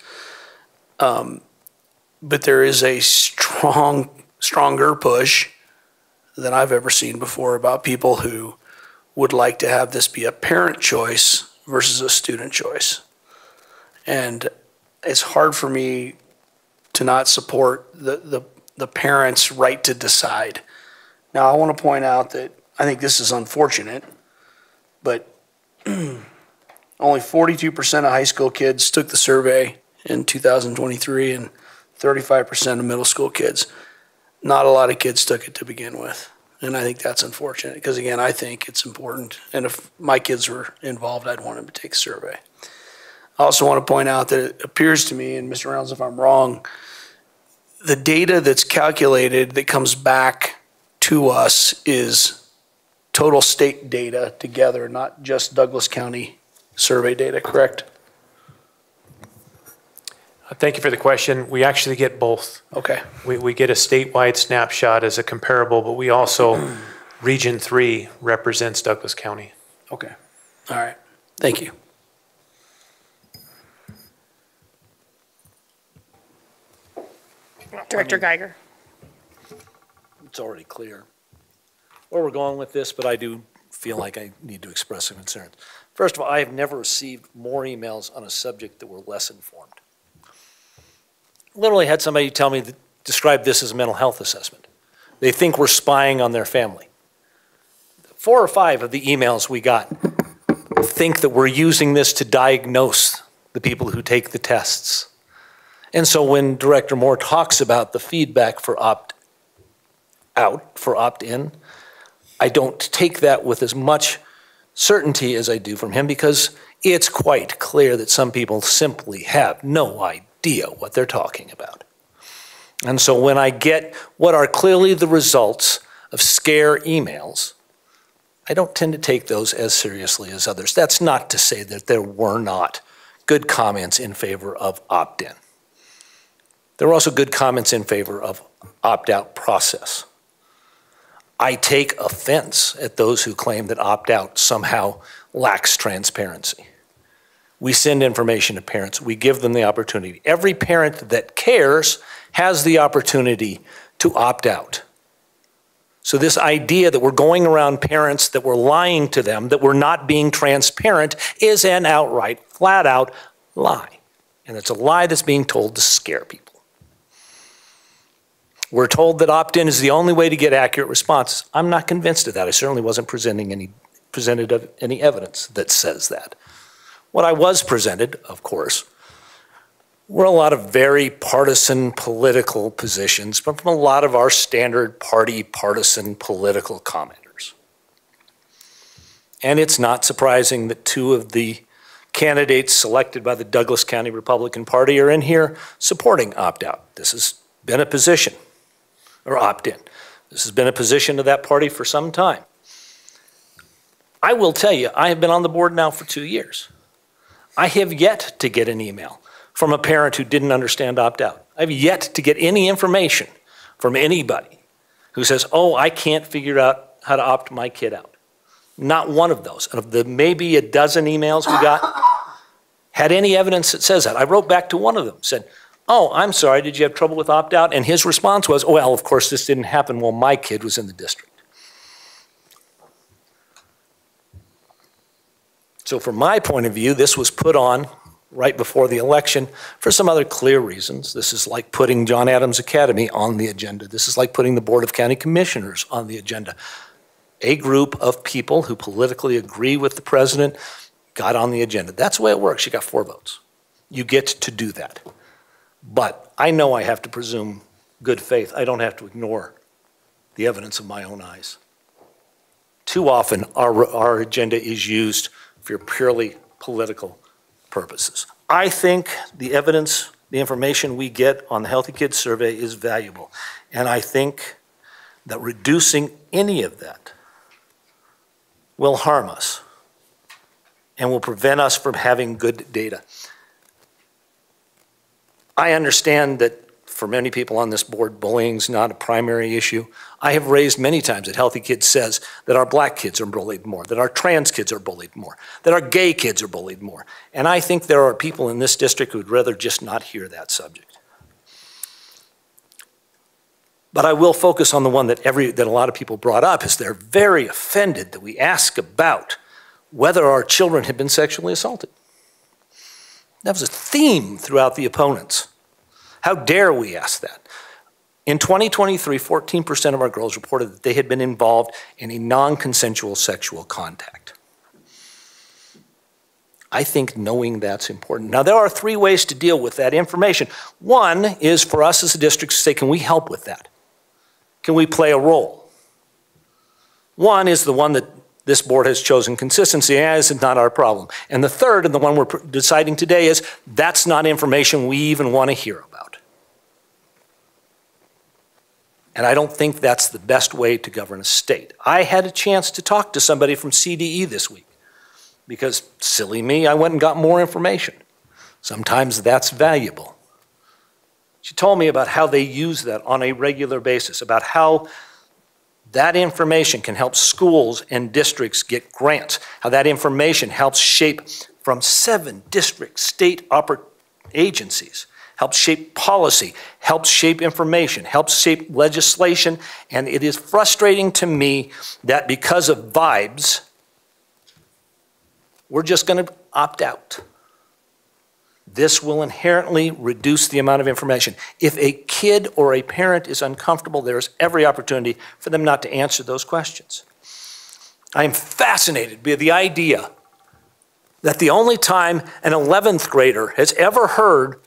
but there is a stronger push than I've ever seen before about people who would like to have this be a parent choice versus a student choice. And it's hard for me to not support the parents' right to decide. Now, I want to point out that I think this is unfortunate, but only 42% of high school kids took the survey in 2023 and 35% of middle school kids. Not a lot of kids took it to begin with. And I think that's unfortunate because, again, I think it's important. And if my kids were involved, I'd want them to take a survey. I also want to point out that it appears to me, and Mr. Reynolds, if I'm wrong, the data that's calculated that comes back to us is total state data together, not just Douglas County survey data, correct? Thank you for the question. We actually get both. Okay. We get a statewide snapshot as a comparable, but we also, Region 3 represents Douglas County. Okay. All right. Thank you. Director Geiger. It's already clear where we're going with this, but I do feel like I need to express some concerns. First of all, I have never received more emails on a subject that were less informed. Literally had somebody tell me, describe this as a mental health assessment. They think we're spying on their family. 4 or 5 of the emails we got think that we're using this to diagnose the people who take the tests. And so when Director Moore talks about the feedback for opt-out, for opt-in, I don't take that with as much certainty as I do from him because it's quite clear that some people simply have no idea what they're talking about. And so when I get what are clearly the results of scare emails, I don't tend to take those as seriously as others. That's not to say that there were not good comments in favor of opt-in. There were also good comments in favor of opt-out process. I take offense at those who claim that opt-out somehow lacks transparency. We send information to parents. We give them the opportunity. Every parent that cares has the opportunity to opt out. So this idea that we're going around parents, that we're lying to them, that we're not being transparent is an outright, flat out lie. And it's a lie that's being told to scare people. We're told that opt-in is the only way to get accurate responses. I'm not convinced of that. I certainly wasn't presented any evidence that says that. What I was presented, of course, were a lot of very partisan political positions, but from a lot of our standard party partisan political commenters. And it's not surprising that two of the candidates selected by the Douglas County Republican Party are in here supporting opt-out. This has been a position, or opt-in. This has been a position of that party for some time. I will tell you, I have been on the board now for 2 years. I have yet to get an email from a parent who didn't understand opt-out. I've yet to get any information from anybody who says, oh, I can't figure out how to opt my kid out. Not one of those. Of the maybe a dozen emails we got, had any evidence that says that. I wrote back to one of them, said, oh, I'm sorry, did you have trouble with opt-out? And his response was, oh, well, of course, this didn't happen while my kid was in the district. So from my point of view, this was put on right before the election for some other clear reasons. This is like putting John Adams Academy on the agenda. This is like putting the Board of County Commissioners on the agenda. A group of people who politically agree with the president got on the agenda. That's the way it works. You got 4 votes. You get to do that. But I know I have to presume good faith. I don't have to ignore the evidence of my own eyes. Too often, our agenda is used for purely political purposes. I think the evidence, the information we get on the Healthy Kids Survey is valuable. And I think that reducing any of that will harm us and will prevent us from having good data. I understand that for many people on this board, bullying is not a primary issue. I have raised many times that Healthy Kids says that our black kids are bullied more, that our trans kids are bullied more, that our gay kids are bullied more. And I think there are people in this district who would rather just not hear that subject. But I will focus on the one that a lot of people brought up, is they're very offended that we ask about whether our children have been sexually assaulted. That was a theme throughout the opponents. How dare we ask that? In 2023, 14% of our girls reported that they had been involved in a non-consensual sexual contact. I think knowing that's important. Now, there are 3 ways to deal with that information. One is for us as a district to say, can we help with that? Can we play a role? One is the one that this board has chosen, consistency, as is not our problem. And the third, and the one we're deciding today, is that's not information we even want to hear about. And I don't think that's the best way to govern a state. I had a chance to talk to somebody from CDE this week because, silly me, I went and got more information. Sometimes that's valuable. She told me about how they use that on a regular basis, about how that information can help schools and districts get grants, how that information helps shape from 7 district state agencies, helps shape policy, helps shape information, helps shape legislation. And it is frustrating to me that because of vibes, we're just going to opt out. This will inherently reduce the amount of information. If a kid or a parent is uncomfortable, there is every opportunity for them not to answer those questions. I am fascinated by the idea that the only time an 11th grader has ever heard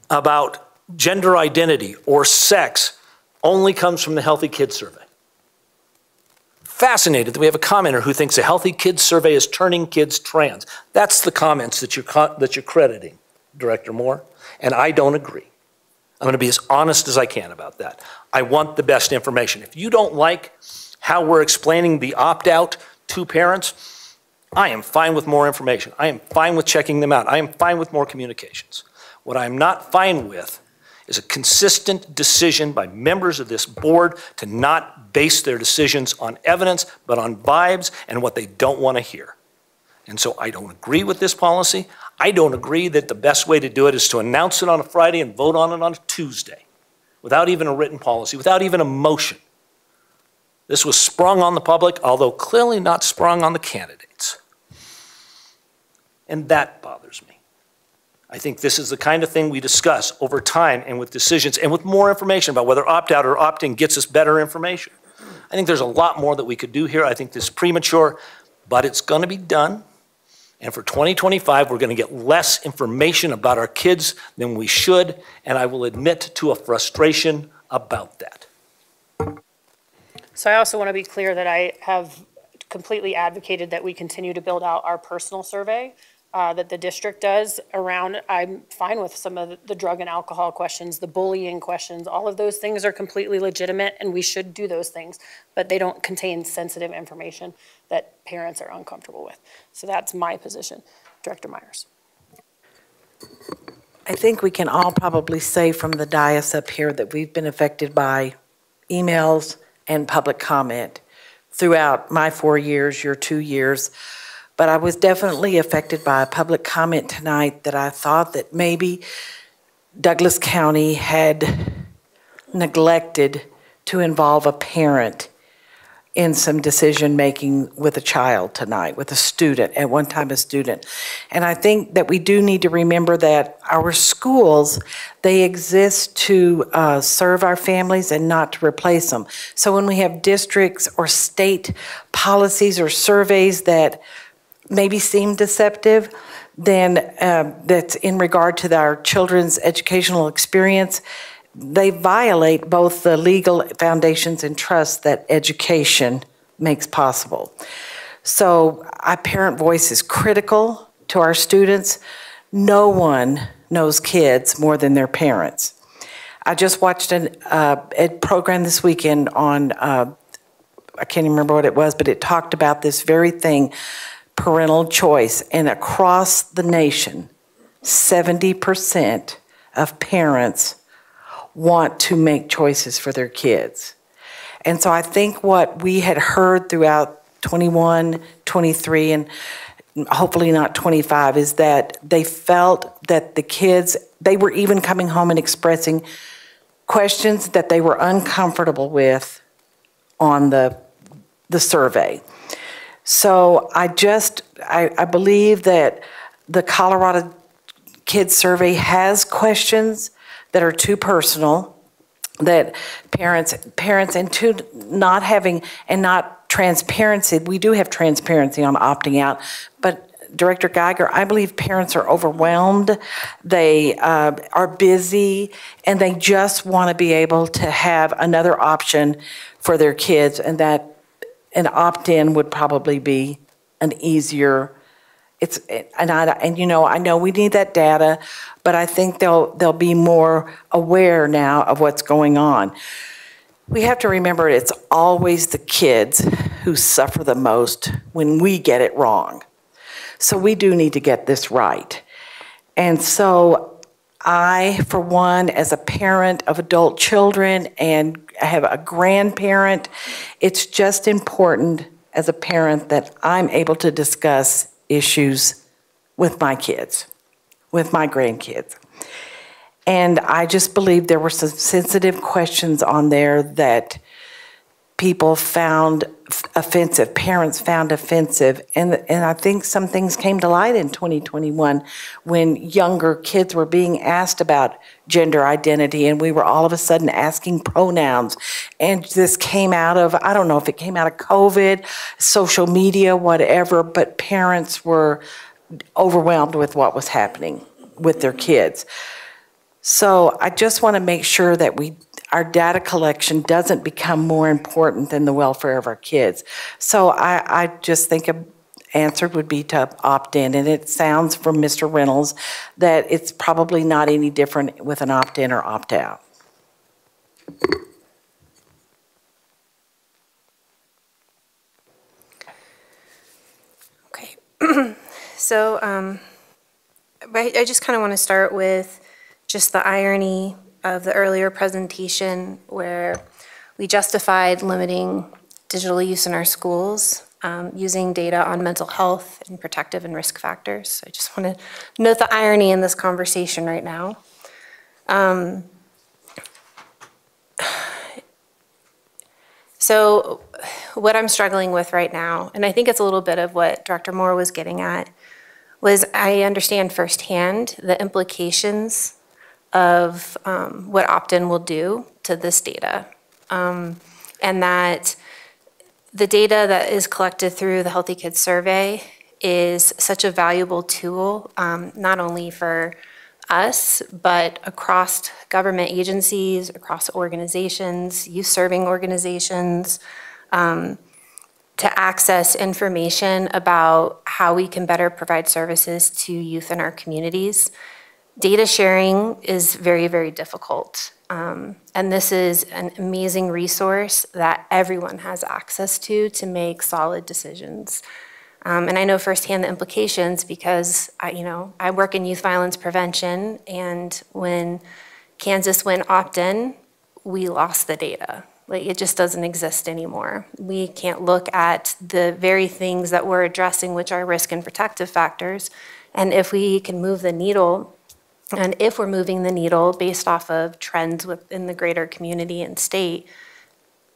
about gender identity or sex only comes from the Healthy Kids Survey. Fascinated that we have a commenter who thinks the Healthy Kids Survey is turning kids trans. That's the comments that you're crediting, Director Moore, and I don't agree. I'm going to be as honest as I can about that. I want the best information. If you don't like how we're explaining the opt-out to parents, I am fine with more information. I am fine with checking them out. I am fine with more communications. What I'm not fine with is a consistent decision by members of this board to not base their decisions on evidence, but on vibes and what they don't want to hear. And so I don't agree with this policy. I don't agree that the best way to do it is to announce it on a Friday and vote on it on a Tuesday, without even a written policy, without even a motion. This was sprung on the public, although clearly not sprung on the candidates. And that bothers me. I think this is the kind of thing we discuss over time and with decisions and with more information about whether opt-out or opt-in gets us better information. I think there's a lot more that we could do here. I think this is premature, but it's going to be done. And for 2025, we're going to get less information about our kids than we should, and I will admit to a frustration about that. So I also want to be clear that I have completely advocated that we continue to build out our personal survey that the district does around. I'm fine with some of the drug and alcohol questions, the bullying questions. All of those things are completely legitimate, and we should do those things, but they don't contain sensitive information that parents are uncomfortable with. So that's my position. Director Myers. I think we can all probably say from the dais up here that we've been affected by emails and public comment throughout my 4 years, your 2 years. But I was definitely affected by a public comment tonight that I thought that maybe Douglas County had neglected to involve a parent in some decision-making with a child tonight, with a student, at one time a student. And I think that we do need to remember that our schools, they exist to serve our families and not to replace them. So when we have districts or state policies or surveys that maybe seem deceptive, then that's in regard to our children's educational experience, they violate both the legal foundations and trusts that education makes possible. So our parent voice is critical to our students. No one knows kids more than their parents. I just watched a program this weekend on, I can't even remember what it was, but it talked about this very thing, parental choice. And across the nation, 70% of parents want to make choices for their kids. And so I think what we had heard throughout 21, 23, and hopefully not 25, is that they felt that the kids, they were even coming home and expressing questions that they were uncomfortable with on the survey. So I believe that the Colorado Kids Survey has questions that are too personal, that parents and to not having, and not transparency. We do have transparency on opting out, but Director Geiger, I believe parents are overwhelmed, they are busy, and they just want to be able to have another option for their kids, and that an opt-in would probably be an easier. I know we need that data, but I think they'll be more aware now of what's going on. We have to remember it's always the kids who suffer the most when we get it wrong. So we do need to get this right. And so I, for one, as a parent of adult children and I have a grandparent, it's just important as a parent that I'm able to discuss issues with my kids, with my grandkids. And I just believe there were some sensitive questions on there that people found offensive, parents found offensive. And I think some things came to light in 2021 when younger kids were being asked about gender identity, and we were all of a sudden asking pronouns. And this came out of, I don't know if it came out of COVID, social media, whatever, but parents were overwhelmed with what was happening with their kids. So I just want to make sure that our data collection doesn't become more important than the welfare of our kids. So I just think an answer would be to opt in. And it sounds from Mr. Reynolds that it's probably not any different with an opt in or opt out. Okay. So I just kind of want to start with just the irony of the earlier presentation where we justified limiting digital use in our schools using data on mental health and protective and risk factors. So I just want to note the irony in this conversation right now. So what I'm struggling with right now, and I think it's a little bit of what Dr. Moore was getting at, was I understand firsthand the implications of what opt-in will do to this data. And that the data that is collected through the Healthy Kids Survey is such a valuable tool, not only for us, but across government agencies, across organizations, youth-serving organizations, to access information about how we can better provide services to youth in our communities. Data sharing is very, very difficult. And this is an amazing resource that everyone has access to make solid decisions. And I know firsthand the implications because I work in youth violence prevention, and when Kansas went opt-in, we lost the data. Like, it just doesn't exist anymore. We can't look at the very things that we're addressing, which are risk and protective factors. And if we can move the needle, and if we're moving the needle based off of trends within the greater community and state,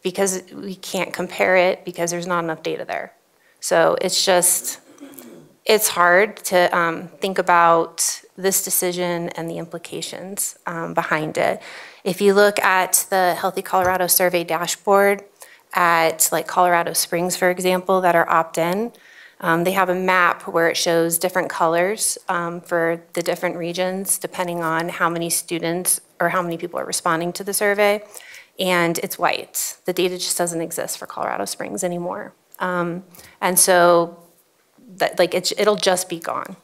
because we can't compare it because there's not enough data there. So it's hard to think about this decision and the implications behind it. If you look at the Healthy Colorado Survey dashboard at like Colorado Springs, for example, that are opt-in, they have a map where it shows different colors for the different regions depending on how many students or how many people are responding to the survey, and it's white. The data just doesn't exist for Colorado Springs anymore. And so that, like, it'll just be gone.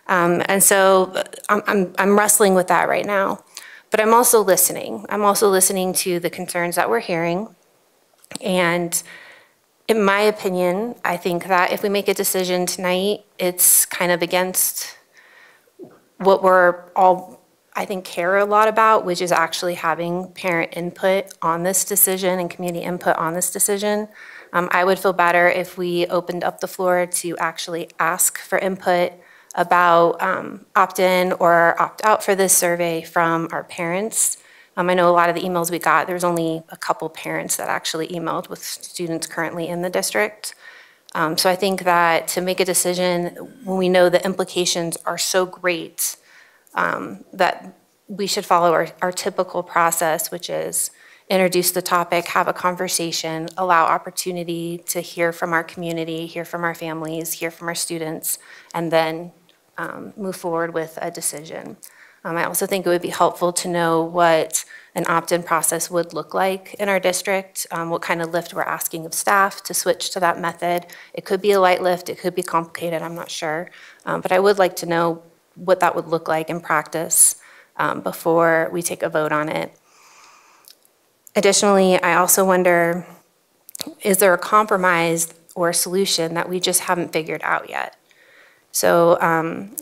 And so I'm wrestling with that right now. But I'm also listening. I'm also listening to the concerns that we're hearing. And in my opinion, I think that if we make a decision tonight, it's kind of against what we're all, I think, care a lot about, which is actually having parent input on this decision and community input on this decision. I would feel better if we opened up the floor to actually ask for input about opt-in or opt-out for this survey from our parents. I know a lot of the emails we got, there's only a couple parents that actually emailed with students currently in the district. So I think that to make a decision when we know the implications are so great, that we should follow our typical process, which is introduce the topic, have a conversation, allow opportunity to hear from our community, hear from our families, hear from our students, and then move forward with a decision. I also think it would be helpful to know what an opt-in process would look like in our district, what kind of lift we're asking of staff to switch to that method. It could be a light lift, it could be complicated, I'm not sure. But I would like to know what that would look like in practice before we take a vote on it. Additionally, I also wonder, is there a compromise or a solution that we just haven't figured out yet? So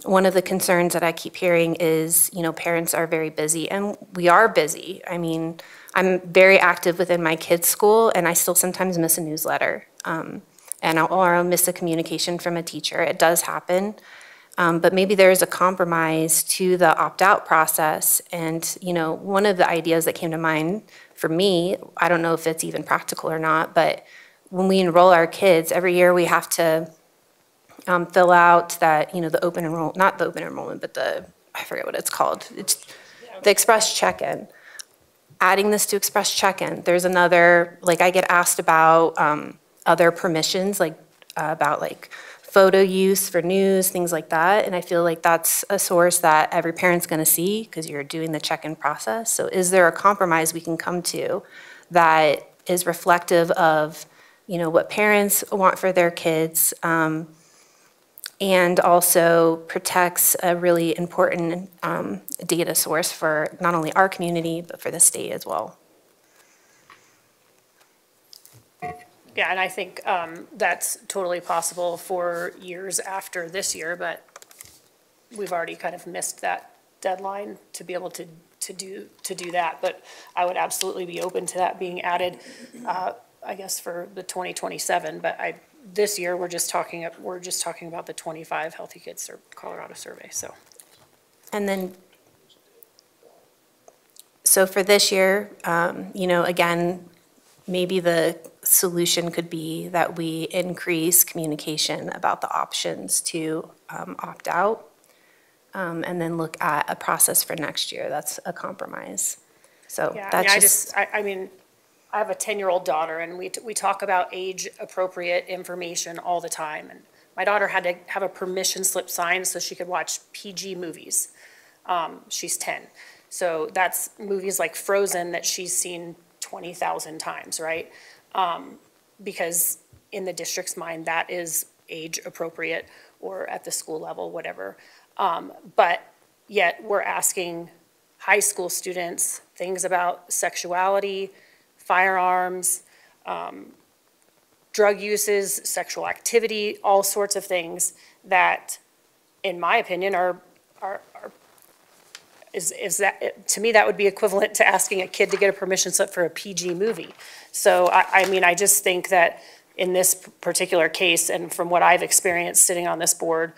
one of the concerns that I keep hearing is, parents are very busy, and we are busy. I mean, I'm very active within my kids' school, and I still sometimes miss a newsletter, or I'll miss a communication from a teacher. It does happen. But maybe there's a compromise to the opt-out process. And, one of the ideas that came to mind for me, I don't know if it's even practical or not, but when we enroll our kids, every year we have to fill out that, the open enrollment, not the open enrollment, but I forget what it's called. It's the express check-in. Adding this to express check-in, there's another, I get asked about other permissions, about photo use for news, things like that. And I feel like that's a source that every parent's gonna see because you're doing the check-in process. So is there a compromise we can come to that is reflective of, what parents want for their kids, and also protects a really important data source for not only our community, but for the state as well? Yeah, and I think that's totally possible for years after this year, but we've already kind of missed that deadline to be able to do that. But I would absolutely be open to that being added, I guess, for the 2027. But this year, we're just talking about the 25 Healthy Kids Colorado survey, so. And then, so for this year, you know, again, maybe the solution could be that we increase communication about the options to opt out, and then look at a process for next year. That's a compromise. So Yeah, that's I mean, I have a 10-year-old daughter, and we talk about age-appropriate information all the time. And my daughter had to have a permission slip signed so she could watch PG movies. She's 10. So that's movies like Frozen that she's seen 20,000 times, right? Because in the district's mind, that is age-appropriate, or at the school level, whatever. But yet we're asking high school students things about sexuality, firearms, drug uses, sexual activity, all sorts of things that, in my opinion, is that, to me, that would be equivalent to asking a kid to get a permission slip for a PG movie. So, I mean, I just think that in this particular case, and from what I've experienced sitting on this board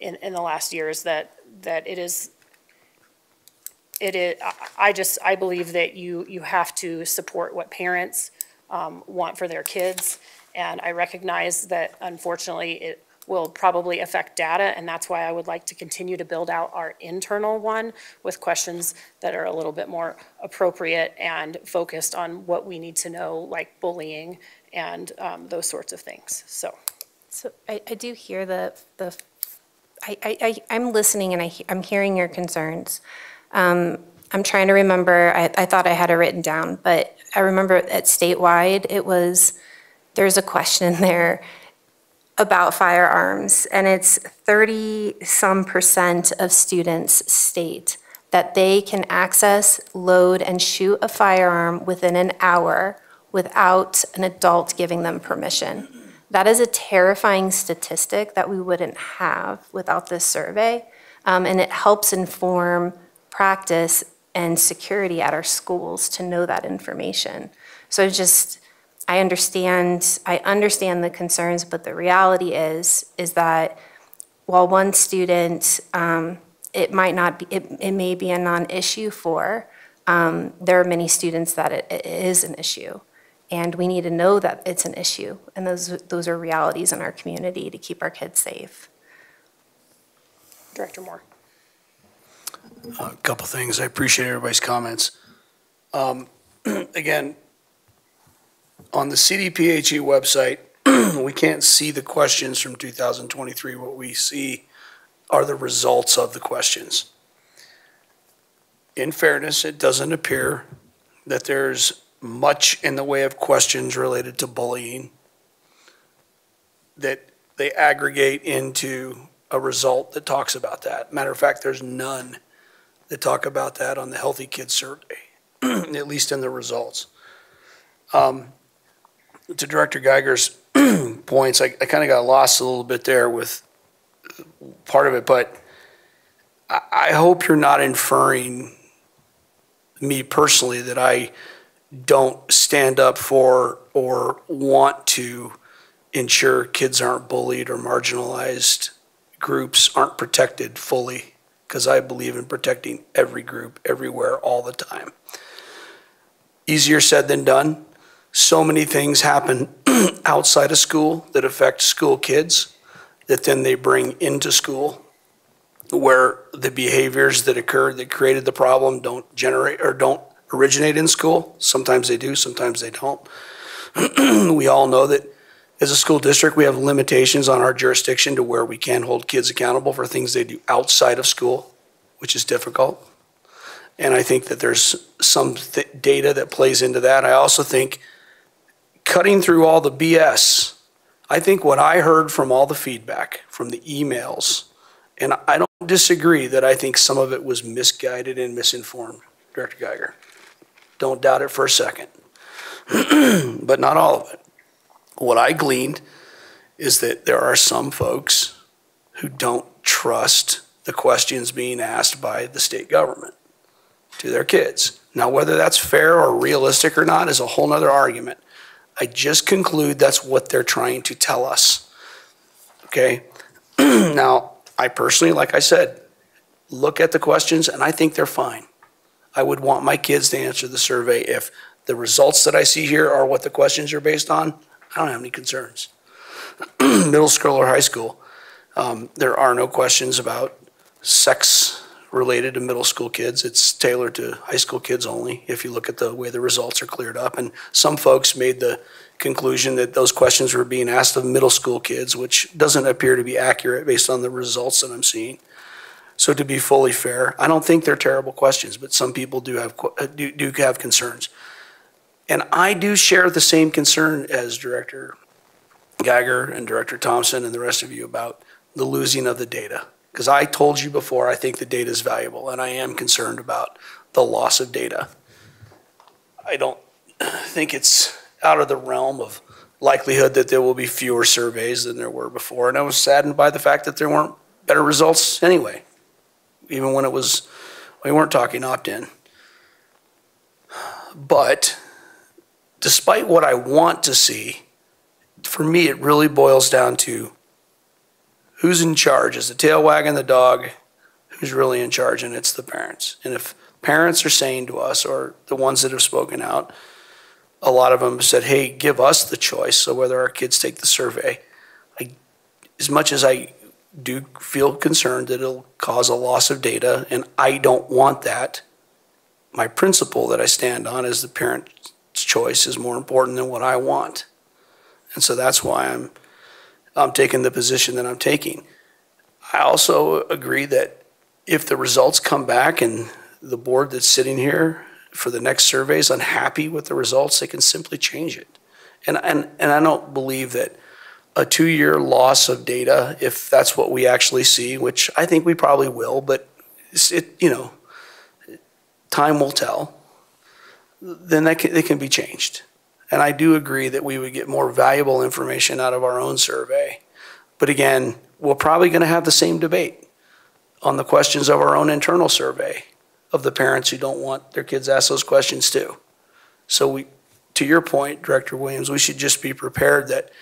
in the last years, that it is, I believe that you have to support what parents want for their kids. And I recognize that unfortunately it will probably affect data, and that's why I would like to continue to build out our internal one with questions that are a little bit more appropriate and focused on what we need to know, like bullying and those sorts of things. So I do hear I'm listening, and I'm hearing your concerns. I'm trying to remember, I thought I had it written down, but I remember at statewide, there's a question in there about firearms, and it's 30-some% of students state that they can access, load, and shoot a firearm within an hour without an adult giving them permission. That is a terrifying statistic that we wouldn't have without this survey, and it helps inform practice and security at our schools to know that information. So I understand the concerns, but the reality is that while one student, it may be a non-issue for, there are many students that it is an issue. And we need to know that it's an issue. And those are realities in our community to keep our kids safe. Director Moore. A couple things. I appreciate everybody's comments. Again, on the CDPHE website, we can't see the questions from 2023. What we see are the results of the questions. In fairness, it doesn't appear that there's much in the way of questions related to bullying that they aggregate into a result that talks about that. Matter of fact, there's none that talk about that on the Healthy Kids survey, at least in the results. To Director Geiger's points, I kind of got lost a little bit there with part of it, but I hope you're not inferring me personally that I don't stand up for or want to ensure kids aren't bullied or marginalized groups aren't protected fully, because I believe in protecting every group, everywhere, all the time. Easier said than done. So many things happen outside of school that affect school kids that then they bring into school, where the behaviors that occurred that created the problem don't generate or don't originate in school. Sometimes they do, sometimes they don't. We all know that as a school district, we have limitations on our jurisdiction to where we can hold kids accountable for things they do outside of school, which is difficult. And I think that there's some data that plays into that. I also think cutting through all the BS, I think what I heard from all the feedback, from the emails, and I don't disagree that I think some of it was misguided and misinformed, Director Geiger. Don't doubt it for a second, but not all of it. What I gleaned is that there are some folks who don't trust the questions being asked by the state government to their kids. Now, whether that's fair or realistic or not is a whole nother argument. I just conclude that's what they're trying to tell us. Okay? Now, I personally, like I said, look at the questions and I think they're fine. I would want my kids to answer the survey if the results that I see here are what the questions are based on. I don't have any concerns. Middle school or high school, there are no questions about sex related to middle school kids. It's tailored to high school kids only, if you look at the way the results are cleared up. And some folks made the conclusion that those questions were being asked of middle school kids, which doesn't appear to be accurate based on the results that I'm seeing. So to be fully fair, I don't think they're terrible questions, but some people do have concerns. And I do share the same concern as Director Geiger and Director Thompson and the rest of you about the losing of the data. Because I told you before, I think the data is valuable, and I am concerned about the loss of data. I don't think it's out of the realm of likelihood that there will be fewer surveys than there were before, and I was saddened by the fact that there weren't better results anyway, even when we weren't talking opt-in. But despite what I want to see, for me, it really boils down to who's in charge. Is the tail wagging the dog? Who's really in charge? And it's the parents. And if parents are saying to us, or the ones that have spoken out, a lot of them have said, hey, give us the choice. So whether our kids take the survey, as much as I do feel concerned that it'll cause a loss of data, and I don't want that, my principle that I stand on is the parent's choice is more important than what I want. And so that's why I'm taking the position that I'm taking. I also agree that if the results come back and the board that's sitting here for the next survey is unhappy with the results, they can simply change it. And I don't believe that a 2-year loss of data, if that's what we actually see, which I think we probably will, but time will tell, then it can be changed. And I do agree that we would get more valuable information out of our own survey. But again, we're probably going to have the same debate on the questions of our own internal survey of the parents who don't want their kids asked those questions too. So to your point, Director Williams, we should just be prepared that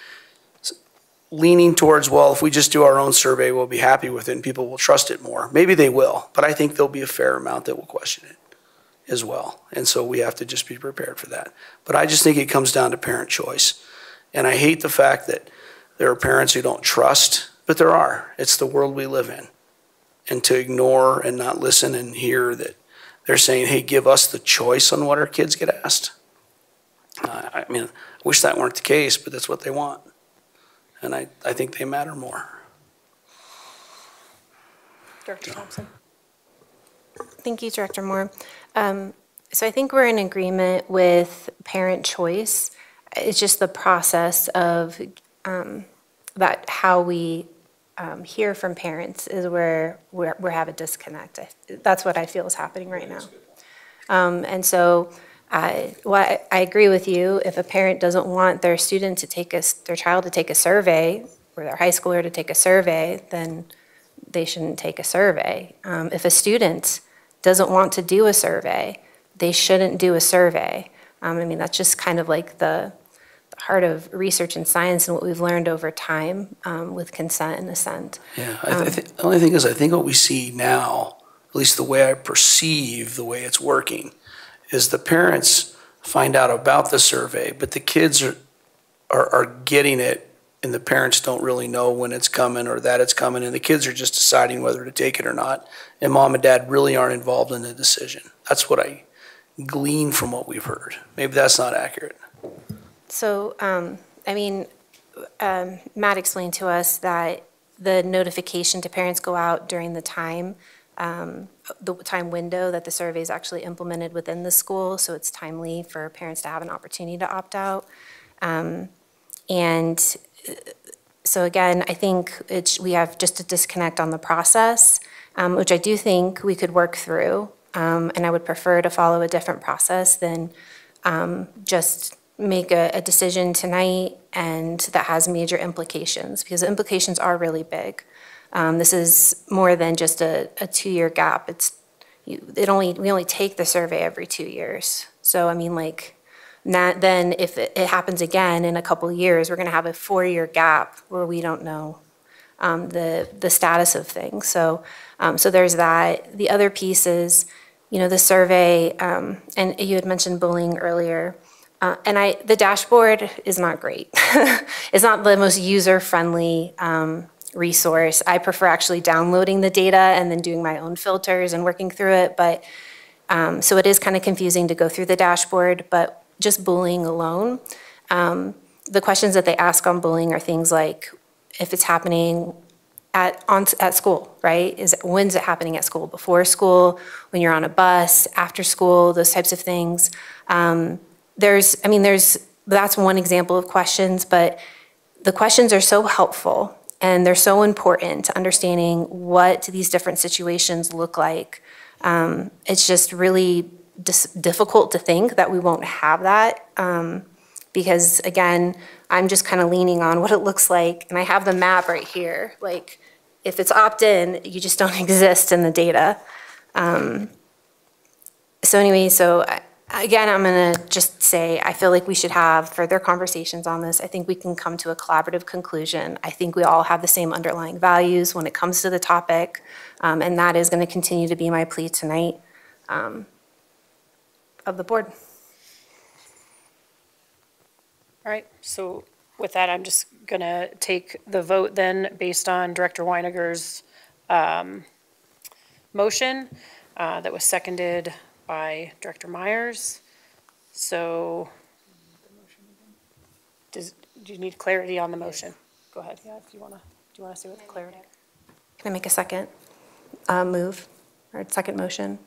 leaning towards, well, if we just do our own survey, we'll be happy with it and people will trust it more. Maybe they will, but I think there'll be a fair amount that will question it as well. And so we have to just be prepared for that. But I just think it comes down to parent choice. And I hate the fact that there are parents who don't trust, but there are. It's the world we live in. And to ignore and not listen and hear that they're saying, hey, give us the choice on what our kids get asked. I mean, I wish that weren't the case, but that's what they want. And I think they matter more. Director Thompson. Thank you, Director Moore. So I think we're in agreement with parent choice. It's just the process of that how we hear from parents is where we have a disconnect. That's what I feel is happening right now. And so I agree with you. If a parent doesn't want their student to take their child to take a survey, or their high schooler to take a survey, then they shouldn't take a survey. If a student doesn't want to do a survey, they shouldn't do a survey. I mean, that's just kind of like the heart of research and science and what we've learned over time with consent and assent. Yeah, the only thing is I think what we see now, at least the way I perceive the way it's working, is the parents find out about the survey, but the kids are getting it and the parents don't really know when it's coming or that it's coming, and the kids are just deciding whether to take it or not, and mom and dad really aren't involved in the decision. That's what I glean from what we've heard. Maybe that's not accurate. So, I mean, Matt explained to us that the notification to parents go out during the time window that the survey is actually implemented within the school, so it's timely for parents to have an opportunity to opt out. And so again, I think we have just a disconnect on the process, which I do think we could work through, and I would prefer to follow a different process than just make a decision tonight and that has major implications, because the implications are really big. This is more than just a 2-year gap. We only take the survey every 2 years. So I mean, like, Then if it happens again in a couple of years, we're going to have a 4-year gap where we don't know the status of things. So there's that. The other piece is, the survey, and you had mentioned bullying earlier. And the dashboard is not great. It's not the most user-friendly resource. I prefer actually downloading the data and then doing my own filters and working through it. But so it is kind of confusing to go through the dashboard, but just bullying alone. The questions that they ask on bullying are things like if it's happening at school, right? When's it happening at school? Before school, when you're on a bus, after school, those types of things. That's one example of questions, but the questions are so helpful and they're so important to understanding what these different situations look like. It's just really difficult to think that we won't have that because, again, I'm just kind of leaning on what it looks like, and I have the map right here. Like, if it's opt-in, you just don't exist in the data. Again, I'm going to just say I feel like we should have further conversations on this. I think we can come to a collaborative conclusion. I think we all have the same underlying values when it comes to the topic, and that is going to continue to be my plea tonight of the board. All right, so with that, I'm just going to take the vote then based on Director Weiniger's motion that was seconded by Director Myers. So do you need clarity on the motion? Go ahead, yeah, if you want to. Do you want to say what the clarity? Can I make a second move or second motion?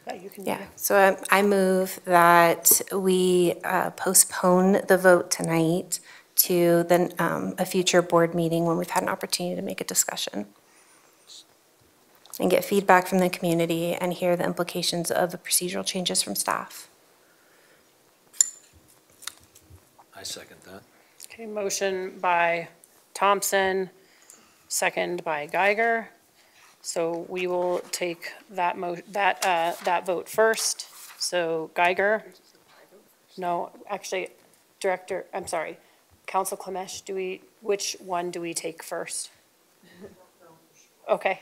Yeah, you can. Yeah, so I move that we postpone the vote tonight to then a future board meeting when we've had an opportunity to make a discussion and get feedback from the community and hear the implications of the procedural changes from staff. I second that. Okay, motion by Thompson, second by Geiger. So we will take that vote first. So Geiger, no, actually, Council Klemesh, which one do we take first? Okay,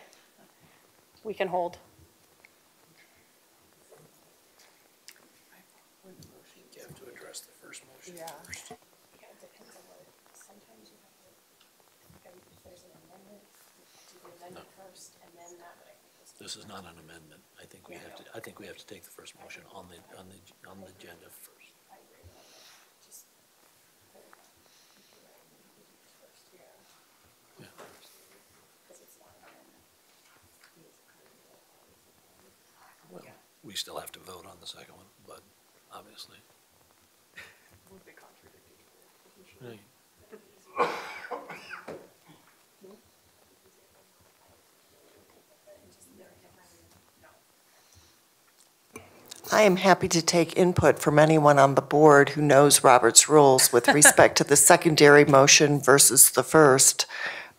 we can hold. You have to address the first motion first. This is not an amendment. I think we have to take the first motion on the agenda first. Yeah. Well, we still have to vote on the second one, but obviously. Right. I am happy to take input from anyone on the board who knows Robert's rules with respect to the secondary motion versus the first.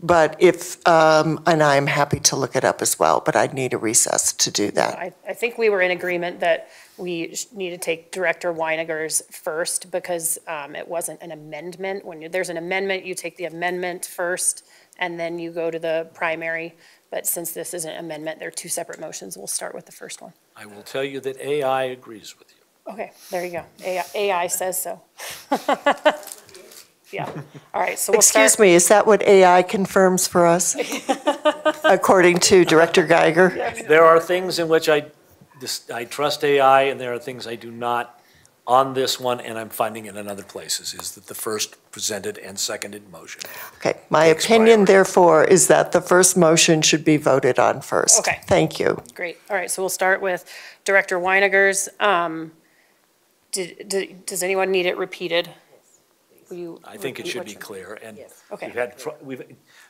But and I'm happy to look it up as well, but I'd need a recess to do that. I think we were in agreement that we need to take Director Weiniger's first because it wasn't an amendment. When there's an amendment, you take the amendment first and then you go to the primary. But since this is an amendment, they're two separate motions. We'll start with the first one. I will tell you that AI agrees with you. Okay, there you go. AI says so. Yeah. All right, so we'll start. Excuse me, is that what AI confirms for us? According to Director Geiger? There are things in which I trust AI, and there are things I do not on this one, and I'm finding it in other places, is that the first presented and seconded motion. Okay, my opinion, therefore, is that the first motion should be voted on first. Okay. Thank you. Great. All right, so we'll start with Director Weiniger's. Does anyone need it repeated? I think it should be clear, and Okay.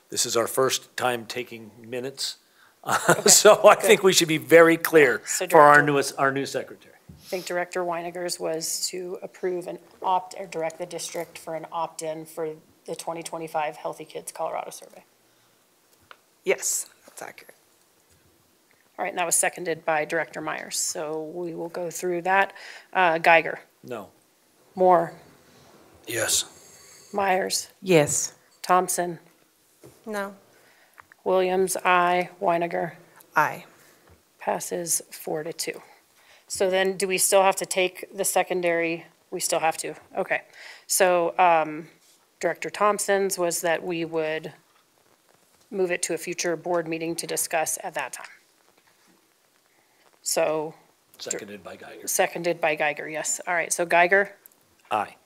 this is our first time taking minutes, so I think we should be very clear for our new secretary. I think Director Weiniger's was to approve or direct the district for an opt-in for the 2025 Healthy Kids Colorado Survey. Yes, that's accurate. All right, and that was seconded by Director Myers. So we will go through that. Geiger. No. Moore, Yes. Myers, Yes. Thompson, No. Williams, aye. Weiniger. Aye. Passes 4-2. So then, do we still have to take the secondary? We still have to, okay. So Director Thompson's was that we would move it to a future board meeting to discuss at that time. So. Seconded by Geiger. Seconded by Geiger, yes. All right, so Geiger, Aye.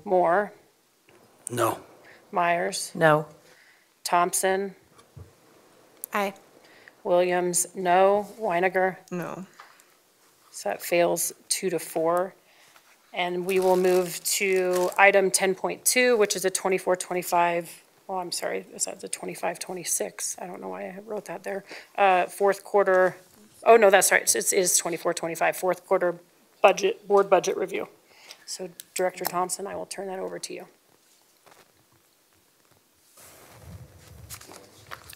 Moore, No. Myers, No. Thompson, Aye. Williams, no. Weiniger, No. so that fails 2-4. And we will move to item 10.2, which is a 24-25, oh, I'm sorry, is that the 25-26? I don't know why I wrote that there. Fourth quarter, oh, no, that's right, it is 24-25, fourth quarter budget, board budget review. So Director Thompson, I will turn that over to you.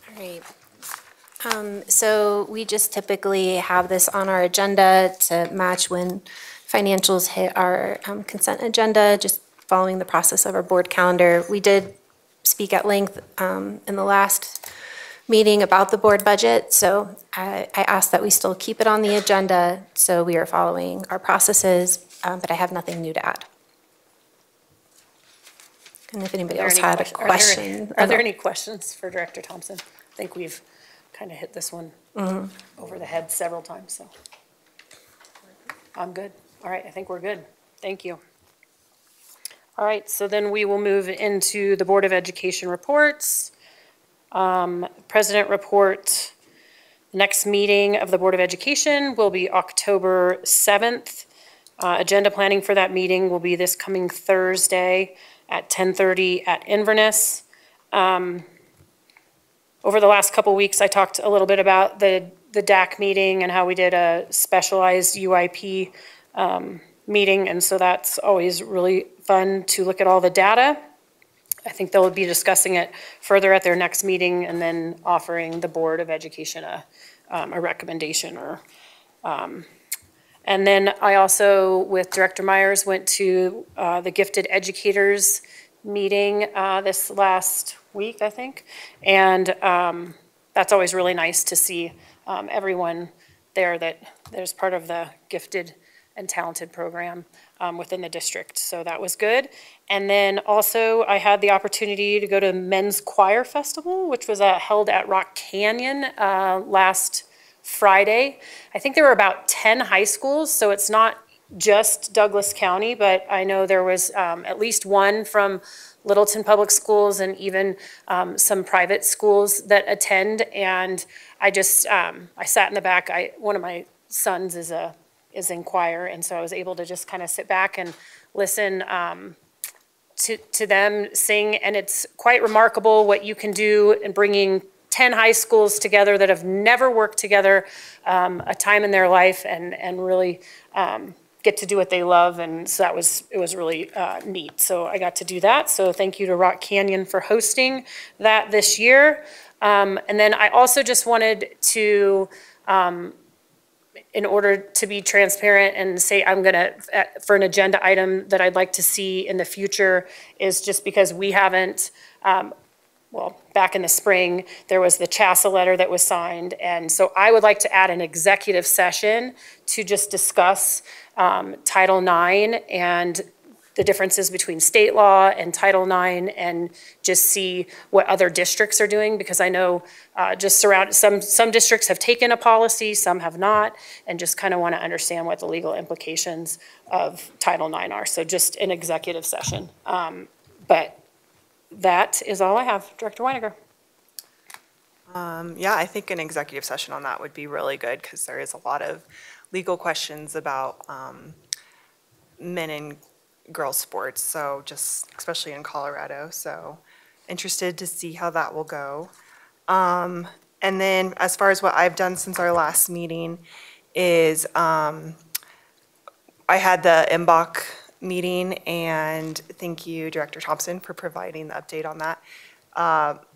All right. So we just typically have this on our agenda to match when financials hit our consent agenda, just following the process of our board calendar. We did speak at length in the last meeting about the board budget, so I asked that we still keep it on the agenda, so we are following our processes, but I have nothing new to add. And if anybody else had a question. Are there any questions for Director Thompson? I think we've kind of hit this one over the head several times, so. I'm good. All right, I think we're good. Thank you. All right, so then we will move into the Board of Education reports. President report, next meeting of the Board of Education will be October 7th. Agenda planning for that meeting will be this coming Thursday at 10:30 at Inverness. Over the last couple weeks, I talked a little bit about the DAC meeting and how we did a specialized UIP meeting, and so that's always really fun to look at all the data. I think they'll be discussing it further at their next meeting and then offering the Board of Education a recommendation or and then I also, with Director Myers, went to the Gifted Educators meeting this last week, I think. And that's always really nice to see everyone there that there's part of the Gifted and Talented program within the district. So that was good. And then also I had the opportunity to go to Men's Choir Festival, which was held at Rock Canyon last Friday. I think there were about 10 high schools, so it's not just Douglas County, but I know there was at least one from Littleton Public Schools and even some private schools that attend. And I just, I sat in the back. One of my sons is in choir, and so I was able to just kind of sit back and listen to them sing. And it's quite remarkable what you can do in bringing 10 high schools together that have never worked together a time in their life and really get to do what they love. And so it was really neat. So I got to do that. So thank you to Rock Canyon for hosting that this year. And then I also just wanted to, in order to be transparent and say I'm gonna, for an agenda item that I'd like to see in the future is just because we haven't, well, back in the spring, there was the CHASA letter that was signed. And so I would like to add an executive session to just discuss Title IX and the differences between state law and Title IX and just see what other districts are doing, because I know some districts have taken a policy, some have not, and just kind of want to understand what the legal implications of Title IX are. So just an executive session. But that is all I have. Director Weiniger. Yeah, I think an executive session on that would be really good because there is a lot of legal questions about men and girls sports, so just especially in Colorado. So interested to see how that will go. And then as far as what I've done since our last meeting is I had the MBOC meeting, and thank you, Director Thompson, for providing the update on that.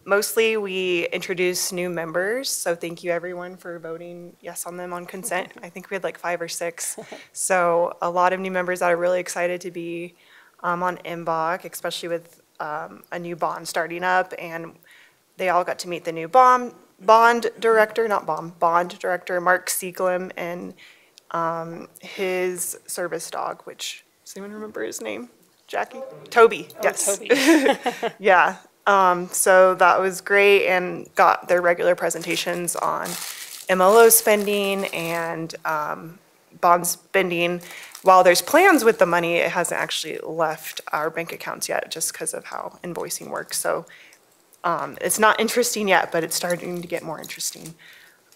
Mostly, we introduced new members, so thank you everyone for voting yes on them on consent. I think we had like 5 or 6. So a lot of new members that are really excited to be on MBOC, especially with a new bond starting up, and they all got to meet the new bond director, bond director, Mark Seeglem, and his service dog, which, does anyone remember his name? Jackie? Toby, yes. Toby. Yeah, so that was great, and got their regular presentations on MLO spending and bond spending. While there's plans with the money, it hasn't actually left our bank accounts yet, just because of how invoicing works. So it's not interesting yet, but it's starting to get more interesting.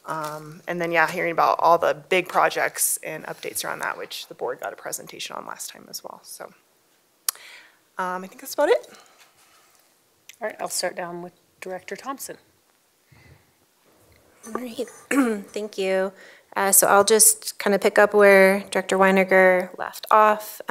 And then, yeah, hearing about all the big projects and updates around that, which the board got a presentation on last time as well. So I think that's about it. All right, I'll start down with Director Thompson. All right, thank you. So I'll just kind of pick up where Director Weiniger left off.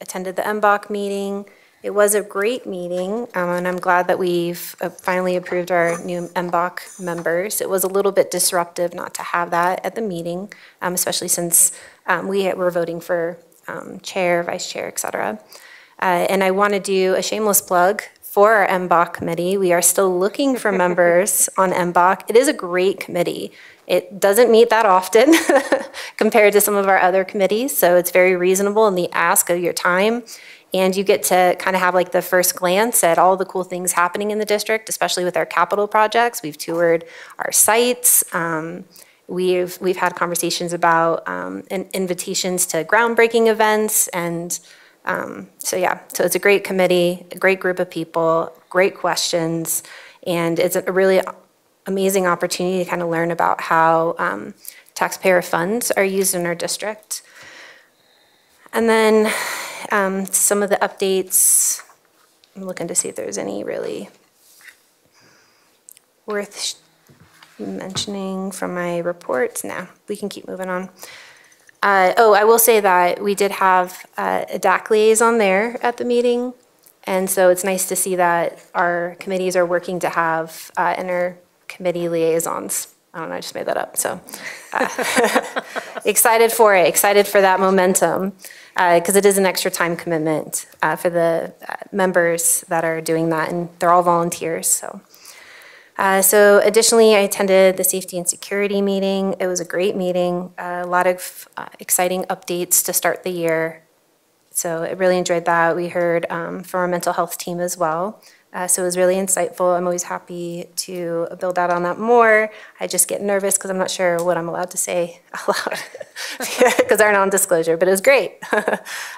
Attended the MBOC meeting. It was a great meeting, and I'm glad that we've finally approved our new MBOC members. It was a little bit disruptive not to have that at the meeting, especially since we were voting for chair, vice chair, et cetera. And I want to do a shameless plug for our MBOC committee. We are still looking for members on MBOC. It is a great committee. It doesn't meet that often compared to some of our other committees, so it's very reasonable in the ask of your time. And you get to kind of have like the first glance at all the cool things happening in the district, especially with our capital projects. We've toured our sites. We've had conversations about invitations to groundbreaking events. And so it's a great committee, a great group of people, great questions. And it's a really amazing opportunity to kind of learn about how taxpayer funds are used in our district. And then some of the updates, I'm looking to see if there's any really worth mentioning from my reports. No, we can keep moving on. I will say that we did have a DAC liaison there at the meeting. And so it's nice to see that our committees are working to have inter-committee liaisons. I don't know, I just made that up. So excited for it, excited for that momentum. Because it is an extra time commitment for the members that are doing that, and they're all volunteers. So additionally, I attended the safety and security meeting. It was a great meeting, a lot of exciting updates to start the year. So I really enjoyed that. We heard from our mental health team as well. So it was really insightful. I'm always happy to build out on that more. I just get nervous because I'm not sure what I'm allowed to say out loud because they're non-disclosure, but it was great.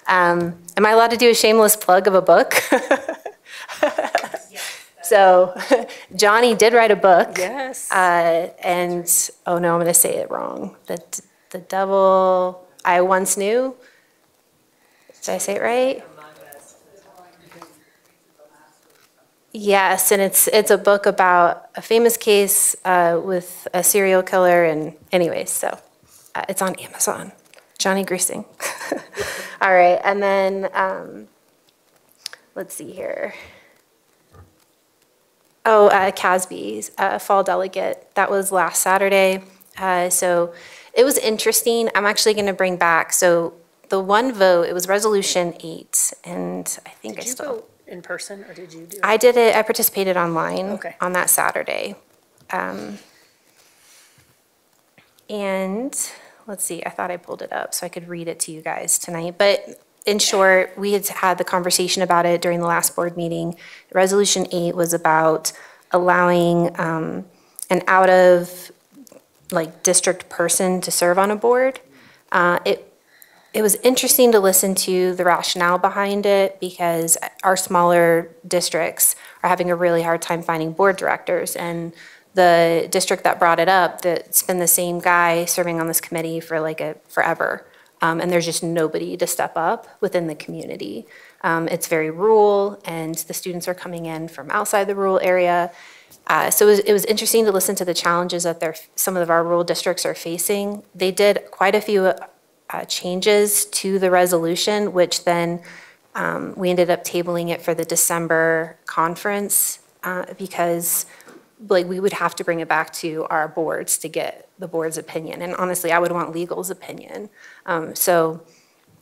Am I allowed to do a shameless plug of a book? So Johnny did write a book. Yes. And, oh no, I'm going to say it wrong. The Devil I Once Knew. Did I say it right? Yes, and it's a book about a famous case with a serial killer, and anyways, so it's on Amazon. Johnny Grissing. All right, and then let's see here. Oh, CASB's fall delegate. That was last Saturday. So it was interesting. I'm actually going to bring back, so the one vote, it was Resolution 8, and I think Did you vote in person, or did you do it? I did it, I participated online Okay. on that Saturday. And let's see, I thought I pulled it up so I could read it to you guys tonight. But in short, we had the conversation about it during the last board meeting. Resolution 8 was about allowing an out of district person to serve on a board. It was interesting to listen to the rationale behind it because our smaller districts are having a really hard time finding board directors. And the district that brought it up, that's been the same guy serving on this committee for forever. And there's just nobody to step up within the community. It's very rural, and the students are coming in from outside the rural area. So it was interesting to listen to the challenges that some of our rural districts are facing. They did quite a few changes to the resolution, which then we ended up tabling it for the December conference because like we would have to bring it back to our boards to get the board's opinion. And honestly, I would want legal's opinion. So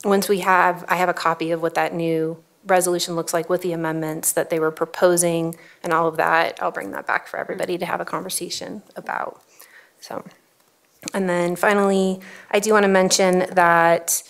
once I have a copy of what that new resolution looks like with the amendments that they were proposing and all of that, I'll bring that back for everybody to have a conversation about. So, and then finally, I do want to mention that,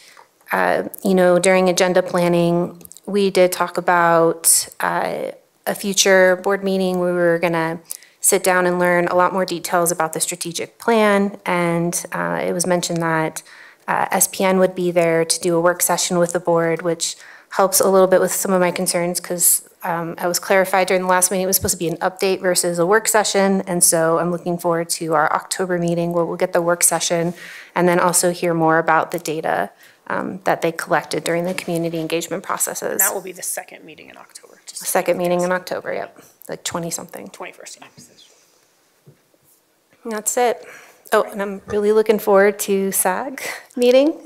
during agenda planning, we did talk about a future board meeting where we were going to sit down and learn a lot more details about the strategic plan. And it was mentioned that SPN would be there to do a work session with the board, which helps a little bit with some of my concerns because I was clarified during the last meeting it was supposed to be an update versus a work session. And so I'm looking forward to our October meeting where we'll get the work session and then also hear more about the data that they collected during the community engagement processes. And that will be the second meeting in October. Second meeting in October, yep. Like 20-something. 21st, yeah. And that's it. Oh, and I'm really looking forward to SAG meeting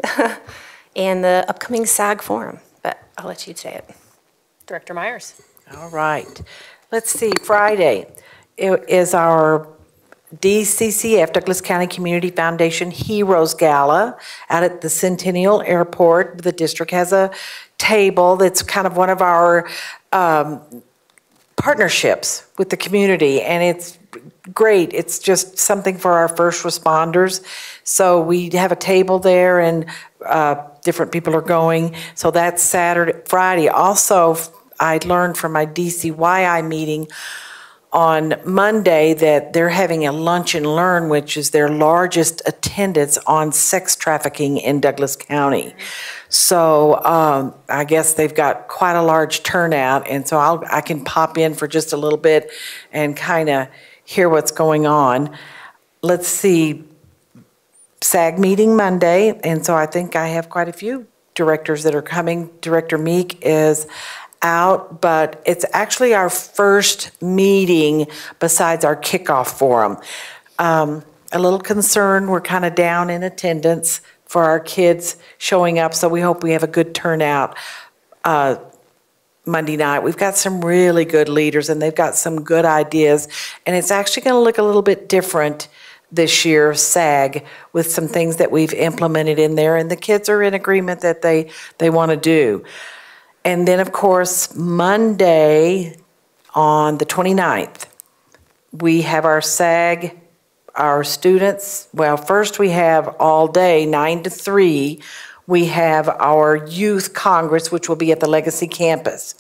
and the upcoming SAG forum, but I'll let you say it. Director Myers. All right. Let's see, Friday is our DCCF, Douglas County Community Foundation Heroes Gala out at the Centennial Airport. The district has a table that's kind of one of our partnerships with the community, and it's great. It's just something for our first responders. So we have a table there and different people are going. So that's Friday. Also, I learned from my DCYI meeting on Monday that they're having a lunch and learn, which is their largest attendance on sex trafficking in Douglas County. So I guess they've got quite a large turnout, and so I can pop in for just a little bit and kind of hear what's going on. Let's see, SAG meeting Monday, and so I think I have quite a few directors that are coming. Director Meek is out, but it's actually our first meeting besides our kickoff forum. A little concerned, we're kind of down in attendance for our kids showing up, so we hope we have a good turnout Monday night. We've got some really good leaders and they've got some good ideas, and it's actually going to look a little bit different this year, SAG, with some things that we've implemented in there, and the kids are in agreement that they want to do. And then, of course, Monday on the 29th, we have our SAG, our students. Well, first we have all day, 9 to 3. We have our youth congress, which will be at the Legacy campus.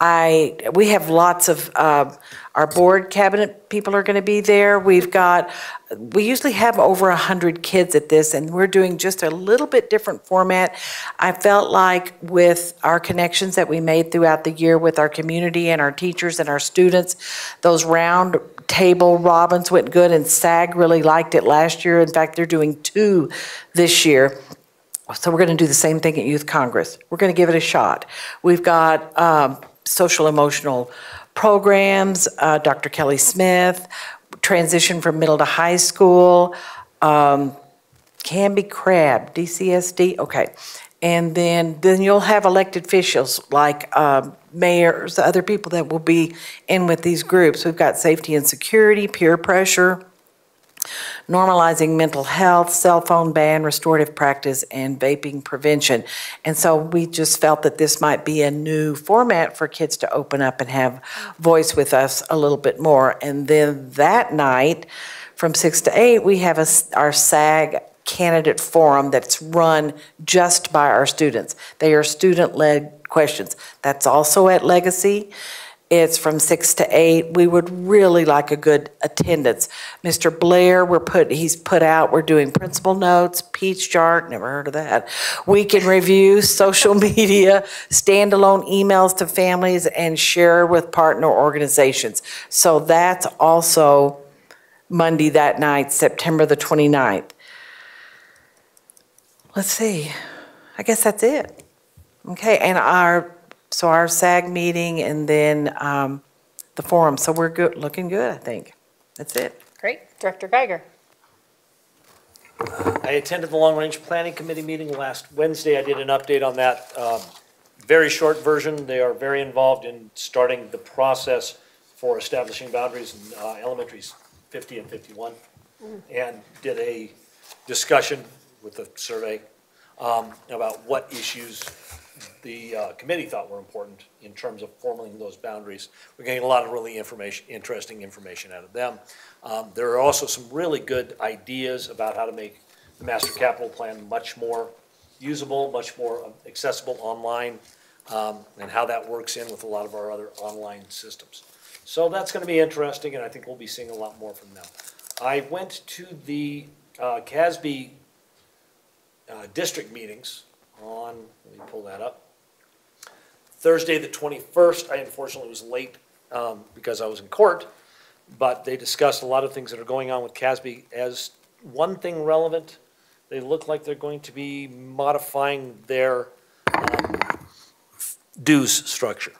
We have lots of, our board cabinet people are going to be there. We usually have over 100 kids at this, and we're doing just a little bit different format. I felt like with our connections that we made throughout the year with our community and our teachers and our students, those round table robins went good, and SAG really liked it last year. In fact, they're doing 2 this year. So we're going to do the same thing at Youth Congress. We're going to give it a shot. We've got social emotional programs, Dr. Kelly Smith, transition from middle to high school, Canby Crab, DCSD, okay. And then you'll have elected officials like mayors, other people that will be in with these groups. We've got safety and security, peer pressure, normalizing mental health, cell phone ban, restorative practice, and vaping prevention. And so we just felt that this might be a new format for kids to open up and have voice with us a little bit more. And then that night, from 6 to 8, we have our SAG candidate forum that's run just by our students. They are student-led questions. That's also at Legacy. It's from 6 to 8. We would really like a good attendance. Mr. Blair, he's put out, we're doing principal notes, peach chart, never heard of that, weekend review, social media, standalone emails to families, and share with partner organizations. So that's also Monday that night, September the 29th. Let's see, I guess that's it. Okay, and our SAG meeting and then the forum. So we're good, looking good, I think. That's it. Great. Director Geiger. I attended the Long Range Planning Committee meeting last Wednesday. I did an update on that. Very short version. They are very involved in starting the process for establishing boundaries in elementaries 50 and 51, and did a discussion with the survey about what issues the committee thought were important in terms of forming those boundaries. We're getting a lot of really interesting information out of them. There are also some really good ideas about how to make the master capital plan much more usable, much more accessible online, and how that works in with a lot of our other online systems. So that's going to be interesting, and I think we'll be seeing a lot more from them. I went to the CASB district meetings on, let me pull that up, Thursday the 21st. I unfortunately was late because I was in court, but they discussed a lot of things that are going on with CASB. As one thing relevant, they look like they're going to be modifying their dues structure.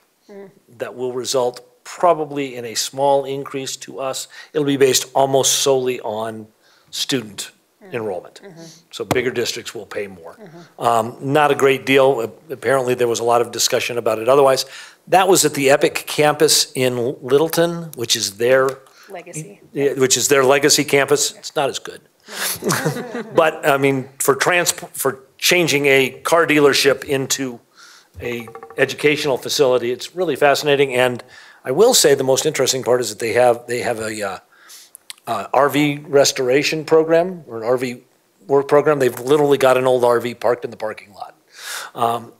That will result probably in a small increase to us. It'll be based almost solely on student enrollment. So bigger districts will pay more. Not a great deal. Apparently there was a lot of discussion about it otherwise. That was at the Epic campus in Littleton, which is their legacy. Which is their legacy campus. It's not as good. But I mean, for changing a car dealership into a educational facility, it's really fascinating. And I will say the most interesting part is that they have a RV restoration program, or an RV work program. They've literally got an old RV parked in the parking lot.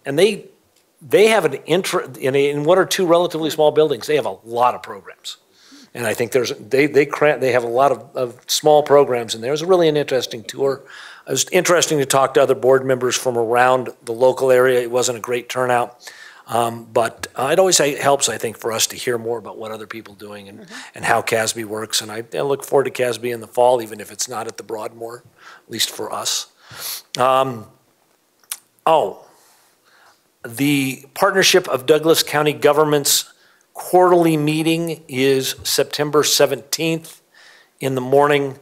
And they have in one or two relatively small buildings, they have a lot of programs. And I think they have a lot of small programs, and there's really an interesting tour. It was interesting to talk to other board members from around the local area. It wasn't a great turnout. But it always helps, I think, for us to hear more about what other people are doing and how CASB works. And I look forward to CASB in the fall, even if it's not at the Broadmoor, at least for us. The Partnership of Douglas County Governments quarterly meeting is September 17th in the morning.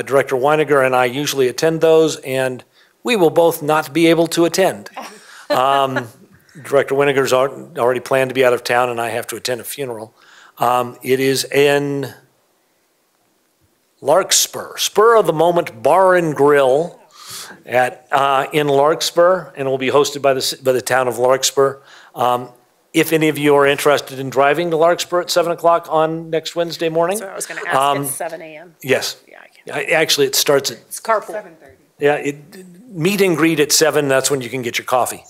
Director Weiniger and I usually attend those, and we will both not be able to attend. Director Weiniger's already planned to be out of town, and I have to attend a funeral. It is in Larkspur, Spur of the Moment Bar and Grill in Larkspur, and it will be hosted by the town of Larkspur. If any of you are interested in driving to Larkspur at 7 o'clock on next Wednesday morning. So I was going to ask, it's 7 a.m. Yes. Yeah, I can. Actually, it starts at... It's carpool. 7:30. Yeah, meet and greet at 7, that's when you can get your coffee.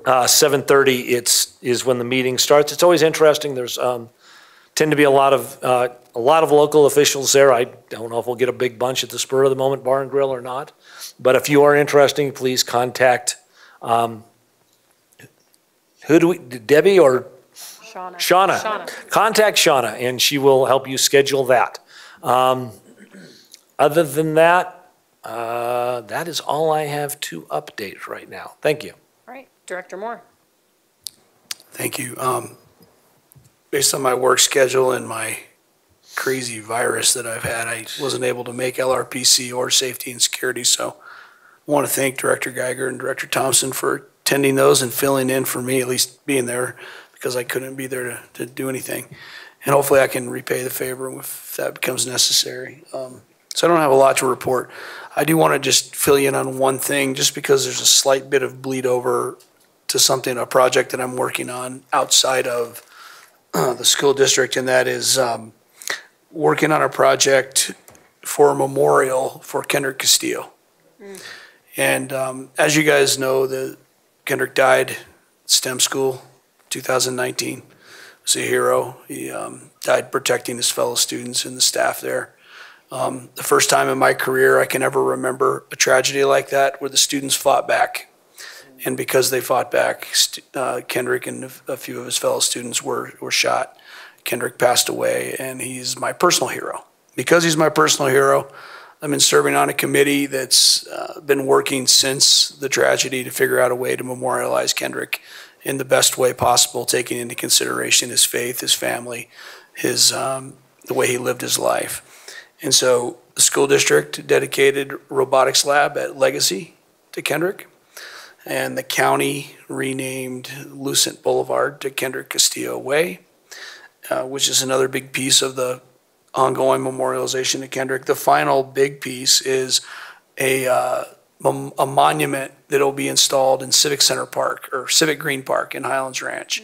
7:30 is when the meeting starts. It's always interesting. There's tend to be a lot of local officials there. I don't know if we'll get a big bunch at the Spur of the Moment Bar and Grill or not. But if you are interested, please contact Debbie or Shauna. Shauna. Contact Shauna, and she will help you schedule that. Other than that, that is all I have to update right now. Thank you. All right, Director Moore. Thank you. Based on my work schedule and my crazy virus that I've had, I wasn't able to make LRPC or safety and security. So I want to thank Director Geiger and Director Thompson for attending those and filling in for me, at least being there, because I couldn't be there to do anything. And hopefully I can repay the favor if that becomes necessary. So I don't have a lot to report. I do want to just fill you in on one thing, just because there's a slight bit of bleed over to a project that I'm working on outside of the school district, and that is working on a project for a memorial for Kendrick Castillo. And as you guys know, Kendrick died at STEM school 2019. He was a hero. He died protecting his fellow students and the staff there. The first time in my career I can ever remember a tragedy like that where the students fought back. And because they fought back, Kendrick and a few of his fellow students were shot. Kendrick passed away, and he's my personal hero. Because he's my personal hero, I've been serving on a committee that's been working since the tragedy to figure out a way to memorialize Kendrick in the best way possible, taking into consideration his faith, his family, the way he lived his life. And so the school district dedicated robotics lab at Legacy to Kendrick, and the county renamed Lucent Boulevard to Kendrick Castillo Way. which is another big piece of the ongoing memorialization of Kendrick. The final big piece is a monument that'll be installed in Civic Center Park, or Civic Green Park in Highlands Ranch,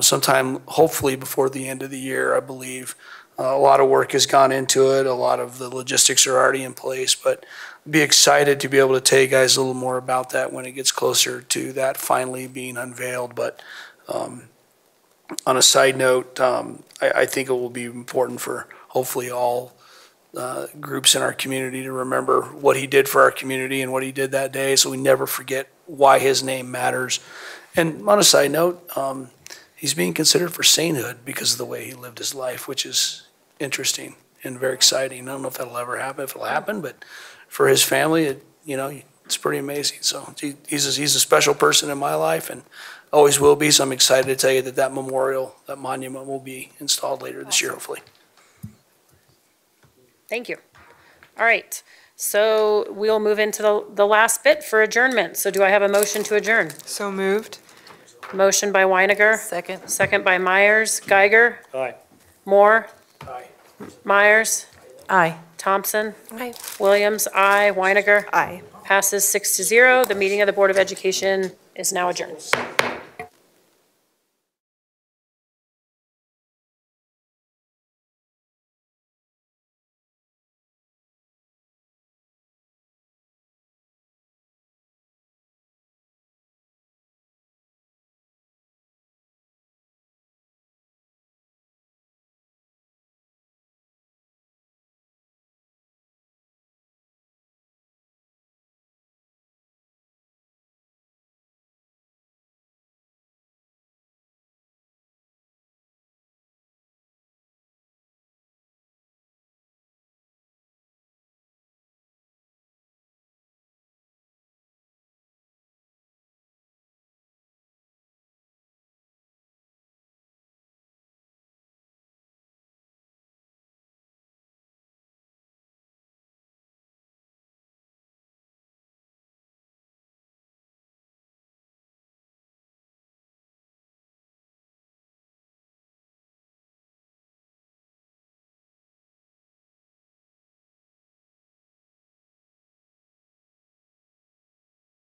sometime hopefully before the end of the year, I believe. A lot of work has gone into it. A lot of the logistics are already in place, but be excited to be able to tell you guys a little more about that when it gets closer to that finally being unveiled. But on a side note, I think it will be important for hopefully all groups in our community to remember what he did for our community and what he did that day, so we never forget why his name matters. And on a side note, he's being considered for sainthood because of the way he lived his life, which is interesting and very exciting. I don't know if that'll ever happen, if it'll happen, but for his family, it's pretty amazing. So he's a special person in my life and always will be. So I'm excited to tell you that memorial, that monument will be installed later this year, hopefully. Thank you. All right, so we'll move into the last bit for adjournment. So do I have a motion to adjourn? So moved. Motion by Weiniger. Second. Second by Myers. Geiger. Aye. Moore. Aye. Myers. Aye. Thompson. Aye. Williams. Aye. Weiniger. Aye. Passes 6-0. The meeting of the Board of Education is now adjourned.